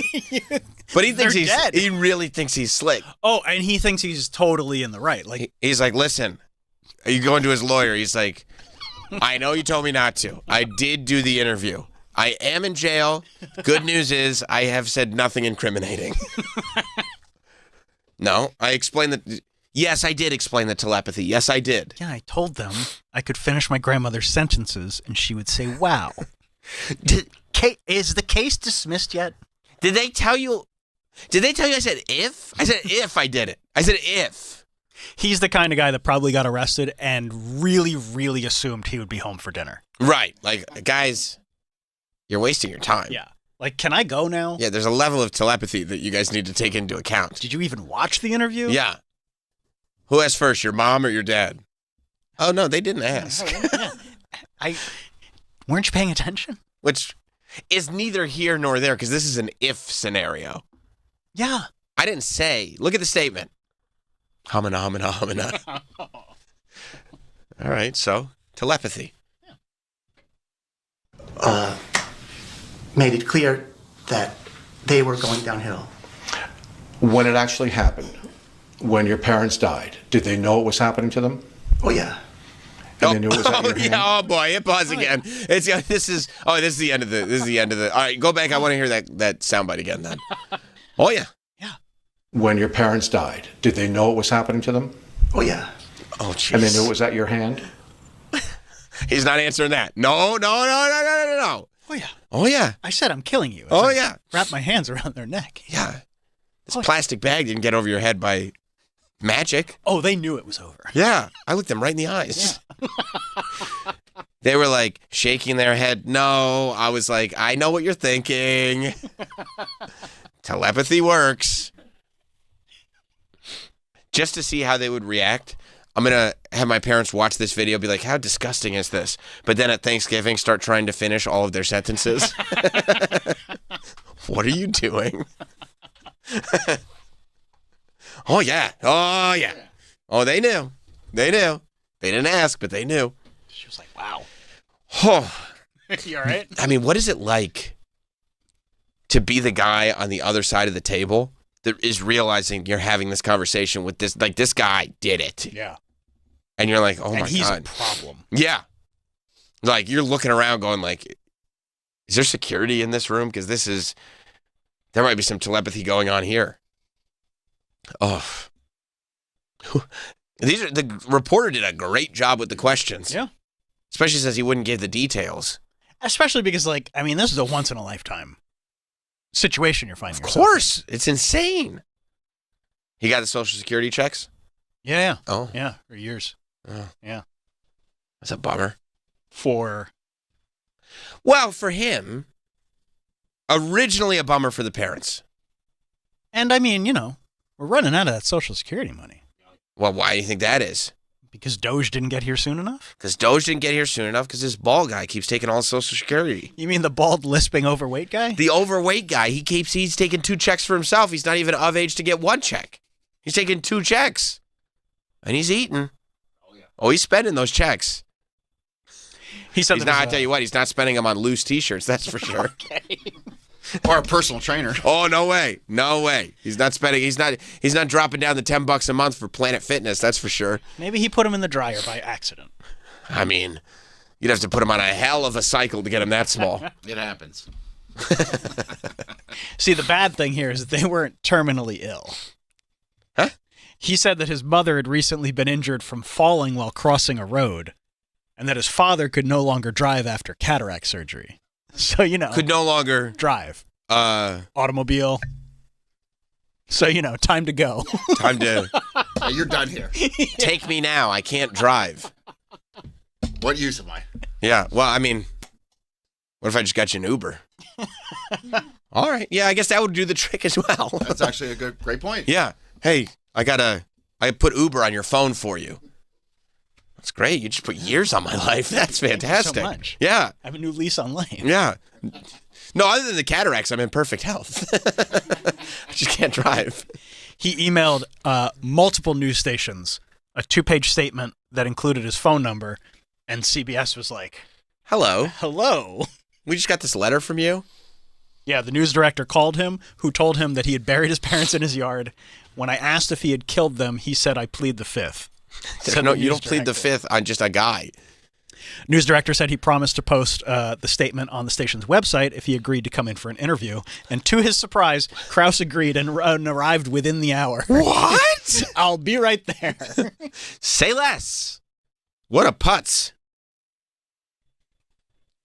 but he thinks dead. He really thinks he's slick. Oh, and he thinks he's totally in the right. Like he's like, listen, you going to his lawyer. He's like, I know you told me not to. I did do the interview. I am in jail. Good news is I have said nothing incriminating. No, I explained that. Yes, I did explain the telepathy. Yes, I did. Yeah, I told them I could finish my grandmother's sentences, and she would say, "Wow." Is the case dismissed yet? Did they tell you I said if? I said if I did it. I said if. He's the kind of guy that probably got arrested and really, really assumed he would be home for dinner. Right. Like, guys, you're wasting your time. Yeah. Like, can I go now? Yeah, there's a level of telepathy that you guys need to take into account. Did you even watch the interview? Yeah. Who asked first, your mom or your dad? Oh, no, they didn't ask. Weren't you paying attention? Which is neither here nor there, because this is an if scenario. Yeah. I didn't say. Look at the statement. Hamina. All right, so telepathy. Made it clear that they were going downhill. When it actually happened, when your parents died, did they know it was happening to them? Oh, yeah. And they knew it was at your hand? Yeah, oh boy, it paused again. This is the end of the. All right, go back. I want to hear that soundbite again then. Oh yeah. Yeah. When your parents died, did they know it was happening to them? Oh yeah. Oh jeez. And they knew it was at your hand? He's not answering that. No. Oh yeah. Oh yeah. I said I'm killing you. Yeah. Wrap my hands around their neck. Yeah. This plastic bag didn't get over your head by magic. Oh, they knew it was over. Yeah. I looked them right in the eyes. Yeah. They were like shaking their head. No. I was like, I know what you're thinking. Telepathy works. Just to see how they would react, I'm going to have my parents watch this video, be like, how disgusting is this? But then at Thanksgiving, start trying to finish all of their sentences. What are you doing? Oh, yeah. Oh, yeah. Oh, they knew. They knew. They didn't ask, but they knew. She was like, wow. Oh. You all right? I mean, what is it like to be the guy on the other side of the table that is realizing you're having this conversation with this, like, this guy did it. Yeah. And you're like, oh, my God. And he's a problem. Yeah. Like, you're looking around going, like, is there security in this room? Because there might be some telepathy going on here. Oh. The reporter did a great job with the questions. Yeah. Especially since he wouldn't give the details. Especially because, like, I mean, this is a once-in-a-lifetime situation you're finding yourself in. Of course. It's insane. He got the Social Security checks? Yeah. Oh. Yeah, for years. Oh. Yeah. That's a bummer. Well, for him, originally a bummer for the parents. And, I mean, we're running out of that Social Security money. Well, why do you think that is? Because Doge didn't get here soon enough? Because Doge didn't get here soon enough because this bald guy keeps taking all Social Security. You mean the bald, lisping, overweight guy? The overweight guy. He's taking 2 checks for himself. He's not even of age to get 1 check. He's taking 2 checks. And he's eating. Oh, he's spending those checks. I tell you what, he's not spending them on loose T-shirts, that's for sure. Okay. Or a personal trainer. Oh, no way. No way. He's not spending, he's not dropping down the $10 a month for Planet Fitness, that's for sure. Maybe he put him in the dryer by accident. I mean, you'd have to put him on a hell of a cycle to get him that small. It happens. See, the bad thing here is that they weren't terminally ill. Huh? He said that his mother had recently been injured from falling while crossing a road, and that his father could no longer drive after cataract surgery. So, could no longer drive. Automobile. So, time to go. Time to. You're done here. Take me now. I can't drive. What use am I? Yeah. Well, I mean, what if I just got you an Uber? All right. Yeah, I guess that would do the trick as well. That's actually a great point. Yeah. Hey, I put Uber on your phone for you. That's great. You just put years on my life. That's fantastic. So much. Yeah. I have a new lease on life. Yeah. No, other than the cataracts, I'm in perfect health. I just can't drive. He emailed multiple news stations a 2-page statement that included his phone number, and CBS was like, Hello. Hello. We just got this letter from you. Yeah, the news director called him, who told him that he had buried his parents in his yard. When I asked if he had killed them, he said, I plead the 5th. So no, you don't plead the 5th on just a guy. News director said he promised to post the statement on the station's website if he agreed to come in for an interview. And to his surprise, Krause agreed and arrived within the hour. What? I'll be right there. Say less. What a putz.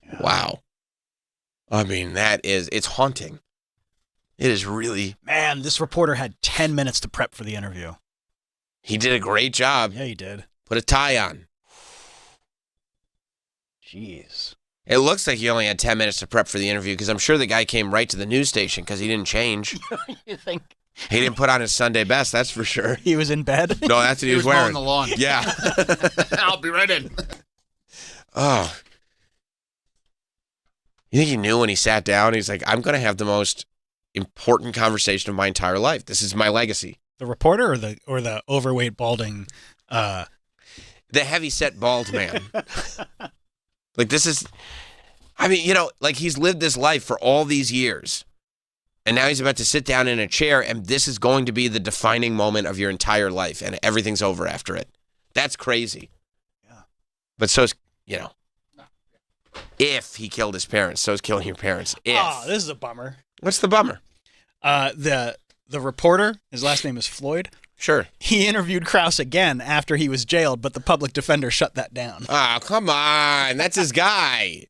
Yeah. Wow. I mean, it's haunting. It is really. Man, this reporter had 10 minutes to prep for the interview. He did a great job. Yeah, he did. Put a tie on. Jeez. It looks like he only had 10 minutes to prep for the interview because I'm sure the guy came right to the news station because he didn't change. You think? He didn't put on his Sunday best, that's for sure. He was in bed? No, that's what he was wearing. Mowing the lawn. Yeah. I'll be right in. Oh. You think he knew when he sat down? He's like, I'm going to have the most important conversation of my entire life. This is my legacy. The reporter or the overweight, balding? The heavy-set bald man. Like, this is, I mean, like he's lived this life for all these years. And now he's about to sit down in a chair, and this is going to be the defining moment of your entire life, and everything's over after it. That's crazy. Yeah. But so's, if he killed his parents, so's killing your parents. If. Oh, this is a bummer. What's the bummer? The reporter, his last name is Floyd. Sure. He interviewed Krause again after he was jailed, but the public defender shut that down. Oh, come on. That's his guy.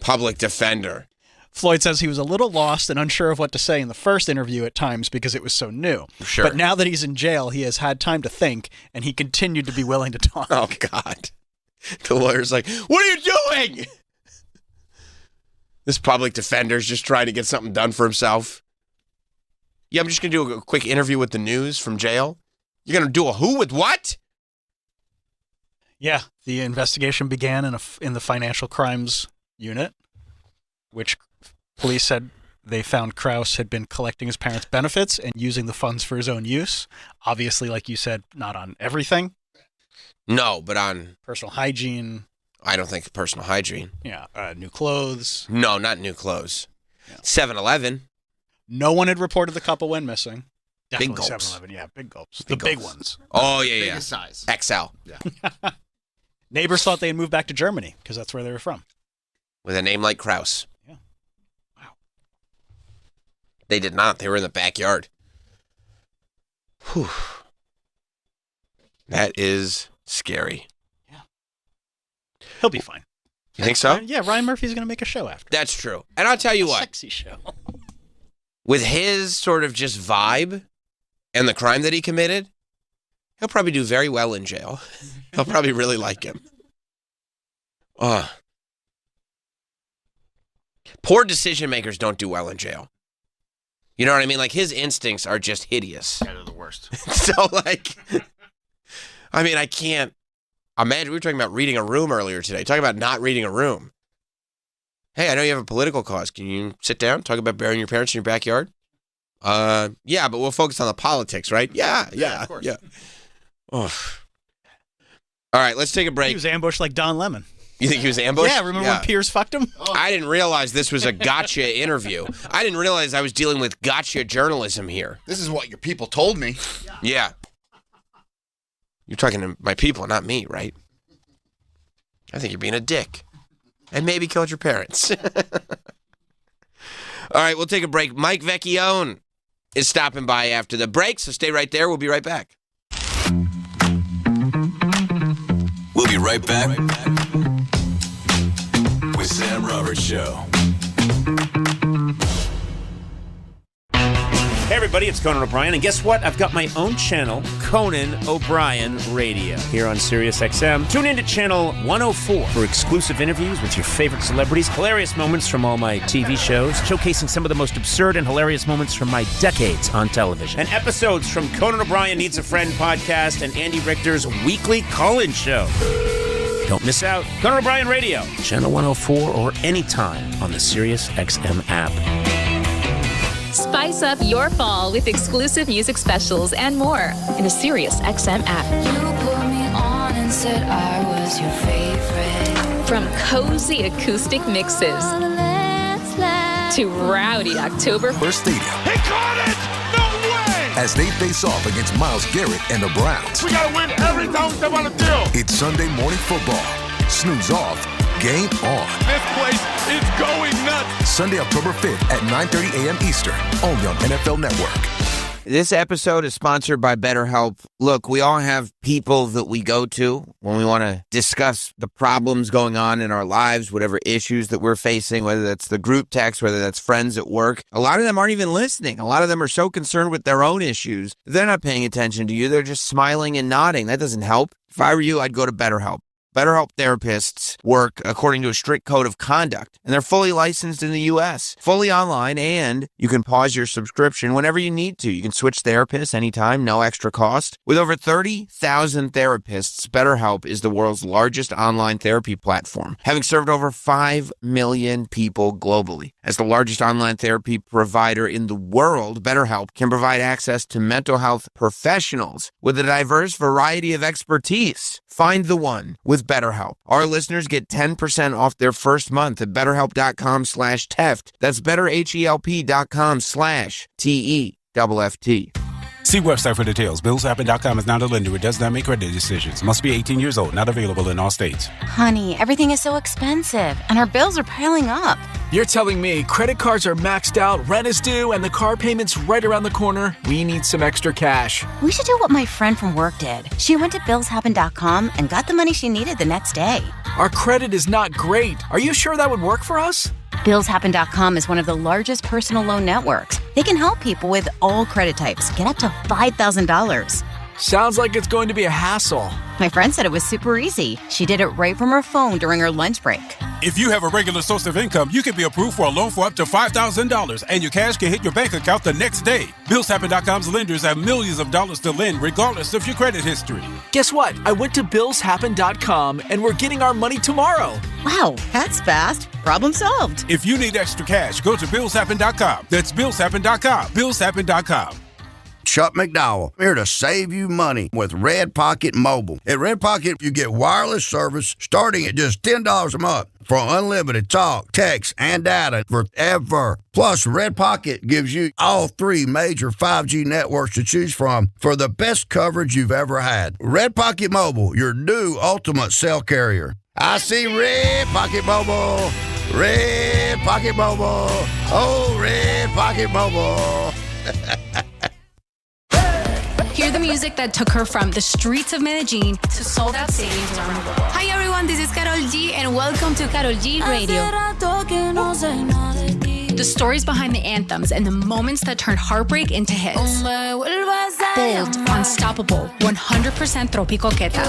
Public defender. Floyd says he was a little lost and unsure of what to say in the first interview at times because it was so new. Sure. But now that he's in jail, he has had time to think, and he continued to be willing to talk. Oh, God. The lawyer's like, what are you doing? This public defender's just trying to get something done for himself. Yeah, I'm just going to do a quick interview with the news from jail. You're going to do a who with what? Yeah, the investigation began in the financial crimes unit, which police said they found Krause had been collecting his parents' benefits and using the funds for his own use. Obviously, like you said, not on everything. No, but on personal hygiene. I don't think personal hygiene. Yeah, new clothes. No, not new clothes. 7-Eleven. No one had reported the couple went missing. Big Definitely gulps. 7-Eleven, yeah, big gulps. Big the big gulps. ones. Oh, yeah, yeah. Biggest size. XL. Yeah. Neighbors thought they had moved back to Germany because that's where they were from. With a name like Krause. Yeah. Wow. They did not. They were in the backyard. Whew. That is scary. He'll be fine. You think so? Yeah, Ryan Murphy's going to make a show after. That's true. And I'll tell you what. Sexy show. With his sort of just vibe and the crime that he committed, he'll probably do very well in jail. He'll probably really like him. Poor decision makers don't do well in jail. You know what I mean? Like, his instincts are just hideous. Yeah, they're the worst. So, like, I mean, I can't imagine. We were talking about reading a room earlier today. Talking about not reading a room. Hey, I know you have a political cause. Can you sit down, talk about burying your parents in your backyard? Yeah, but we'll focus on the politics, right? Yeah, of course. yeah. Oh. All right, let's take a break. He was ambushed like Don Lemon. You think he was ambushed? Yeah, remember when Piers fucked him? I didn't realize this was a gotcha interview. I didn't realize I was dealing with gotcha journalism here. This is what your people told me. Yeah. You're talking to my people, not me, right? I think you're being a dick. And maybe killed your parents. All right, we'll take a break. Mike Vecchione is stopping by after the break, so stay right there. We'll be right back. We'll be right back with Sam Roberts Show. Hey everybody, it's Conan O'Brien, and guess what? I've got my own channel, Conan O'Brien Radio, here on SiriusXM. Tune in to channel 104 for exclusive interviews with your favorite celebrities, hilarious moments from all my TV shows, showcasing some of the most absurd and hilarious moments from my decades on television, and episodes from Conan O'Brien Needs a Friend podcast and Andy Richter's weekly call-in show. Don't miss out. Conan O'Brien Radio, channel 104, or anytime on the SiriusXM app. Spice up your fall with exclusive music specials and more in the SiriusXM app. You put me on and said I was your favorite. From cozy acoustic mixes to rowdy October Stadium. He caught it! No way! As they face off against Myles Garrett and the Browns. We gotta win every time we step on the field. It's Sunday morning football. Snooze off. Game on. This place is going nuts. Sunday, October 5th at 9:30 a.m. Eastern, only on NFL Network. This episode is sponsored by BetterHelp. Look, we all have people that we go to when we want to discuss the problems going on in our lives, whatever issues that we're facing, whether that's the group text, whether that's friends at work. A lot of them aren't even listening. A lot of them are so concerned with their own issues. They're not paying attention to you. They're just smiling and nodding. That doesn't help. If I were you, I'd go to BetterHelp. BetterHelp therapists work according to a strict code of conduct, and they're fully licensed in the U.S., fully online, and you can pause your subscription whenever you need to. You can switch therapists anytime, no extra cost. With over 30,000 therapists, BetterHelp is the world's largest online therapy platform, having served over 5 million people globally. As the largest online therapy provider in the world, BetterHelp can provide access to mental health professionals with a diverse variety of expertise. Find the one with BetterHelp. Our listeners get 10% off their first month at BetterHelp.com/Teft. That's BetterHelp.com/TEFFT. See website for details. BillsHappen.com is not a lender. It does not make credit decisions. Must be 18 years old. Not available in all states. Honey, everything is so expensive, and our bills are piling up. You're telling me credit cards are maxed out, rent is due, and the car payment's right around the corner? We need some extra cash. We should do what my friend from work did. She went to BillsHappen.com and got the money she needed the next day. Our credit is not great. Are you sure that would work for us? BillsHappen.com is one of the largest personal loan networks. They can help people with all credit types get up to $5,000. Sounds like it's going to be a hassle. My friend said it was super easy. She did it right from her phone during her lunch break. If you have a regular source of income, you can be approved for a loan for up to $5,000, and your cash can hit your bank account the next day. BillsHappen.com's lenders have millions of dollars to lend, regardless of your credit history. Guess what? I went to BillsHappen.com, and we're getting our money tomorrow. Wow, that's fast. Problem solved. If you need extra cash, go to BillsHappen.com. That's BillsHappen.com. BillsHappen.com. Chuck McDowell, here to save you money with Red Pocket Mobile. At Red Pocket, you get wireless service starting at just $10 a month for unlimited talk, text, and data forever. Plus, Red Pocket gives you all 3 major 5G networks to choose from for the best coverage you've ever had. Red Pocket Mobile, your new ultimate cell carrier. I see Red Pocket Mobile. Red Pocket Mobile. Oh, Red Pocket Mobile. Hear the music that took her from the streets of Medellin to sold-out stadiums around the world. Hi everyone, this is Karol G and welcome to Karol G Radio. The stories behind the anthems and the moments that turned heartbreak into hits. Bold, unstoppable, 100% Tropico Queta.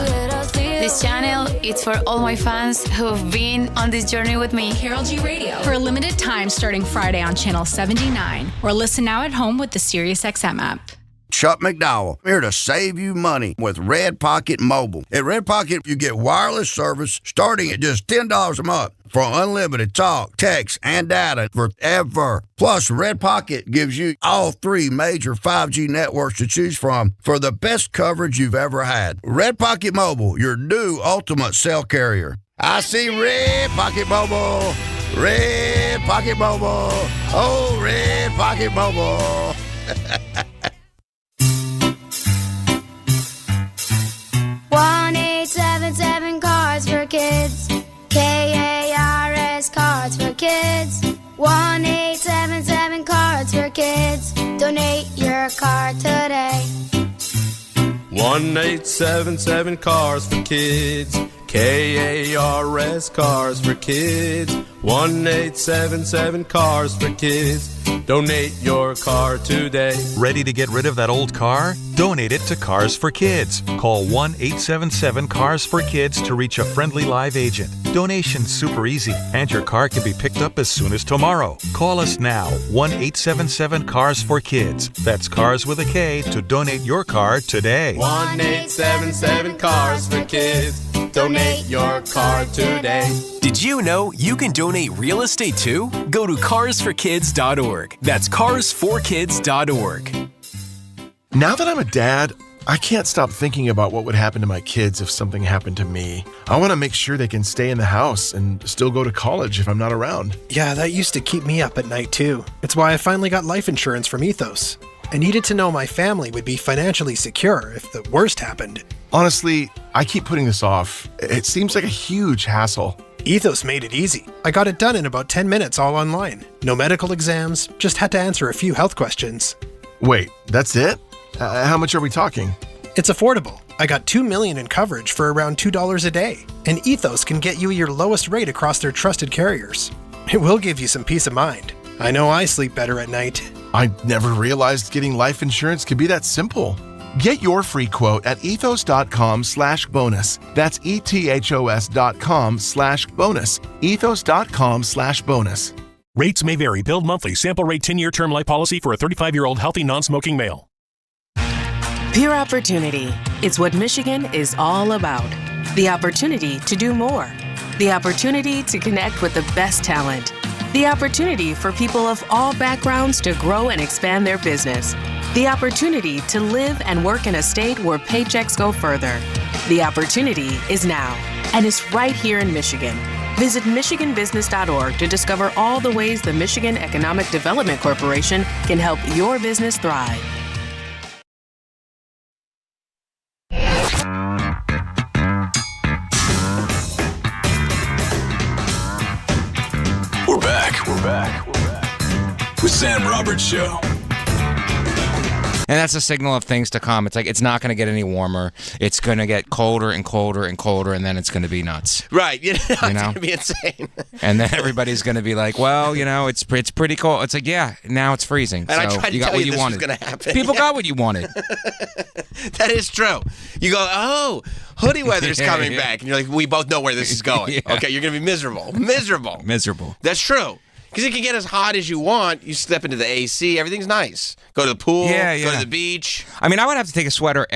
This channel is for all my fans who've been on this journey with me. Karol G Radio. For a limited time starting Friday on Channel 79. Or listen now at home with the SiriusXM app. Chuck McDowell, here to save you money with Red Pocket Mobile. At Red Pocket, you get wireless service starting at just $10 a month for unlimited talk, text, and data forever. Plus, Red Pocket gives you all 3 major 5G networks to choose from for the best coverage you've ever had. Red Pocket Mobile, your new ultimate cell carrier. I see Red Pocket Mobile. Red Pocket Mobile. Oh, Red Pocket Mobile. 1-877 Cards for Kids. KARS Cards for Kids. 1-877 Cards for Kids. Donate your card today. 1-877 Cars for Kids. KARS Cars for Kids. 1-877 Cars for Kids. Donate your car today. Ready to get rid of that old car? Donate it to Cars for Kids. Call 1-877-CARS-FOR-KIDS to reach a friendly live agent. Donation's super easy, and your car can be picked up as soon as tomorrow. Call us now, 1-877-CARS-FOR-KIDS. That's Cars with a K to donate your car today. 1-877 Cars for Kids. Donate your car today. Did you know you can donate real estate too? Go to carsforkids.org. That's carsforkids.org. Now that I'm a dad, I can't stop thinking about what would happen to my kids if something happened to me. I want to make sure they can stay in the house and still go to college if I'm not around. Yeah, that used to keep me up at night too. It's why I finally got life insurance from Ethos. I needed to know my family would be financially secure if the worst happened. Honestly, I keep putting this off. It seems like a huge hassle. Ethos made it easy. I got it done in about 10 minutes all online. No medical exams, just had to answer a few health questions. Wait, that's it? How much are we talking? It's affordable. I got $2 million in coverage for around $2 a day. And Ethos can get you your lowest rate across their trusted carriers. It will give you some peace of mind. I know I sleep better at night. I never realized getting life insurance could be that simple. Get your free quote at ethos.com/bonus. That's ethos.com/bonus. Ethos.com/bonus. Rates may vary. Billed monthly. Sample rate 10-year term life policy for a 35-year-old healthy non-smoking male. Pure opportunity. It's what Michigan is all about. The opportunity to do more. The opportunity to connect with the best talent. The opportunity for people of all backgrounds to grow and expand their business. The opportunity to live and work in a state where paychecks go further. The opportunity is now, and it's right here in Michigan. Visit MichiganBusiness.org to discover all the ways the Michigan Economic Development Corporation can help your business thrive. We're back with Sam Roberts Show. And that's a signal of things to come. It's like it's not going to get any warmer. It's going to get colder and colder and colder, and then it's going to be nuts. Right. It's going to be insane. And then everybody's going to be like, well, it's pretty cold. It's like, yeah, now it's freezing. And I so tried to you got tell what you you this wanted. was going to happen. People got what you wanted. That is true. You go, oh, hoodie weather's coming back. And you're like, we both know where this is going. Yeah. Okay, you're going to be miserable. Miserable. That's true. Because it can get as hot as you want. You step into the AC. Everything's nice. Go to the pool. Go to the beach. I mean, I would have to take a sweater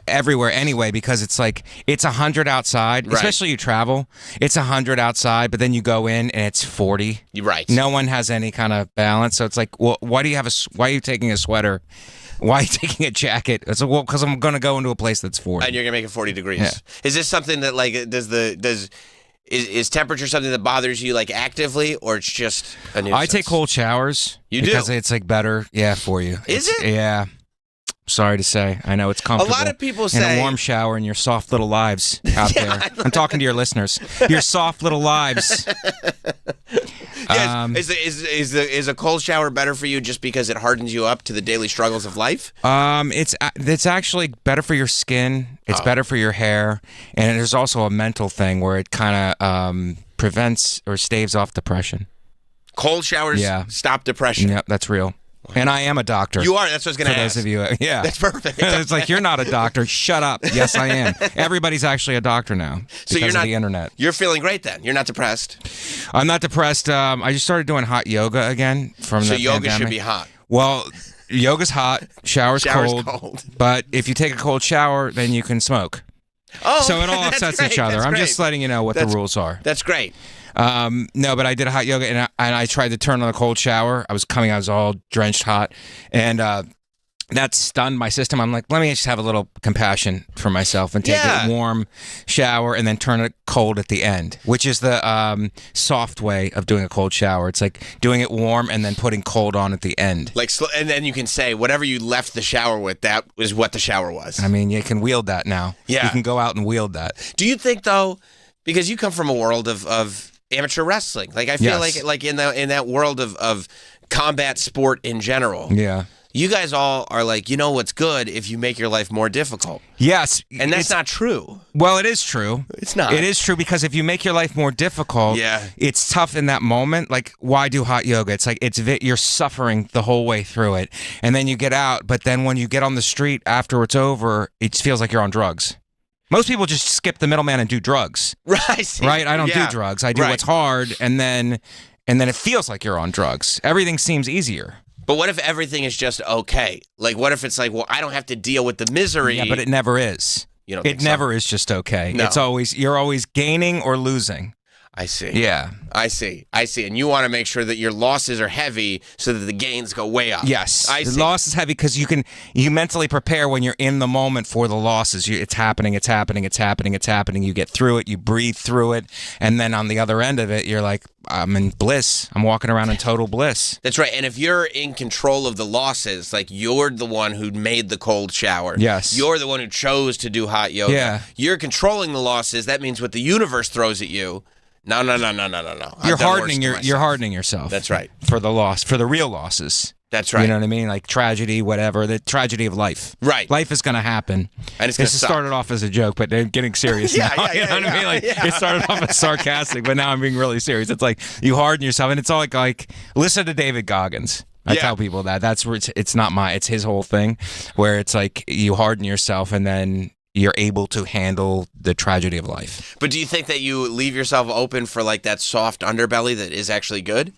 everywhere anyway because it's like it's 100 outside, especially you travel. It's 100 outside, but then you go in and it's 40. You're right. No one has any kind of balance, so it's like, well, why are you taking a sweater? Why are you taking a jacket? It's like, well, because I'm going to go into a place that's 40. And you're going to make it 40 degrees. Yeah. Is this something that like is temperature something that bothers you like actively, or it's just a nuisance? I take cold showers. You because do? it's like better, for you. Is it? Yeah. Sorry to say. I know it's comfortable. A lot of people in say a warm shower in your soft little lives out there. I'm talking to your listeners. Your soft little lives. Is a cold shower better for you just because it hardens you up to the daily struggles of life? It's actually better for your skin. It's better for your hair, and there's also a mental thing where it kind of prevents or staves off depression. Cold showers stop depression. Yep, that's real. And I am a doctor. You are. That's what I was going to ask. For those of you, yeah. That's perfect. It's like, you're not a doctor. Shut up. Yes, I am. Everybody's actually a doctor now because of the internet. You're feeling great then. You're not depressed. I'm not depressed. I just started doing hot yoga again from the yoga pandemic. should be hot. Well, yoga's hot. Shower's cold. But if you take a cold shower, then you can smoke. Oh, so it all offsets each other. I'm just letting you know what the rules are. That's great. No, but I did a hot yoga, and I tried to turn on a cold shower. I was all drenched hot, and that stunned my system. I'm like, let me just have a little compassion for myself and take a warm shower and then turn it cold at the end, which is the soft way of doing a cold shower. It's like doing it warm and then putting cold on at the end. And then you can say whatever you left the shower with, that was what the shower was. I mean, you can wield that now. Yeah. You can go out and wield that. Do you think, though, because you come from a world of amateur wrestling, like I feel like in that world of combat sport in general. Yeah. You guys all are like, what's good if you make your life more difficult. Yes. And that's not true. Well, it is true. It's not. It is true because if you make your life more difficult, it's tough in that moment. Like, why do hot yoga? It's like you're suffering the whole way through it. And then you get out, but then when you get on the street after it's over, it feels like you're on drugs. Most people just skip the middleman and do drugs. Right. Right? I don't do drugs. I do what's hard, and then it feels like you're on drugs. Everything seems easier. But what if everything is just okay? Like, what if it's like, well, I don't have to deal with the misery? Yeah, but it never is. You don't think it never is just okay. No. You're always gaining or losing. I see. Yeah. I see. And you want to make sure that your losses are heavy so that the gains go way up. Yes. The loss is heavy because you mentally prepare when you're in the moment for the losses. It's happening. You get through it. You breathe through it. And then on the other end of it, you're like, I'm in bliss. I'm walking around in total bliss. That's right. And if you're in control of the losses, like you're the one who made the cold shower. Yes. You're the one who chose to do hot yoga. Yeah. You're controlling the losses. That means what the universe throws at you. No. You're hardening yourself. That's right. For the real losses. That's right. You know what I mean? Like tragedy, whatever. The tragedy of life. Right. Life is going to happen. And it's going to suck. Started off as a joke, but they're getting serious now. You know what I mean? Like it started off as sarcastic, but now I'm being really serious. It's like you harden yourself, and it's all like listen to David Goggins. I tell people that's where it's his whole thing, where it's like you harden yourself, and then you're able to handle the tragedy of life. But do you think that you leave yourself open for like that soft underbelly that is actually good?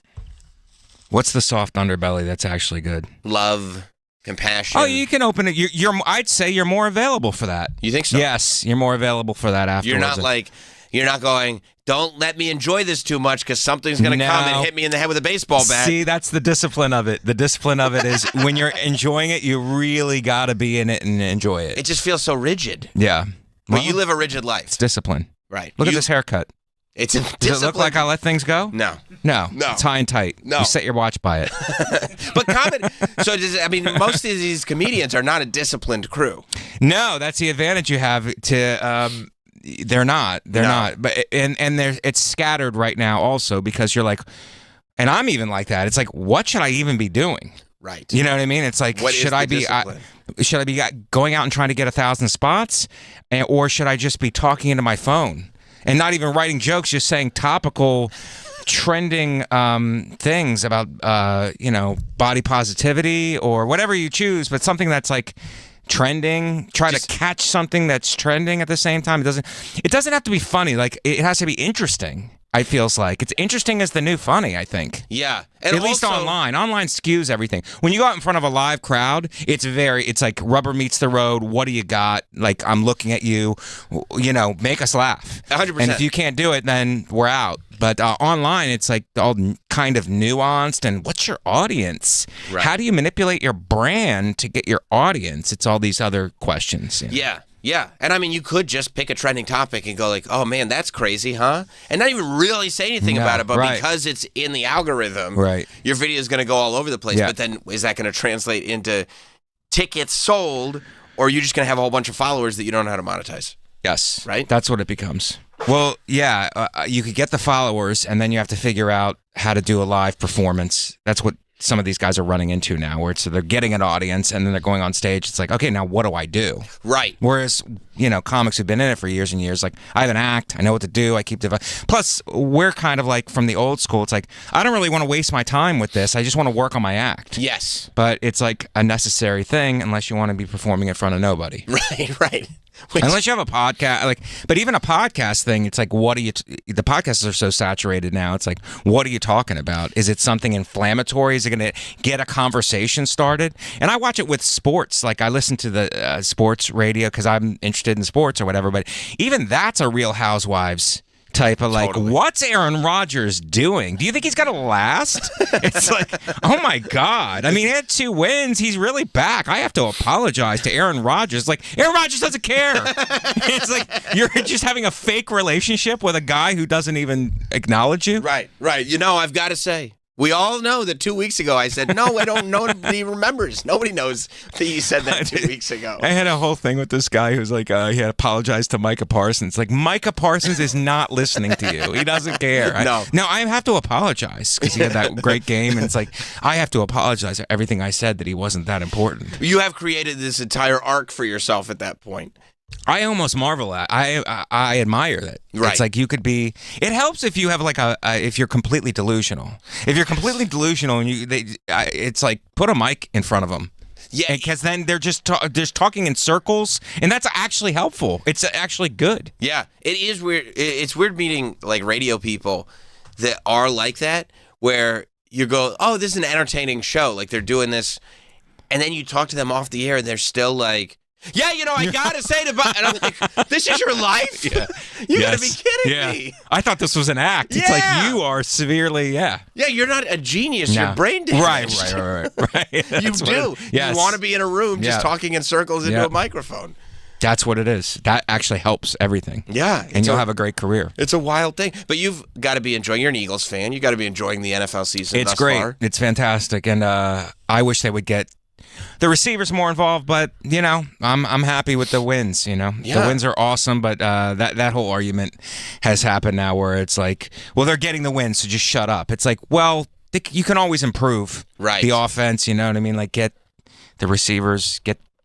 What's the soft underbelly that's actually good? Love, compassion. Oh, you can open it. I'd say you're more available for that. You think so? Yes, you're more available for that afterwards. You're not going, don't let me enjoy this too much because something's going to come and hit me in the head with a baseball bat. See, that's the discipline of it. The discipline of it is when you're enjoying it, you really got to be in it and enjoy it. It just feels so rigid. Yeah. Well, you live a rigid life. It's discipline. Right. Look at this haircut. It's a Does it look like I let things go? No. It's high and tight. No. You set your watch by it. But most of these comedians are not a disciplined crew. No, that's the advantage you have to they're not. But and it's scattered right now also because you're like, and I'm even like that. It's like, what should I even be doing? Right. You know what I mean? It's like, What is should the I be going out and trying to get 1,000 spots, or should I just be talking into my phone and not even writing jokes, just saying topical, trending things about body positivity or whatever you choose, but something that's like trending. Try to catch something that's trending at the same time. It doesn't have to be funny. Like, it has to be interesting. I feels like it's interesting as the new funny, I think. Yeah. And at least online. Online skews everything. When you go out in front of a live crowd, it's like rubber meets the road. What do you got? Like, I'm looking at you, make us laugh. 100%. And if you can't do it, then we're out. But online, it's like all kind of nuanced. And what's your audience? Right. How do you manipulate your brand to get your audience? It's all these other questions. Yeah. Yeah, and I mean, you could just pick a trending topic and go like, oh man, that's crazy, huh? And not even really say anything about it, but because it's in the algorithm, your video is going to go all over the place. Yeah. But then is that going to translate into tickets sold, or are you just going to have a whole bunch of followers that you don't know how to monetize? Yes. Right? That's what it becomes. Well, yeah, you could get the followers, and then you have to figure out how to do a live performance. That's what some of these guys are running into now, where they're getting an audience and then they're going on stage. It's like, okay, now what do I do? Right. Whereas, comics who've been in it for years and years, like, I have an act, I know what to do, I keep plus we're kind of like from the old school. It's like, I don't really want to waste my time with this. I just want to work on my act. Yes. But it's like a necessary thing unless you want to be performing in front of nobody. Right. Unless you have a podcast, but even a podcast thing, it's like, the podcasts are so saturated now. It's like, what are you talking about? Is it something inflammatory? Is it going to get a conversation started? And I watch it with sports. Like, I listen to the sports radio because I'm interested in sports or whatever. But even that's a Real Housewives type of what's Aaron Rodgers doing? Do you think he's going to last? It's like, oh my God. I mean, he had 2 wins. He's really back. I have to apologize to Aaron Rodgers. Like, Aaron Rodgers doesn't care. It's like, you're just having a fake relationship with a guy who doesn't even acknowledge you. Right. I've got to say, we all know that 2 weeks ago I said, no, I don't know. Nobody remembers. Nobody knows that you said that 2 weeks ago. I had a whole thing with this guy who's like, he had apologized to Micah Parsons. Like, Micah Parsons is not listening to you. He doesn't care. No, I have to apologize because he had that great game. And it's like, I have to apologize for everything I said that he wasn't that important. You have created this entire arc for yourself at that point. I almost marvel at. I admire that. Right. It's like you could be. It helps if you have like if you're completely delusional. If you're completely delusional and it's like put a mic in front of them. Yeah, because then they're just talking in circles, and that's actually helpful. It's actually good. Yeah, it is weird. It's weird meeting like radio people that are like that, where you go, oh, this is an entertaining show. Like they're doing this, and then you talk to them off the air, and they're still like, yeah, I gotta say to Bob, and I'm like, this is your life? Yeah. You gotta be kidding me. I thought this was an act. It's like you are severely, Yeah, you're not a genius. You're brain damaged. Right. You do. Yes. You want to be in a room just talking in circles into a microphone. That's what it is. That actually helps everything. Yeah. And you'll have a great career. It's a wild thing. But you've got to be enjoying, you're an Eagles fan. You got to be enjoying the NFL season It's thus great. far. It's fantastic. And I wish they would get the receivers more involved, but I'm happy with the wins. The wins are awesome, but that whole argument has happened now, where it's like, well, they're getting the wins, so just shut up. It's like, well, you can always improve the offense. You know what I mean? Like, get the receivers,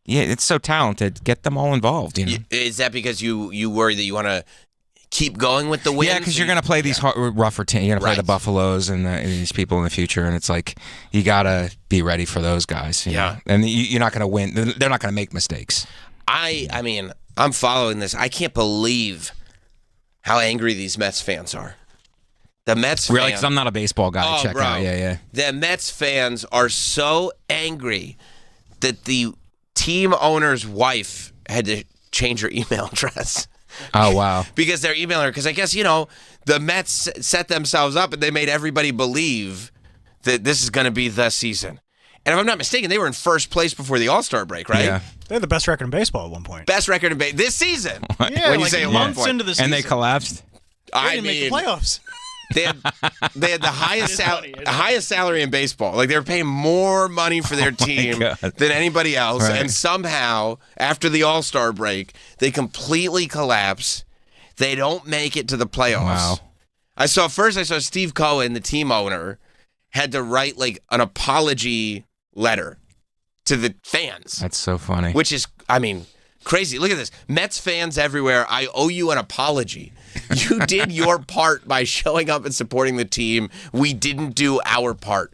it's so talented. Get them all involved. Is that because you worry that you want to keep going with the wins? Yeah, because you're going to play these rougher teams. You're going to play the Buffaloes and these people in the future, and it's like you got to be ready for those guys. You know? And you're not going to win. They're not going to make mistakes. I mean, I'm following this. I can't believe how angry these Mets fans are. The Mets really, because I'm not a baseball guy. Check bro. out. Yeah. The Mets fans are so angry that the team owner's wife had to change her email address. Oh, wow. Because they're emailing her. Because I guess, the Mets set themselves up and they made everybody believe that this is going to be the season. And if I'm not mistaken, they were in first place before the All-Star break, right? Yeah. They had the best record in baseball at one point. Best record in baseball this season. Yeah, when you say at one months point. into the season. And they collapsed? They didn't make the playoffs. They had the highest salary in baseball. Like, they were paying more money for their team than anybody else. Right. And somehow, after the All-Star break, they completely collapse. They don't make it to the playoffs. Wow. I saw Steve Cohen, the team owner, had to write like an apology letter to the fans. That's so funny. Which is, I mean, crazy. Look at this. Mets fans everywhere, I owe you an apology. You did your part by showing up and supporting the team. We didn't do our part.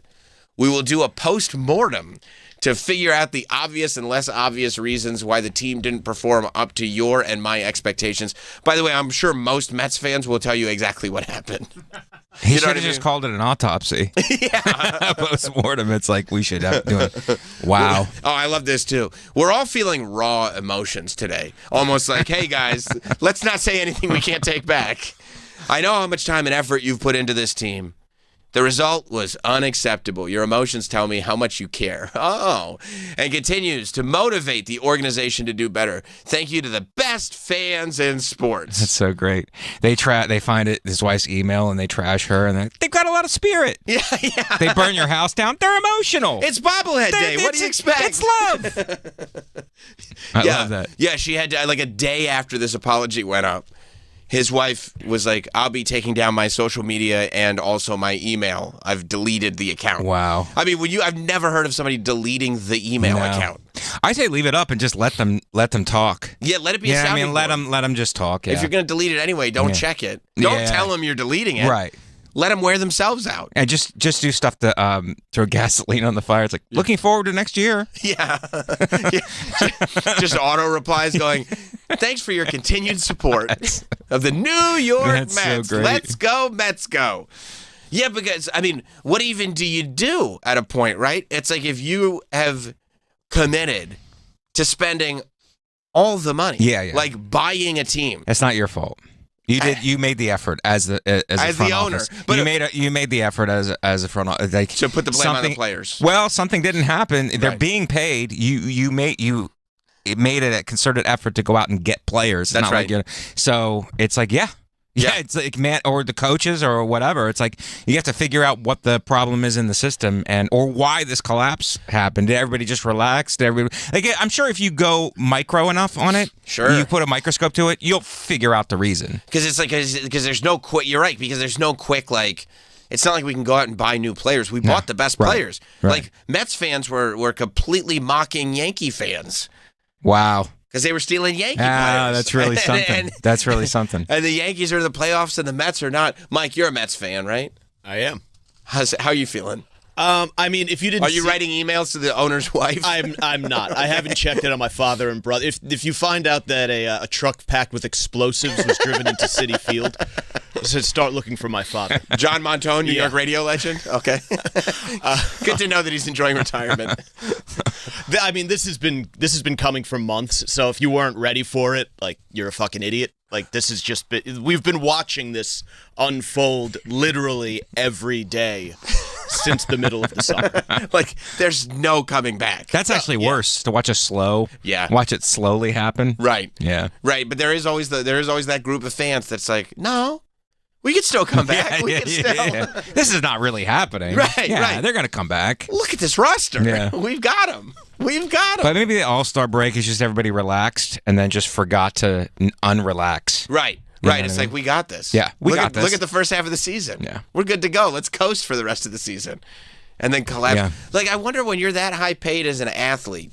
We will do a post-mortem to figure out the obvious and less obvious reasons why the team didn't perform up to your and my expectations. By the way, I'm sure most Mets fans will tell you exactly what happened. He should have just called it an autopsy. Yeah. Post-mortem, it's like we should have doing. Wow. Oh, I love this too. We're all feeling raw emotions today. Almost like, hey guys, let's not say anything we can't take back. I know how much time and effort you've put into this team. The result was unacceptable. Your emotions tell me how much you care. Oh, and continues to motivate the organization to do better. Thank you to the best fans in sports. That's so great. They find it, his wife's email, and they trash her, and they've got a lot of spirit. Yeah. They burn your house down. They're emotional. It's bobblehead day. What do you expect? It's love. I love that. Yeah, she had like a day after this apology went up. His wife was like, I'll be taking down my social media and also my email. I've deleted the account. Wow. I mean, I've never heard of somebody deleting the email account. I say leave it up and just let them talk. Yeah, let it be a sounding board. let them just talk. Yeah. If you're going to delete it anyway, don't check it. Don't tell them you're deleting it. Right. Let them wear themselves out. And just do stuff to throw gasoline on the fire. It's like, looking forward to next year. Yeah. Just auto replies going, thanks for your continued support of the New York Mets. So great. Let's go, Mets go. Yeah, because, I mean, what even do you do at a point, right? It's like if you have committed to spending all the money. Yeah. Like buying a team. It's not your fault. You made the effort as the front owner, office. but you made the effort as a front office. Like, to put the blame on the players. Well, something didn't happen. They're being paid. You made it a concerted effort to go out and get players. That's right. So it's like yeah, it's like or the coaches or whatever. It's like you have to figure out what the problem is in the system or why this collapse happened. Did everybody just relax? I'm sure if you go micro enough on it, you put a microscope to it, you'll figure out the reason. Because it's like because there's no quick. You're right, because there's no quick like. It's not like we can go out and buy new players. We bought the best players. Right. Like Mets fans were completely mocking Yankee fans. Wow. Because they were stealing Yankee players. That's really something. That's really something. And the Yankees are in the playoffs and the Mets are not. Mike, you're a Mets fan, right? I am. How are you feeling? I mean, if you didn't, are you writing emails to the owner's wife? I'm not. I haven't checked it on my father and brother. If you find out that a truck packed with explosives was driven into Citi Field, so start looking for my father. John Montone, New York radio legend. Okay, good to know that he's enjoying retirement. I mean, this has been coming for months. So if you weren't ready for it, like you're a fucking idiot. Like this has just been. We've been watching this unfold literally every day since the middle of the summer. Like there's no coming back. That's actually worse to watch watch it slowly happen. Right. Yeah. Right. But there is always that group of fans that's like, no, we can still come back. This is not really happening. Right. Yeah, they're gonna come back. Look at this roster. Yeah. We've got them. But maybe the All-Star break is just everybody relaxed and then just forgot to unrelax. Right. Right. It's like, we got this. Yeah, we got this. Look at the first half of the season. Yeah. We're good to go. Let's coast for the rest of the season. And then collapse. Yeah. Like, I wonder when you're that high paid as an athlete.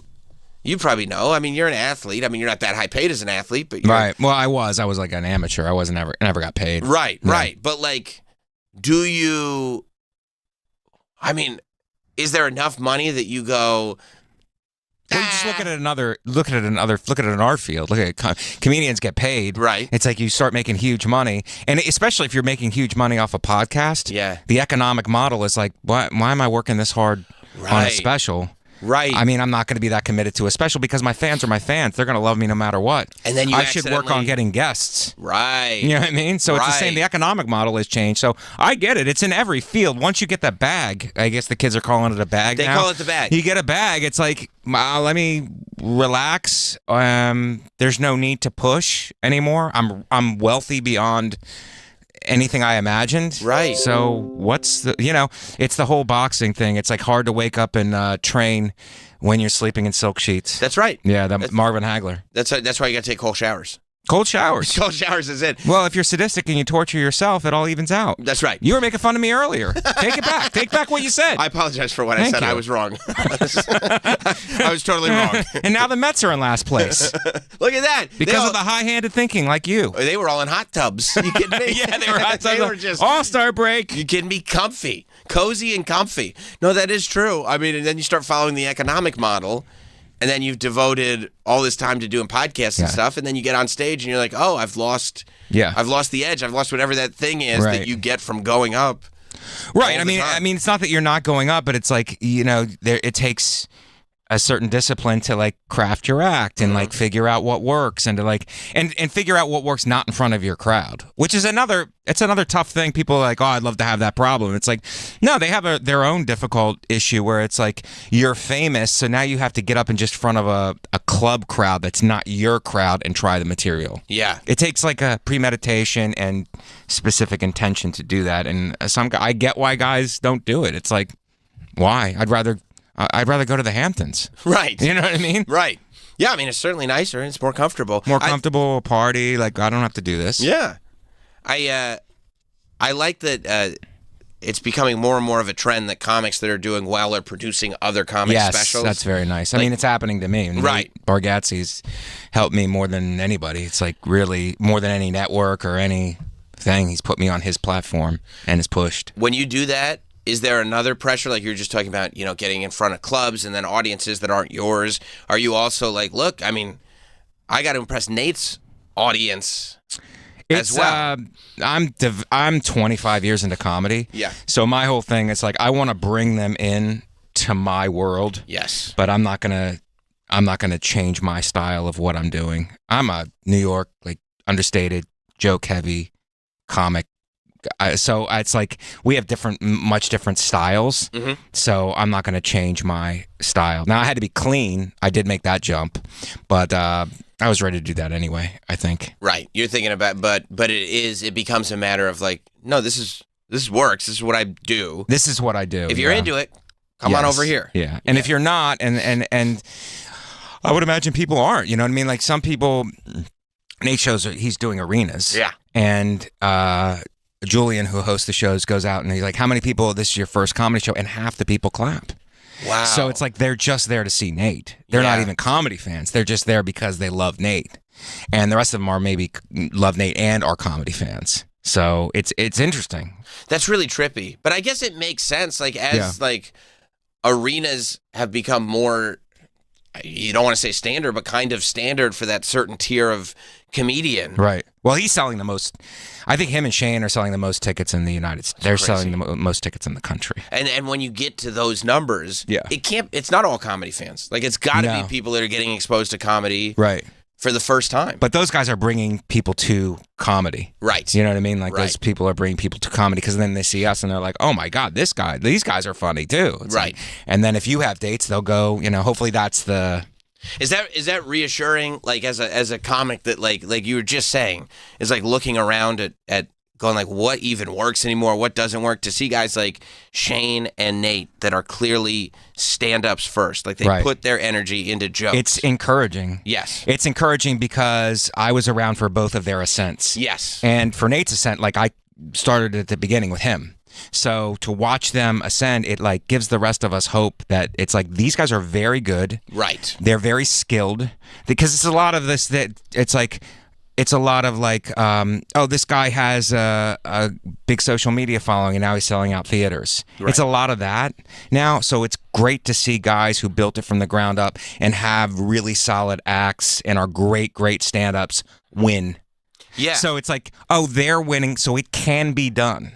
You probably know. I mean, you're an athlete. I mean, you're not that high paid as an athlete, but you're... Right. Well, I was like an amateur. I wasn't never got paid. Right. But, like, do you... I mean, is there enough money that you go... Well, you just look at an art field. Look at comedians get paid. Right. It's like you start making huge money, and especially if you're making huge money off a podcast. Yeah. The economic model is like, why am I working this hard on a special? Right. I mean, I'm not going to be that committed to a special because my fans are my fans. They're going to love me no matter what. And then I should work on getting guests. Right. You know what I mean? So it's the same. The economic model has changed. So I get it. It's in every field. Once you get that bag, I guess the kids are calling it a bag now. They call it the bag. You get a bag. It's like, let me relax. There's no need to push anymore. I'm wealthy beyond anything I imagined. Right. So what's it's the whole boxing thing. It's like hard to wake up and train when you're sleeping in silk sheets. That's right. Yeah, Marvin Hagler. That's why you got to take cold showers. Cold showers. Cold showers is it. Well, if you're sadistic and you torture yourself, it all evens out. That's right. You were making fun of me earlier. Take it back. Take back what you said. I apologize for what I Thank said. you. I was wrong. I was totally wrong. And now the Mets are in last place. Look at that. Because of the high-handed thinking like you. They were all in hot tubs. You kidding me? Yeah, they were hot tubs. They were just All-Star break. You kidding me? Comfy. Cozy and comfy. No, that is true. I mean, and then you start following the economic model, and then you've devoted all this time to doing podcasts and stuff, and then you get on stage and you're like, oh, I've lost the edge. I've lost whatever that thing is that you get from going up. Right. I mean, it's not that you're not going up, but it's like, it takes a certain discipline to like craft your act and like figure out what works and to like and figure out what works not in front of your crowd, which is another tough thing. People are like, oh, I'd love to have that problem. It's like, no, they have their own difficult issue where it's like you're famous, so now you have to get up in just front of a club crowd that's not your crowd and try the material. Yeah. It takes like a premeditation and specific intention to do that, and I get why guys don't do it. It's like, why? I'd rather go to the Hamptons. Right. You know what I mean? Right. Yeah, I mean, it's certainly nicer and it's more comfortable. More comfortable party. Like, I don't have to do this. Yeah. I like that it's becoming more and more of a trend that comics that are doing well are producing other comic specials. Yes, that's very nice. I mean, it's happening to me. Right. Bargatze's helped me more than anybody. It's like really more than any network or anything. He's put me on his platform and has pushed. When you do that, is there another pressure, like you were just talking about, getting in front of clubs and then audiences that aren't yours? Are you also like, look, I mean, I got to impress Nate's audience as well? I'm 25 years into comedy. Yeah. So my whole thing is like, I want to bring them in to my world. Yes. But I'm not gonna change my style of what I'm doing. I'm a New York, like, understated, joke heavy comic. So it's like we have much different styles. Mm-hmm. So I'm not going to change my style. Now I had to be clean. I did make that jump, but I was ready to do that anyway, I think. Right. You're thinking about, but it becomes a matter of like, no, this works. This is what I do. This is what I do. If you're into it, come on over here. Yeah. And if you're not, and I would imagine people aren't. You know what I mean? Like some people, Nate he's doing arenas. Yeah. And Julian, who hosts the shows, goes out and he's like, how many people, this is your first comedy show? And half the people clap. Wow. So it's like they're just there to see Nate. They're not even comedy fans. They're just there because they love Nate. And the rest of them are maybe love Nate and are comedy fans. So it's interesting. That's really trippy. But I guess it makes sense. Like like arenas have become more, you don't want to say standard, but kind of standard for that certain tier of comedian. Right. Well, he's selling the most. I think him and Shane are selling the most tickets in the United States. They're selling the most tickets in the country. And when you get to those numbers, it's not all comedy fans. Like it's got to be people that are getting exposed to comedy. Right. For the first time. But those guys are bringing people to comedy. Right. You know what I mean? Like those people are bringing people to comedy because then they see us and they're like, oh my God, these guys are funny too. It's right. Like, and then if you have dates, they'll go, hopefully that's the... Is that reassuring, like as a comic that like you were just saying, is like looking around at going like what even works anymore, what doesn't work, to see guys like Shane and Nate that are clearly stand-ups first, like they put their energy into jokes. It's encouraging. Yes. It's encouraging because I was around for both of their ascents. Yes. And for Nate's ascent, like I started at the beginning with him. So to watch them ascend, it like gives the rest of us hope that it's like these guys are very good. Right. They're very skilled because it's a lot of this that it's a lot of like, this guy has a big social media following and now he's selling out theaters. Right. It's a lot of that now. So it's great to see guys who built it from the ground up and have really solid acts and are great stand-ups win. Yeah. So it's like, they're winning, so it can be done.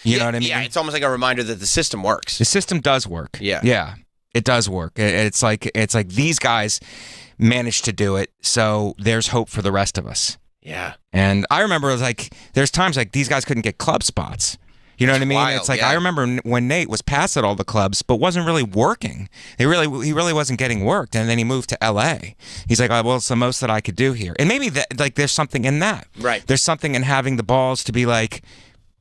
You know what I mean? Yeah, it's almost like a reminder that the system works. The system does work. Yeah. Yeah, it does work. It's like these guys managed to do it, so there's hope for the rest of us. Yeah. And I remember it was like, there's times like these guys couldn't get club spots. You know what I mean? Wild, it's like, I remember when Nate was passed at all the clubs, but wasn't really working. He really wasn't getting worked. And then he moved to LA. He's like, well, it's the most that I could do here. And maybe that, like, there's something in that. Right. There's something in having the balls to be like,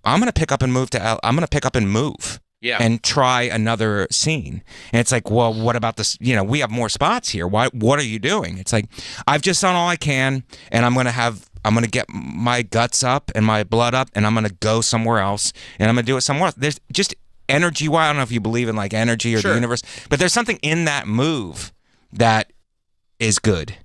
I'm going to pick up and move to I'm going to pick up and move. Yeah. And try another scene. And it's like, well, what about this? We have more spots here. What are you doing? It's like, I've just done all I can, and I'm going to have I'm gonna get my guts up and my blood up, and I'm gonna go somewhere else, and I'm gonna do it somewhere else. There's just energy. Well, I don't know if you believe in like energy or the universe, but there's something in that move that is good.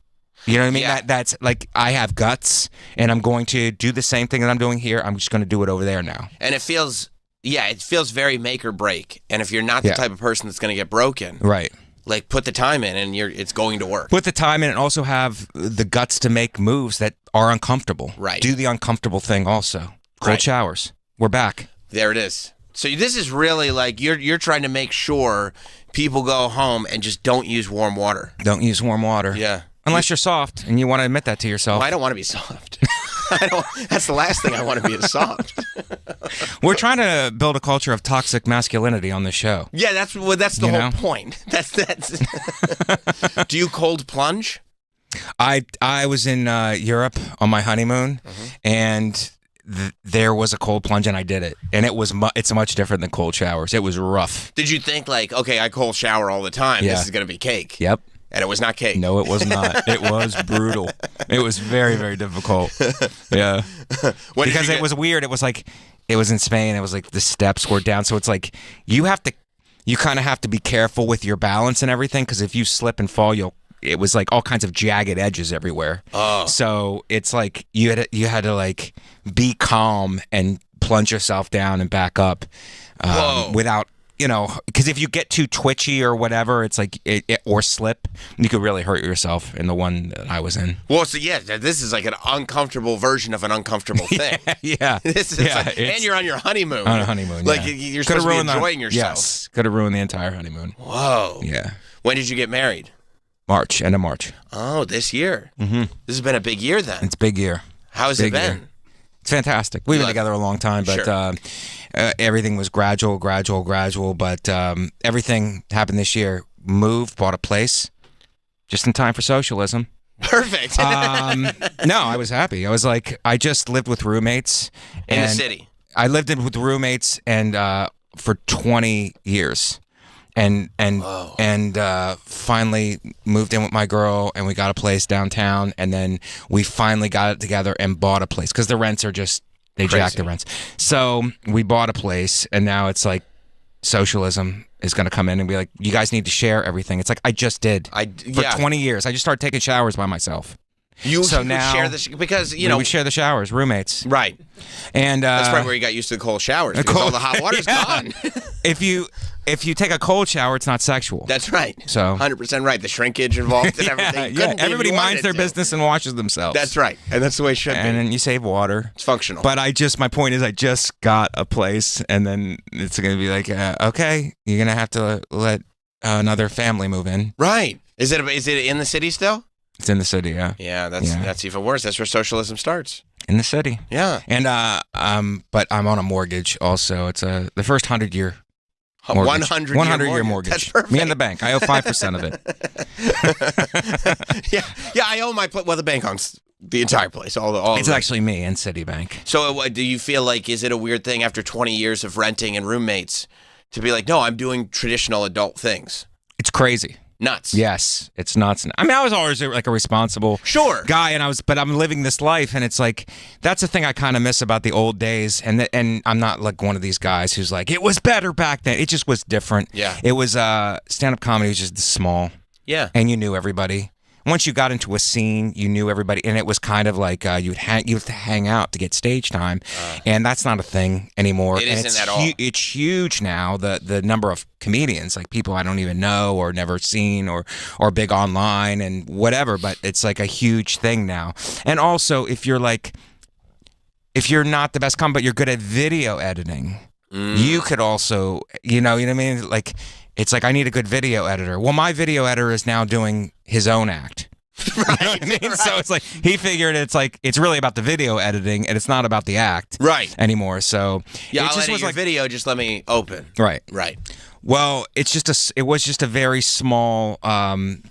You know what I mean? Yeah. That's like, I have guts, and I'm going to do the same thing that I'm doing here. I'm just going to do it over there now. And it feels very make or break. And if you're not the type of person that's going to get broken, right? Like put the time in, and it's going to work. Put the time in, and also have the guts to make moves that are uncomfortable. Right. Do the uncomfortable thing also. Cold showers. We're back. There it is. So this is really like you're trying to make sure people go home and just don't use warm water. Don't use warm water. Yeah. Unless you're soft and you want to admit that to yourself. Well, I don't want to be soft. That's the last thing I want to be is soft. We're trying to build a culture of toxic masculinity on this show. Yeah, that's the whole point. That's. Do you cold plunge? I was in Europe on my honeymoon, and there was a cold plunge, and I did it, and it's much different than cold showers. It was rough. Did you think like, okay, I cold shower all the time. Yeah. This is gonna be cake. Yep. And it was not cake. No, it was not. It was brutal. It was very, very difficult. Yeah. Because it was weird. It was like, it was in Spain. It was like the steps were down. So it's like, you kind of have to be careful with your balance and everything. Because if you slip and fall, it was like all kinds of jagged edges everywhere. Oh. So it's like, you had to like be calm and plunge yourself down and back up without, because if you get too twitchy or whatever, it's like or slip, you could really hurt yourself in the one that I was in. Well, so this is like an uncomfortable version of an uncomfortable thing. Yeah. This is and you're on your honeymoon. On a honeymoon, like you're supposed to be enjoying yourself. Yes, could have ruined the entire honeymoon. Whoa. Yeah. When did you get married? End of March. Oh, this year. Mm-hmm. This has been a big year then. It's a big year. How's it been? Year. It's fantastic. We've been together a long time, but everything was gradual, but everything happened this year. Moved, bought a place, just in time for socialism. Perfect. No, I was happy. I was like, I just lived with roommates. In the city? I lived with roommates and for 20 years. And finally moved in with my girl, and we got a place downtown, and then we finally got it together and bought a place because the rents are just jack the rents. So we bought a place, and now it's like socialism is going to come in and be like, you guys need to share everything. It's like I just did for 20 years. I just started taking showers by myself. So now share this because we share the showers, roommates, right? And that's probably where you got used to the cold showers because all the hot water's gone. If you take a cold shower, it's not sexual. That's right. So 100% right. The shrinkage involved and everything. Yeah, everybody minds their business and washes themselves. That's right, and that's the way it should be. And then you save water. It's functional. But my point is, I just got a place, and then it's going to be like, okay, you're going to have to let another family move in. Right. Is it in the city still? It's in the city, yeah. Yeah, that's even worse. That's where socialism starts. In the city. Yeah. And but I'm on a mortgage also. It's the first 100-year mortgage. 100-year mortgage. That's perfect. Me and the bank. I owe 5% of it. Yeah. I owe the bank owns the entire place. It's actually me and Citibank. So do you feel like, is it a weird thing after 20 years of renting and roommates to be like, no, I'm doing traditional adult things? It's crazy. Nuts. Yes, it's nuts. I mean, I was always like a responsible guy, but I'm living this life, and it's like that's the thing I kind of miss about the old days. And I'm not like one of these guys who's like, it was better back then. It just was different. Yeah. It was stand-up comedy was just small. Yeah. And you knew everybody. Once you got into a scene, you knew everybody, and it was kind of like you have to hang out to get stage time, and that's not a thing anymore. It isn't at all. It's huge now. The number of comedians, like people I don't even know or never seen or big online and whatever, but it's like a huge thing now. And also, if you're not the best comic, but you're good at video editing, you could also, you know what I mean, like. It's like, I need a good video editor. Well, my video editor is now doing his own act. Right. You know what I mean? Right. So it's like, he figured it's really about the video editing and it's not about the act anymore. So yeah, I'll edit your video, just let me open. Right. Right. Well, it was just a very small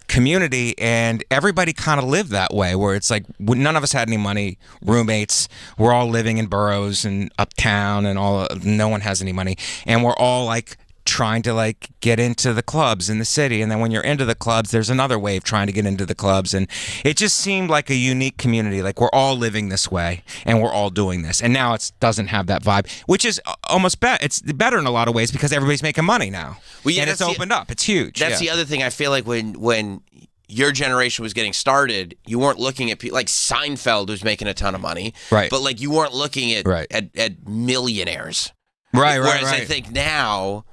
community, and everybody kind of lived that way, where it's like none of us had any money, roommates, we're all living in boroughs and uptown and no one has any money, and we're all like trying to like get into the clubs in the city, and then when you're into the clubs, there's another wave trying to get into the clubs, and it just seemed like a unique community. Like we're all living this way, and we're all doing this, and now it doesn't have that vibe, which is almost it's better in a lot of ways because everybody's making money now, and it's opened up. It's huge. That's the other thing. I feel like when your generation was getting started, you weren't looking at people like Seinfeld was making a ton of money, right? But like you weren't looking at millionaires, right? Whereas I think now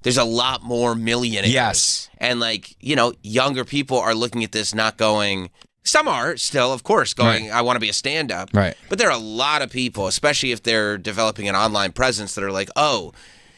there's a lot more millionaires, yes, and like younger people are looking at this, not going. Some are still, of course, going. I want to be a stand-up, right? But there are a lot of people, especially if they're developing an online presence, that are like, oh,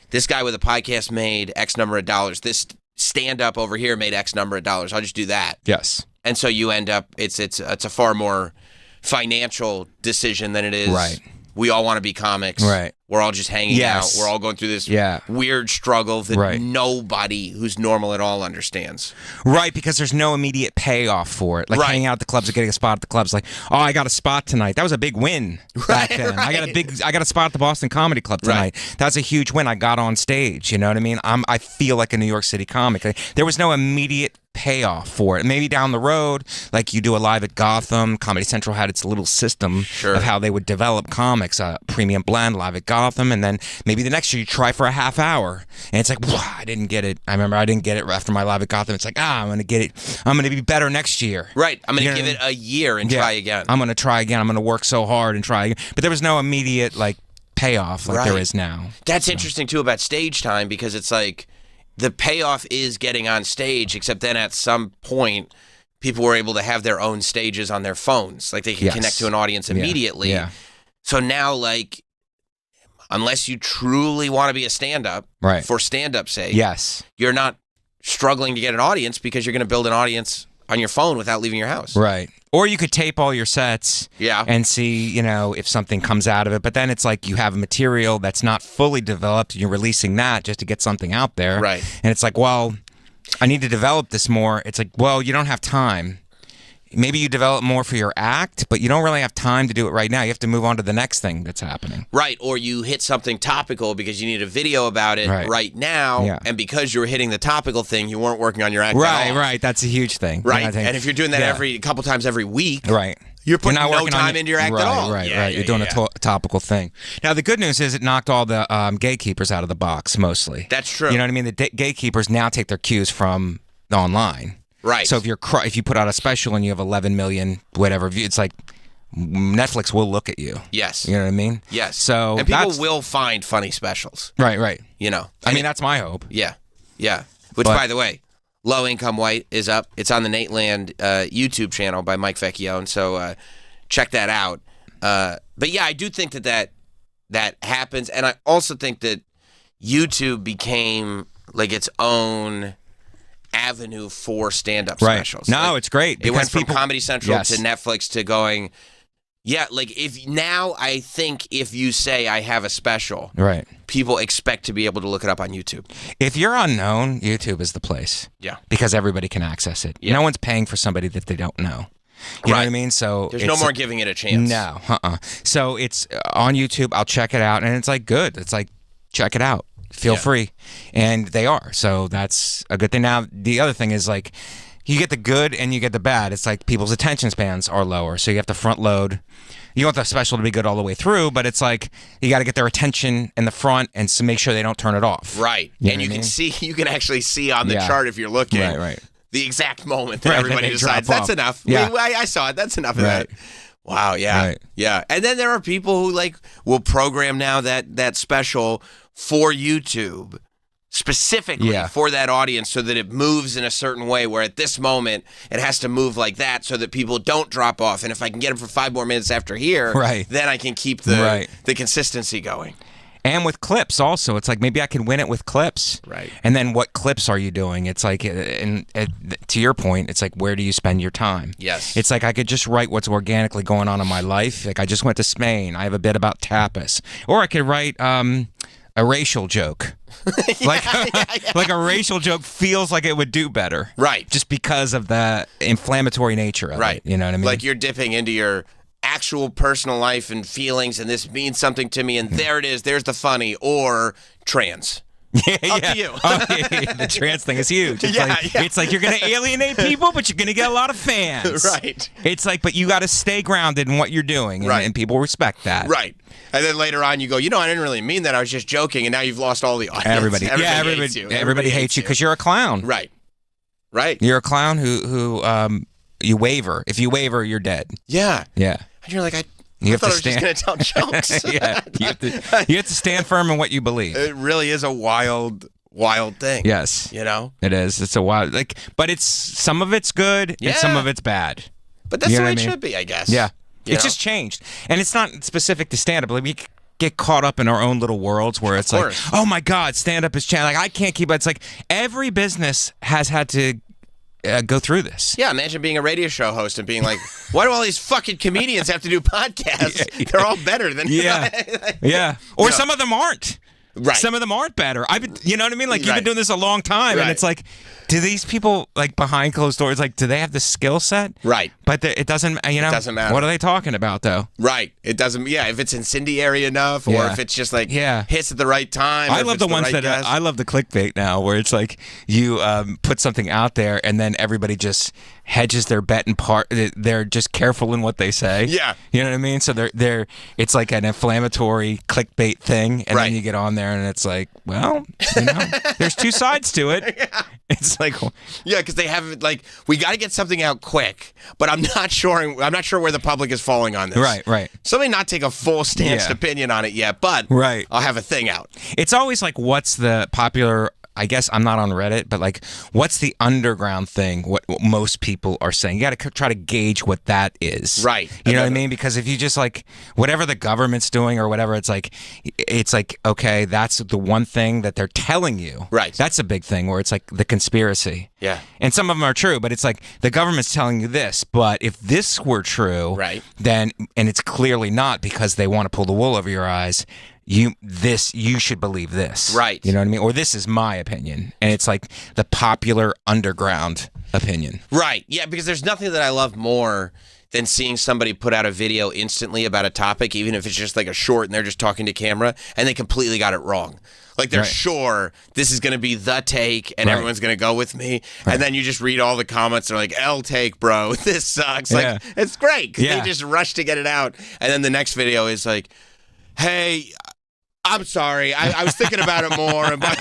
this guy with a podcast made X number of dollars. This stand-up over here made X number of dollars. I'll just do that. Yes. And so you end up, it's a far more financial decision than it is. Right. We all want to be comics. Right. We're all just hanging out. We're all going through this weird struggle that nobody who's normal at all understands. Right, because there's no immediate payoff for it. Like hanging out at the clubs or getting a spot at the clubs. Like, oh, I got a spot tonight. That was a big win back then. I got a spot at the Boston Comedy Club tonight. That's a huge win. I got on stage. You know what I mean? I feel like a New York City comic. Like, there was no immediate payoff for it. Maybe down the road, like you do a live at Gotham. Comedy Central had its little system of how they would develop comics, premium blend, live at Gotham, and then maybe the next year you try for a half hour, and it's like, I didn't get it. I remember I didn't get it after my live at Gotham. It's like, I'm going to get it. I'm going to be better next year. Right. I'm going to give it a year and try again. I'm going to try again. I'm going to work so hard and try again. But there was no immediate like payoff like there is now. That's interesting too about stage time, because it's like, the payoff is getting on stage, except then at some point, people were able to have their own stages on their phones. Like they can connect to an audience immediately. Yeah. So now, like, unless you truly want to be a stand-up for stand-up's sake, you're not struggling to get an audience because you're going to build an audience on your phone without leaving your house. Right. Or you could tape all your sets and see, if something comes out of it. But then it's like you have material that's not fully developed and you're releasing that just to get something out there. Right. And it's like, well, I need to develop this more. It's like, well, you don't have time. Maybe you develop more for your act, but you don't really have time to do it right now. You have to move on to the next thing that's happening. Right, or you hit something topical because you need a video about it right now, and because you were hitting the topical thing, you weren't working on your act at all. Right, that's a huge thing. Right, and if you're doing that a couple times every week, right, you're putting not no time into your act at all. Right. You're doing a topical thing. Now, the good news is it knocked all the gatekeepers out of the box, mostly. That's true. You know what I mean? The gatekeepers now take their cues from the online. Right. So if you put out a special and you have 11 million whatever views, it's like Netflix will look at you. Yes. You know what I mean? Yes. So and people will find funny specials. Right. I mean, that's my hope. Yeah. Which, by the way, Low Income White is up. It's on the Nate Land YouTube channel by Mike Vecchione. So check that out. But yeah, I do think that happens, and I also think that YouTube became like its own avenue for stand-up specials. No, it's great. It went from Comedy Central to Netflix to going, like I think if you say I have a special, people expect to be able to look it up on YouTube. If you're unknown, YouTube is the place. Yeah. Because everybody can access it. Yeah. No one's paying for somebody that they don't know. You know what I mean? So there's no more giving it a chance. No. So it's on YouTube. I'll check it out, and it's like good. It's like, check it out. Feel free. And they are. So that's a good thing. Now, the other thing is like you get the good and you get the bad. It's like people's attention spans are lower. So you have to front load. You want the special to be good all the way through, but it's like you got to get their attention in the front and so make sure they don't turn it off. Right. And you can actually see on the chart if you're looking. Right. The exact moment that everybody decides that's enough. Yeah. I saw it. That's enough of that. Wow, yeah. Yeah. And then there are people who like will program now that special for YouTube specifically for that audience so that it moves in a certain way where at this moment it has to move like that so that people don't drop off. And if I can get them for 5 more minutes after here, then I can keep the consistency going. And with clips also, it's like maybe I can win it with clips. Right. And then what clips are you doing? It's like, and to your point, it's like, where do you spend your time? Yes. It's like I could just write what's organically going on in my life. Like I just went to Spain. I have a bit about tapas. Or I could write a racial joke. Like a racial joke feels like it would do better. Right. Just because of the inflammatory nature of it. You know what I mean? Like you're dipping into your actual personal life and feelings, and this means something to me, and there it is. There's the funny, or trans. Up to you. The trans thing is huge. It's like you're going to alienate people, but you're going to get a lot of fans. Right. It's like, but you got to stay grounded in what you're doing, and people respect that. Right. And then later on, you go, I didn't really mean that. I was just joking, and now you've lost all the audience. Everybody hates you because you're a clown. Right. Right. You're a clown who you waver. If you waver, you're dead. Yeah. Yeah. And you're like, I have thought to I was just going to tell jokes. Yeah. You have to stand firm in what you believe. It really is a wild thing. Yes. It is. It's a wild, but it's, some of it's good and some of it's bad. But that's the way it should be, I guess. Yeah. It's just changed. And it's not specific to stand-up. Like, we get caught up in our own little worlds where it's like, oh my God, stand-up is changing. Like, I can't keep it. It's like every business has had to go through this. Yeah, imagine being a radio show host and being like, why do all these fucking comedians have to do podcasts? They're all better than Or some of them aren't. Right. Some of them aren't better. You know what I mean? Like, you've been doing this a long time, and it's like, do these people, like, behind closed doors, like, do they have the skill set? Right. But it doesn't, It doesn't matter. What are they talking about, though? Right. It doesn't, if it's incendiary enough, or if it's just, like, hits at the right time. I love the ones that, I love the clickbait now, where it's like, you put something out there, and then everybody just hedges their bet and they're just careful in what they say. Yeah. You know what I mean? So it's like an inflammatory clickbait thing, and then you get on there, and it's like, well, there's two sides to it. Yeah. It's like, because they have, like, we got to get something out quick, but I'm not sure where the public is falling on this. Right. So let me not take a full stanced opinion on it yet, but I'll have a thing out. It's always like, what's the popular, I guess I'm not on Reddit, but like, what's the underground thing, what most people are saying? You got to try to gauge what that is. Right. You know what I mean? Because if you just like, whatever the government's doing or whatever, it's like, okay, that's the one thing that they're telling you. Right. That's a big thing where it's like the conspiracy. Yeah. And some of them are true, but it's like the government's telling you this, but if this were true, then, and it's clearly not because they want to pull the wool over your eyes, you should believe this. Right. You know what I mean? Or this is my opinion. And it's like the popular underground opinion. Right. Yeah, because there's nothing that I love more than seeing somebody put out a video instantly about a topic, even if it's just like a short and they're just talking to camera, and they completely got it wrong. Like, they're sure this is going to be the take and everyone's going to go with me. Right. And then you just read all the comments. They're like, L take, bro. This sucks. Like, it's great. 'Cause they just rush to get it out. And then the next video is like, hey, I'm sorry. I was thinking about it more. But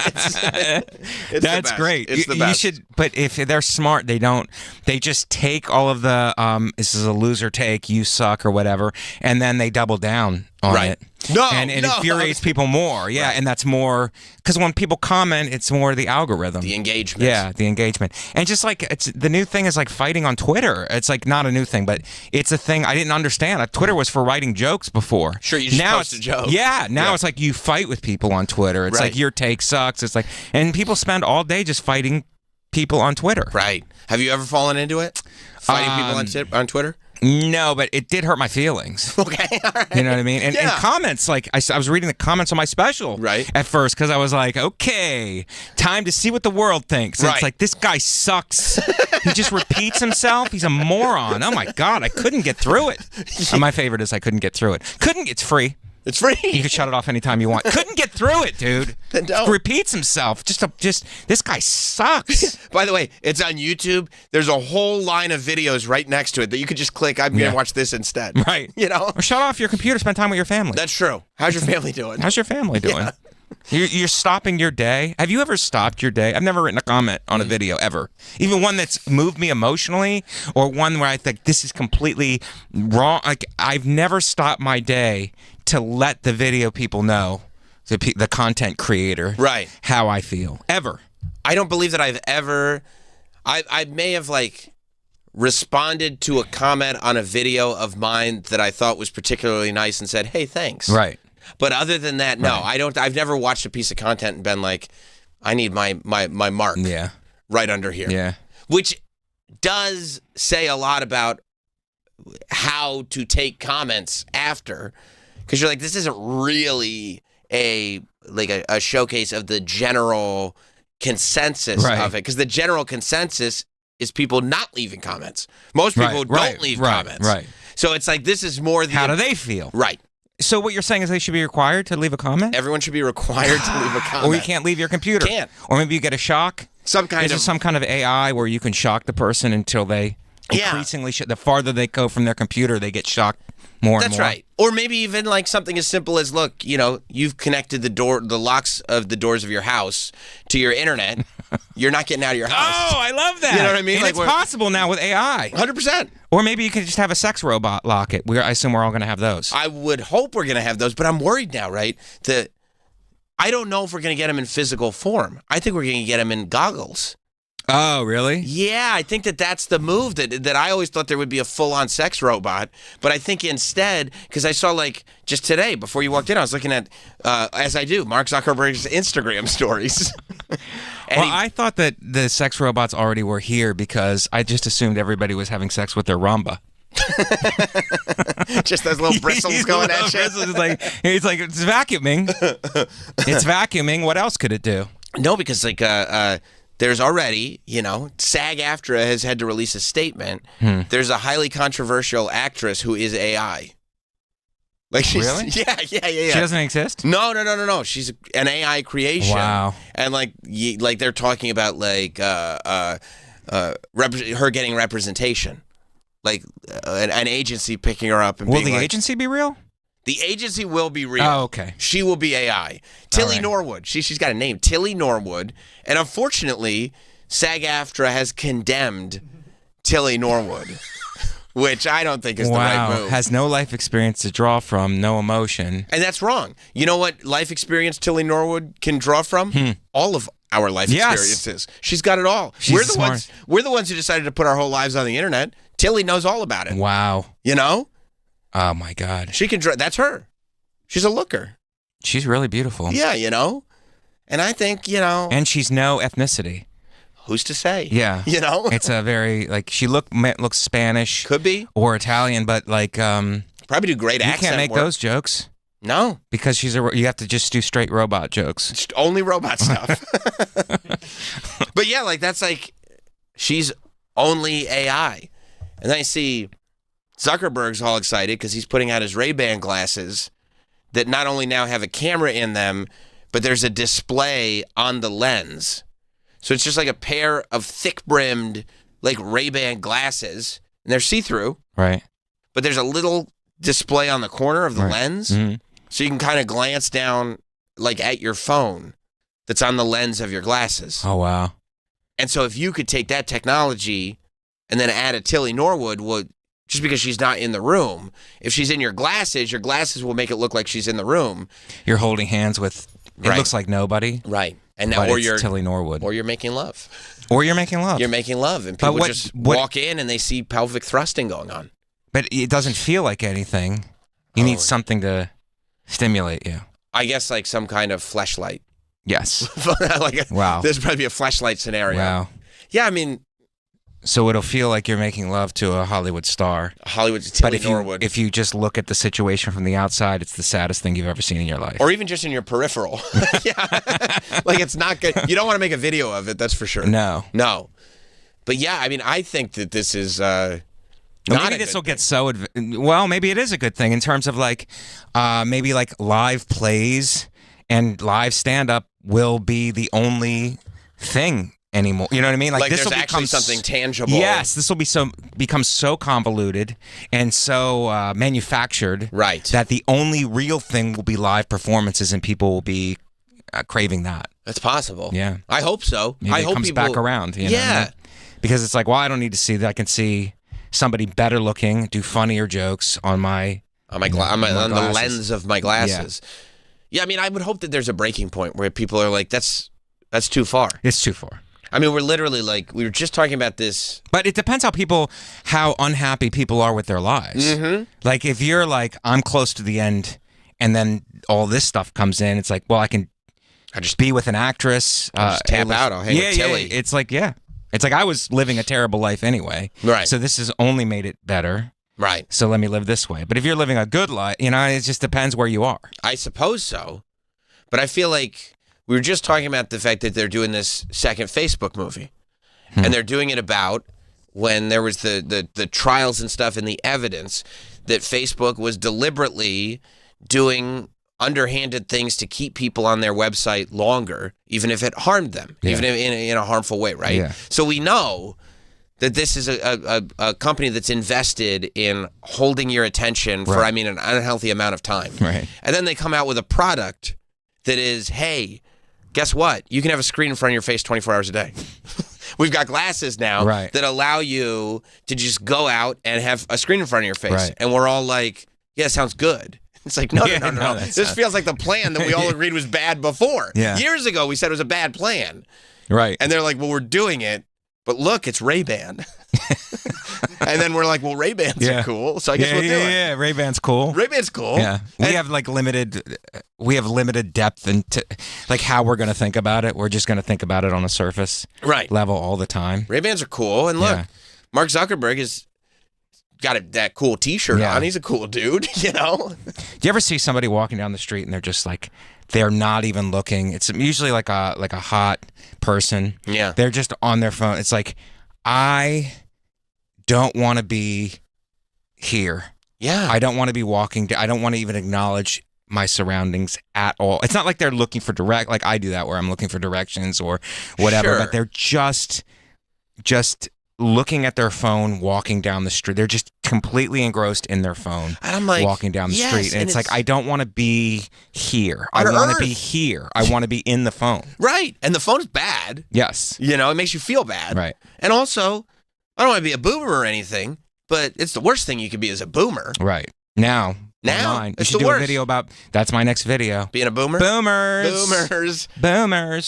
it's That's great. It's the best. You should, but if they're smart, they just take all of the, this is a loser take, you suck or whatever, and then they double down on it. And it infuriates people more. Yeah, and that's more, because when people comment, it's more the algorithm. The engagement. Yeah, the engagement. And just like, it's the new thing is like fighting on Twitter. It's like not a new thing, but it's a thing I didn't understand. Like, Twitter was for writing jokes before. Sure, you just post a joke. Yeah, now it's like you fight with people on Twitter. It's like your take sucks. It's like, and people spend all day just fighting people on Twitter. Right. Have you ever fallen into it? Fighting people on Twitter? No, but it did hurt my feelings. Okay, all right. You know what I mean? And comments, like, I was reading the comments on my special at first because I was like, okay, time to see what the world thinks. And it's like, this guy sucks. He just repeats himself. He's a moron. Oh, my God, I couldn't get through it. And my favorite is I couldn't get through it. It's free. It's free. You can shut it off anytime you want. Couldn't get through it, dude. Then don't. Repeats himself. Just this guy sucks. By the way, it's on YouTube. There's a whole line of videos right next to it that you could just click. I'm going to watch this instead. Right. You know? Or shut off your computer. Spend time with your family. That's true. How's your family doing? How's your family doing? Yeah. You're stopping your day. Have you ever stopped your day? I've never written a comment on a video ever. Even one that's moved me emotionally, or one where I think this is completely wrong. Like, I've never stopped my day to let the video people know, the content creator, how I feel. Ever. I don't believe that I've ever. I may have like responded to a comment on a video of mine that I thought was particularly nice and said, "Hey, thanks." Right. But other than that, no, I don't. I've never watched a piece of content and been like, I need my mark right under here. Yeah. Which does say a lot about how to take comments after, because you're like, this isn't really a showcase of the general consensus of it, because the general consensus is people not leaving comments. Most people don't leave comments. Right. So it's like, this is more the... How do they feel? Right. So what you're saying is they should be required to leave a comment? Everyone should be required to leave a comment. Or you can't leave your computer. Can't. Or maybe you get a shock. Some kind of AI where you can shock the person until they increasingly the farther they go from their computer, they get shocked more and more. That's right. Or maybe even like something as simple as, look, you've connected the locks of the doors of your house to your internet. You're not getting out of your house. Oh, I love that. You know what I mean? And it's possible now with AI. 100%. Or maybe you could just have a sex robot lock it. I assume we're all going to have those. I would hope we're going to have those, but I'm worried now, right? That I don't know if we're going to get them in physical form. I think we're going to get them in goggles. Oh, really? Yeah, I think that's the move. That I always thought there would be a full-on sex robot, but I think instead, because I saw just today before you walked in, I was looking at, as I do, Mark Zuckerberg's Instagram stories. I thought that the sex robots already were here because I just assumed everybody was having sex with their Roomba. Just those little bristles going at you. It's vacuuming. It's vacuuming. What else could it do? No, because there's already, SAG-AFTRA has had to release a statement. There's a highly controversial actress who is AI. Really? Yeah. She doesn't exist? No. She's an AI creation. Wow. And they're talking about her getting representation, an agency picking her up and will the agency be real? The agency will be real. Oh, okay. She will be AI. Tilly Norwood. She's got a name, Tilly Norwood. And unfortunately, SAG-AFTRA has condemned Tilly Norwood, which I don't think is the right move. Has no life experience to draw from, no emotion. And that's wrong. You know what life experience Tilly Norwood can draw from? All of our life experiences. She's got it all. We're the ones who decided to put our whole lives on the internet. Tilly knows all about it. Wow. Oh, my God. She can draw. That's her. She's a looker. She's really beautiful. Yeah, And I think, And she's no ethnicity. Who's to say? Yeah. It's a very, she looks Spanish. Could be. Or Italian, but probably do great accent You can't make work. those jokes. No. Because you have to just do straight robot jokes. Just only robot stuff. But yeah, she's only AI. And then I see Zuckerberg's all excited because he's putting out his Ray-Ban glasses that not only now have a camera in them, but there's a display on the lens. So it's just like a pair of thick-brimmed, Ray-Ban glasses, and they're see-through. Right. But there's a little display on the corner of the lens, so you can kind of glance down, at your phone that's on the lens of your glasses. Oh, wow. And so if you could take that technology and then add a Tilly Norwood, just because she's not in the room, if she's in your glasses will make it look like she's in the room. You're holding hands with, it looks like nobody. Right. And now, or you're Tilly Norwood. Or you're making love. You're making love. And people just walk in and they see pelvic thrusting going on. But it doesn't feel like anything. You need something to stimulate you. I guess some kind of fleshlight. Yes. Wow. There's probably a fleshlight scenario. Wow. Yeah, I mean. So it'll feel like you're making love to a Hollywood star. Tilly Norwood. If you just look at the situation from the outside, it's the saddest thing you've ever seen in your life. Or even just in your peripheral. Yeah. It's not good. You don't want to make a video of it, that's for sure. No. But yeah, I mean, I think that this is maybe this will get so well, maybe it is a good thing in terms of maybe live plays and live stand-up will be the only thing anymore. You know what I mean? This will become something tangible. Yes, this will become so convoluted and so manufactured that the only real thing will be live performances and people will be craving that. That's possible. Yeah. I hope so. Maybe I hope comes back around. You know? Because it's I don't need to see that. I can see somebody better looking do funnier jokes on the lens of my glasses. Yeah, I mean, I would hope that there's a breaking point where people are that's too far. It's too far. I mean, we're literally we were just talking about this. But it depends how unhappy people are with their lives. Mm-hmm. If you're I'm close to the end and then all this stuff comes in, it's I just be with an actress. I'll just tap out. I'll hang with Tilly. Yeah. It's it's I was living a terrible life anyway. Right. So this has only made it better. Right. So let me live this way. But if you're living a good life, it just depends where you are. I suppose so. But I feel we were just talking about the fact that they're doing this second Facebook movie. And they're doing it about when there was the trials and stuff and the evidence that Facebook was deliberately doing underhanded things to keep people on their website longer, even if it harmed them, even if in a harmful way, right? Yeah. So we know that this is a company that's invested in holding your attention for, an unhealthy amount of time. Right. And then they come out with a product that is, hey, guess what? You can have a screen in front of your face 24 hours a day. We've got glasses now that allow you to just go out and have a screen in front of your face. Right. And we're all like, yeah, sounds good. It's like, no. This feels like the plan that we all agreed was bad before. Yeah. Years ago, we said it was a bad plan. Right. And they're like, well, we're doing it. But look, it's Ray-Ban. And then we're like, well, Ray-Bans are cool, so I guess we'll do it. Yeah, Ray-Ban's cool. Ray-Ban's cool. Yeah. We have limited depth into like how we're going to think about it. We're just going to think about it on a surface level all the time. Ray-Bans are cool. And look, Mark Zuckerberg has got that cool T-shirt on. He's a cool dude, you know? Do you ever see somebody walking down the street and they're just like, they're not even looking? It's usually like a hot person. Yeah. They're just on their phone. It's like, I don't want to be here. Yeah. I don't want to be walking. I don't want to even acknowledge my surroundings at all. It's not like they're looking for like I do that where I'm looking for directions or whatever, but they're just looking at their phone, walking down the street. They're just completely engrossed in their phone, and I'm like, walking down the street. And it's like, I don't want to be here. I want to be here. I want to be in the phone. Right. And the phone is bad. Yes. You know, it makes you feel bad. Right. And also, I don't want to be a boomer or anything, but it's the worst thing you could be as a boomer. Right. Now, online, you should do a video about, that's my next video. Being a boomer? Boomers.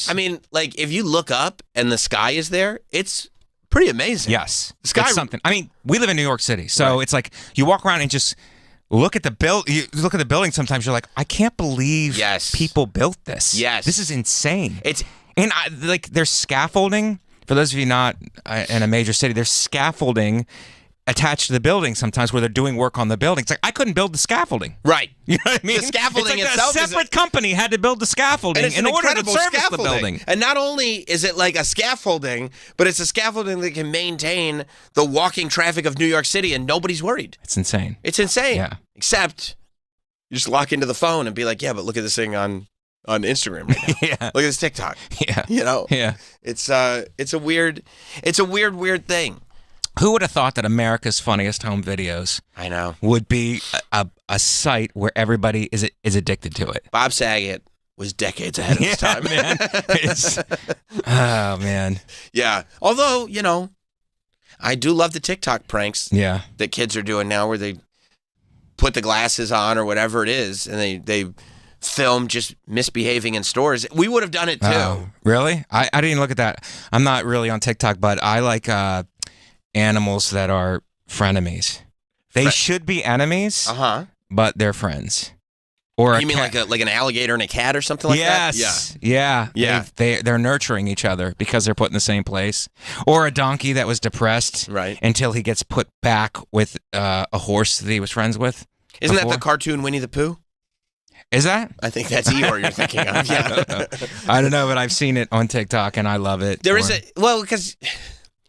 I mean, like, if you look up and the sky is there, it's pretty amazing. Yes. The sky, it's something. I mean, we live in New York City, so it's like you walk around and just look at the you look at the building. Sometimes you're like, I can't believe people built this. Yes. This is insane. There's scaffolding. For those of you not in a major city, there's scaffolding attached to the building sometimes where they're doing work on the building. It's like, I couldn't build the scaffolding. Right. You know what I mean? The scaffolding it's like itself a separate company had to build the scaffolding in order to service the building. And not only is it like a scaffolding, but it's a scaffolding that can maintain the walking traffic of New York City and nobody's worried. It's insane. It's insane. Yeah. Except you just lock into the phone and be like, yeah, but look at this thing on Instagram right now. Yeah. Look at this TikTok. Yeah. You know? Yeah. It's a weird thing. Who would have thought that America's Funniest Home Videos would be a site where everybody is addicted to it? Bob Saget was decades ahead of his time. Man. Oh, man. Yeah. Although, you know, I do love the TikTok pranks that kids are doing now where they put the glasses on or whatever it is and they film just misbehaving in stores. We would have done it too. Oh, really? I didn't even look at that. I'm not really on TikTok, but I like animals that are frenemies. They should be enemies, but they're friends. Or you mean like an alligator and a cat or something like that? Yeah. They're nurturing each other because they're put in the same place. Or a donkey that was depressed until he gets put back with a horse that he was friends with. Isn't that the cartoon Winnie the Pooh? Is that? I think that's Eeyore you're thinking of. Yeah. I don't know, but I've seen it on TikTok and I love it. Because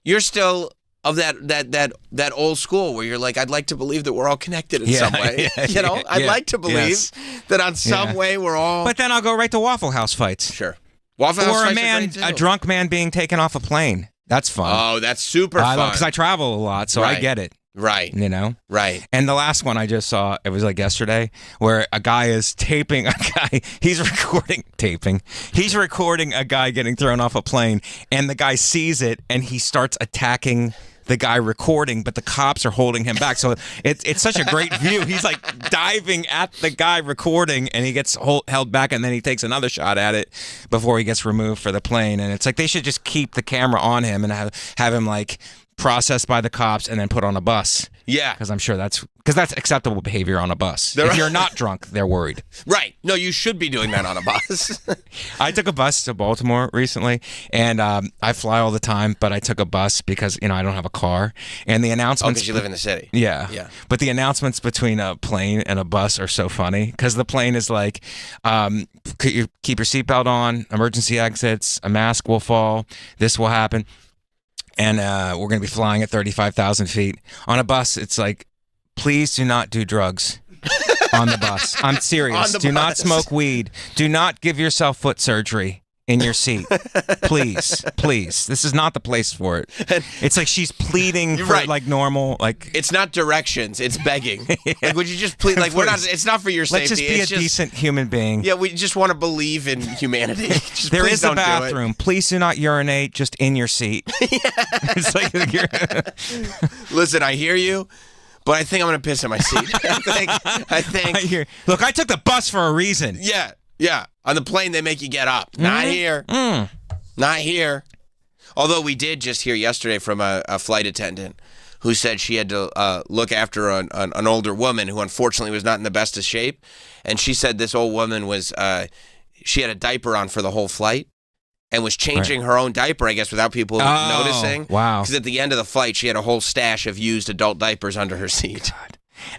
you're still of that old school where you're like, I'd like to believe that we're all connected in some way. You know, I'd like to believe that on some way we're all. But then I'll go right to Waffle House fights. Sure. Waffle House fights are great too. A drunk man being taken off a plane. That's fun. Oh, that's super fun. Because I travel a lot, so I get it. Right. You know? Right. And the last one I just saw, it was like yesterday, where a guy is taping a guy. He's recording a guy getting thrown off a plane, and the guy sees it, and he starts attacking the guy recording, but the cops are holding him back. So it's such a great view. He's like diving at the guy recording, and he gets held back, and then he takes another shot at it before he gets removed for the plane. And it's like they should just keep the camera on him and have him like processed by the cops and then put on a bus. Yeah. Because I'm sure that's acceptable behavior on a bus. If you're not drunk, they're worried. Right. No, you should be doing that on a bus. I took a bus to Baltimore recently, and I fly all the time, but I took a bus because, I don't have a car. And the announcements... because you live in the city. Yeah. Yeah. But the announcements between a plane and a bus are so funny, because the plane is like, keep your seatbelt on, emergency exits, a mask will fall, this will happen. And we're going to be flying at 35,000 feet. On a bus, it's like, please do not do drugs. on the bus. I'm serious. On the Do not bus. smoke weed. Do not give yourself foot surgery in your seat. Please. This is not the place for it. It's like she's pleading for like normal, like it's not directions, it's begging. Like, would you just please? Like, we're not. It's not for your safety. Let's just be it's a decent human being. Yeah, we just want to believe in humanity. Just There please is a don't do it. bathroom. Please do not urinate just in your seat. It's like Listen, I hear you, but I think I'm gonna piss in my seat. I think. Look, I took the bus for a reason. Yeah. On the plane, they make you get up. Not here. Not here. Although we did just hear yesterday from a flight attendant who said she had to look after an older woman who unfortunately was not in the best of shape. And she said this old woman was, she had a diaper on for the whole flight and was changing her own diaper, I guess, without people noticing. Wow. Because at the end of the flight, she had a whole stash of used adult diapers under her seat.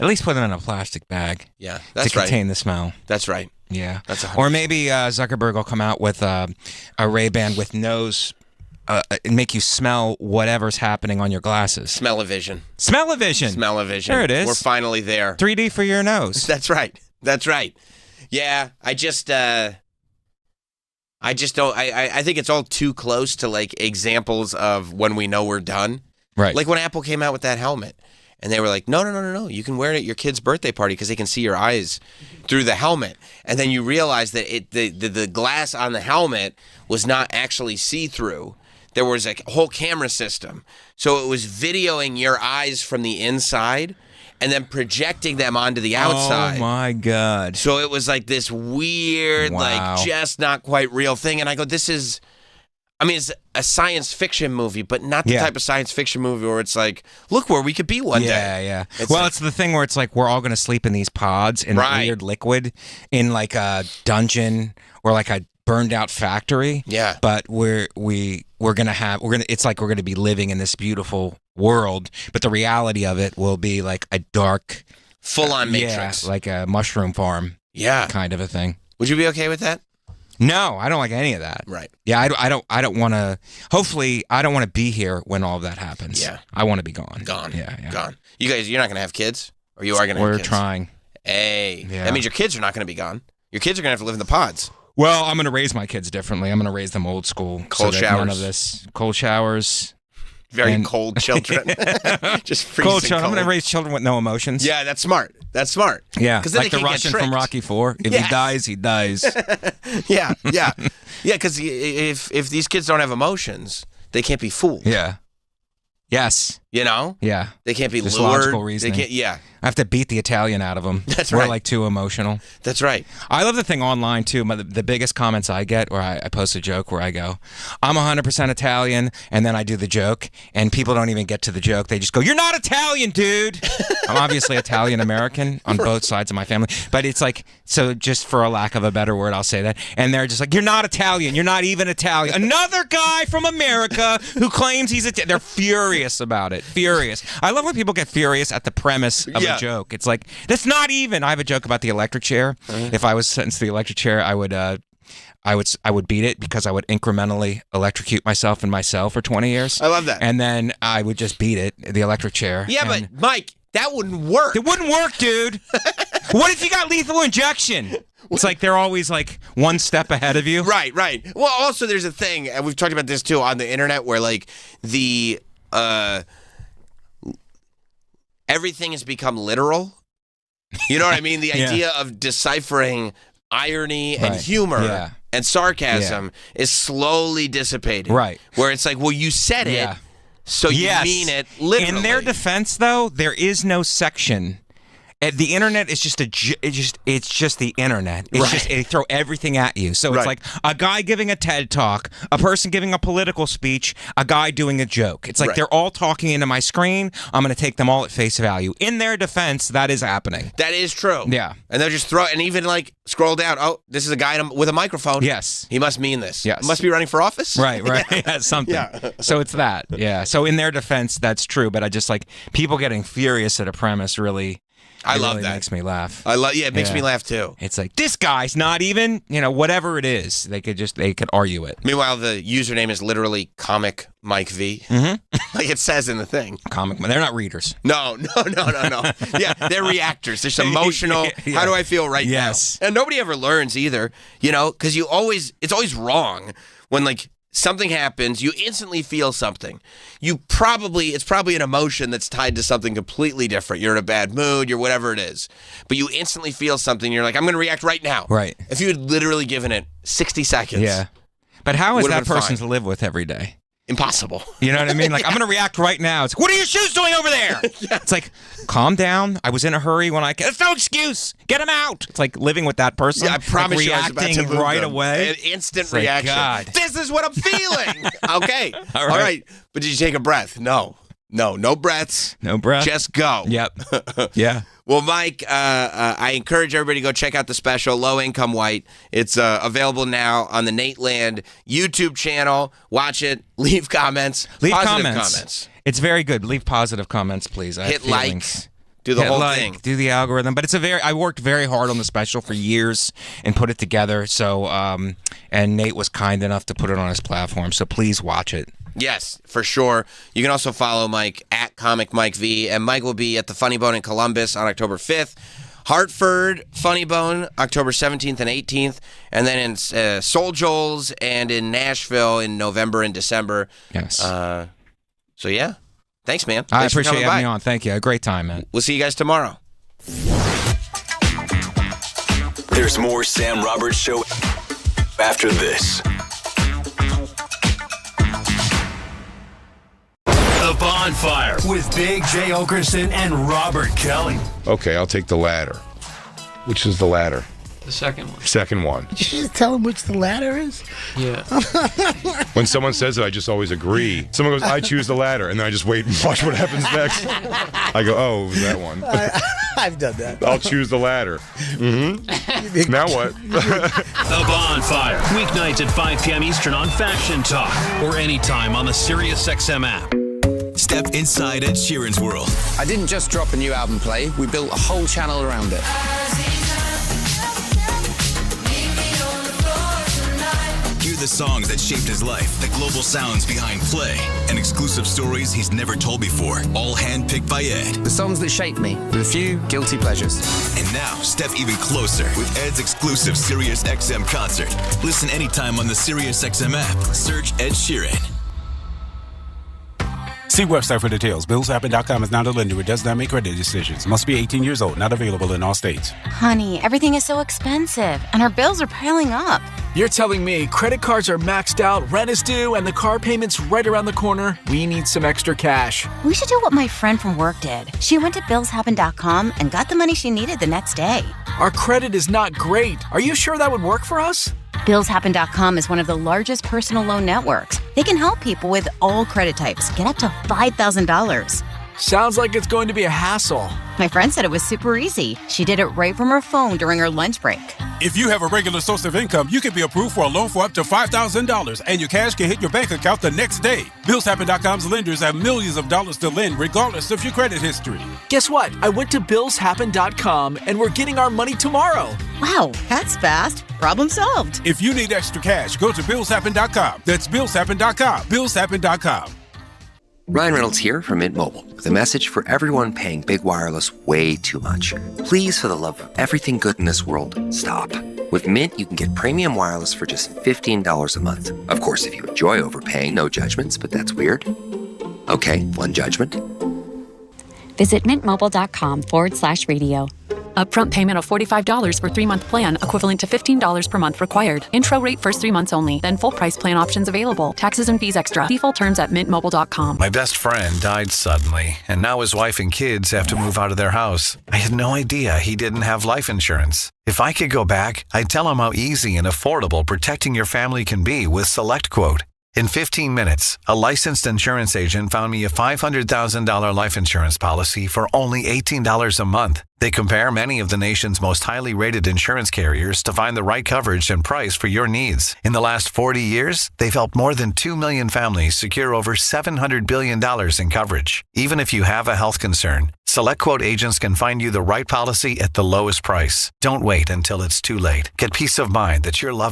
At least put them in a plastic bag. Yeah, that's to right. contain the smell. That's right. Yeah. That's 100%. Or maybe Zuckerberg will come out with a Ray-Ban with nose and make you smell whatever's happening on your glasses. Smell-o-vision. Smell-o-vision. Smell-o-vision. There it is. We're finally there. 3D for your nose. That's right. Yeah, I think it's all too close to like examples of when we know we're done. Right. Like when Apple came out with that helmet. And they were like, no. You can wear it at your kid's birthday party because they can see your eyes through the helmet. And then you realize that the glass on the helmet was not actually see-through. There was a whole camera system. So it was videoing your eyes from the inside and then projecting them onto the outside. Oh, my God. So it was like this weird, like just not quite real thing. And I go, it's a science fiction movie, but not the type of science fiction movie where it's like, look where we could be one day. Yeah. It's It's the thing where it's like we're all going to sleep in these pods in weird liquid in like a dungeon or like a burned out factory. Yeah. But it's like we're going to be living in this beautiful world, but the reality of it will be like a dark, full on Matrix, like a mushroom farm. Yeah. Kind of a thing. Would you be okay with that? No, I don't like any of that. Right. Yeah, I don't want to. Hopefully, I don't want to be here when all of that happens. Yeah. I want to be gone. Gone. Yeah. Gone. You guys, you're not going to have kids? Or you are going to have kids? We're trying. Hey. Yeah. That means your kids are not going to be gone. Your kids are going to have to live in the pods. Well, I'm going to raise my kids differently. I'm going to raise them old school. Cold so that showers. None of this. Cold showers. Very cold children. Just freezing cold children. I'm cold. going to raise children with no emotions. Yeah, that's smart. Yeah, because then like they the can't Russian get from tricked. Rocky IV. If he dies, he dies. Yeah. Because if these kids don't have emotions, they can't be fooled. Yeah. Yes. You know? Yeah. They can't be Just lured. logical reasoning. They can't, I have to beat the Italian out of them. That's We're right. like too emotional. That's right. I love the thing online too. The biggest comments I get where I post a joke where I go, I'm 100% Italian, and then I do the joke, and people don't even get to the joke. They just go, you're not Italian, dude. I'm obviously Italian American on both sides of my family, but it's like, so just for a lack of a better word, I'll say that. And they're just like, you're not Italian. You're not even Italian. Another guy from America who claims he's Italian. They're furious about it. Furious. I love when people get furious at the premise of a joke. It's like, that's not even. I have a joke about the electric chair. If I was sentenced to the electric chair, I would beat it because I would incrementally electrocute myself in my cell for 20 years. I love that. And then I would just beat it, the electric chair. Yeah, but Mike, that wouldn't work. It wouldn't work, dude. What if you got lethal injection? It's like they're always like one step ahead of you. Right. Well, also there's a thing, and we've talked about this too on the internet, where like the everything has become literal. You know what I mean? The idea of deciphering irony and humor and sarcasm is slowly dissipating. Right. Where it's like, well, you said it, so you mean it literally. In their defense, though, there is no section. The internet is just it's just the internet. It's just they throw everything at you. So it's like a guy giving a TED talk, a person giving a political speech, a guy doing a joke. It's like they're all talking into my screen. I'm going to take them all at face value. In their defense, that is happening. That is true. Yeah. And they'll just throw it, and even like scroll down. Oh, this is a guy with a microphone. Yes. He must mean this. Yes. Must be running for office. Right. Yeah, something. Yeah. So it's that. Yeah. So in their defense, that's true. But I just like people getting furious at a premise really I love really that. Makes me laugh. It makes me laugh too. It's like, this guy's not even, whatever it is, they could argue it. Meanwhile, the username is literally Comic Mike V. Mm-hmm. Like it says in the thing. They're not readers. No. Yeah, they're reactors. They're emotional. Yeah. How do I feel right Yes. now? And nobody ever learns either, because it's always wrong when like something happens, you instantly feel something. It's probably an emotion that's tied to something completely different. You're in a bad mood, you're whatever it is. But you instantly feel something, you're like, I'm going to react right now. Right. If you had literally given it 60 seconds. Yeah. But how is would've that been person fine. to live with every day? Impossible. You know what I mean? Like, I'm going to react right now. It's, what are your shoes doing over there? It's like, calm down. I was in a hurry when it's no excuse. Get them out. It's like living with that person. Yeah, I promise like, you I was about to reacting move right them. away. An instant It's like, reaction. God. This is what I'm feeling. Okay. All All right. But did you take a breath? No breaths. No breath. Just go. Yep. Yeah. Well, Mike, I encourage everybody to go check out the special, Low Income White. It's available now on the Nate Land YouTube channel. Watch it. Leave comments. Leave Positive comments. It's very good. Leave positive comments, please. I Hit have like. feelings. Do the Hit whole like, thing. Do the algorithm. But I worked very hard on the special for years and put it together. So, and Nate was kind enough to put it on his platform. So please watch it. Yes, for sure. You can also follow Mike at Comic Mike V. And Mike will be at the Funny Bone in Columbus on October 5th. Hartford Funny Bone, October 17th and 18th. And then in Soul Joel's and in Nashville in November and December. Yes. So, yeah. Thanks, man. I Thanks for appreciate coming having me by. on. Thank you. A great time, man. We'll see you guys tomorrow. There's more Sam Roberts Show after this. The Bonfire with Big J. Okerson and Robert Kelly. Okay, I'll take the ladder. Which is the ladder? The second one. Second one. Did you just tell him which the ladder is? Yeah. When someone says it, I just always agree. Someone goes, I choose the ladder, and then I just wait and watch what happens next. I go, oh, it was that one. I've done that. I'll choose the ladder. Mm-hmm. Now what? The Bonfire, weeknights at 5 p.m. Eastern on Faction Talk or anytime on the SiriusXM app. Step inside Ed Sheeran's world. I didn't just drop a new album play, we built a whole channel around it. Hear the songs that shaped his life, the global sounds behind play, and exclusive stories he's never told before, all handpicked by Ed. The songs that shaped me, with a few guilty pleasures. And now, step even closer with Ed's exclusive SiriusXM concert. Listen anytime on the SiriusXM app. Search Ed Sheeran. See website for details. BillsHappen.com is not a lender. It does not make credit decisions. Must be 18 years old. Not available in all states. Honey, everything is so expensive, and our bills are piling up. You're telling me credit cards are maxed out, rent is due, and the car payment's right around the corner? We need some extra cash. We should do what my friend from work did. She went to BillsHappen.com and got the money she needed the next day. Our credit is not great. Are you sure that would work for us? BillsHappen.com is one of the largest personal loan networks. They can help people with all credit types get up to $5,000. Sounds like it's going to be a hassle. My friend said it was super easy. She did it right from her phone during her lunch break. If you have a regular source of income, you can be approved for a loan for up to $5,000, and your cash can hit your bank account the next day. BillsHappen.com's lenders have millions of dollars to lend, regardless of your credit history. Guess what? I went to BillsHappen.com, and we're getting our money tomorrow. Wow, that's fast. Problem solved. If you need extra cash, go to BillsHappen.com. That's BillsHappen.com. BillsHappen.com. Ryan Reynolds here from Mint Mobile with a message for everyone paying big wireless way too much. Please, for the love of everything good in this world, stop. With Mint, you can get premium wireless for just $15 a month. Of course, if you enjoy overpaying, no judgments, but that's weird. Okay, one judgment. Visit mintmobile.com/radio. Upfront payment of $45 for 3-month plan, equivalent to $15 per month required. Intro rate first 3 months only, then full price plan options available. Taxes and fees extra. See full terms at mintmobile.com. My best friend died suddenly, and now his wife and kids have to move out of their house. I had no idea he didn't have life insurance. If I could go back, I'd tell him how easy and affordable protecting your family can be with SelectQuote. In 15 minutes, a licensed insurance agent found me a $500,000 life insurance policy for only $18 a month. They compare many of the nation's most highly rated insurance carriers to find the right coverage and price for your needs. In the last 40 years, they've helped more than 2 million families secure over $700 billion in coverage. Even if you have a health concern, SelectQuote agents can find you the right policy at the lowest price. Don't wait until it's too late. Get peace of mind that your loved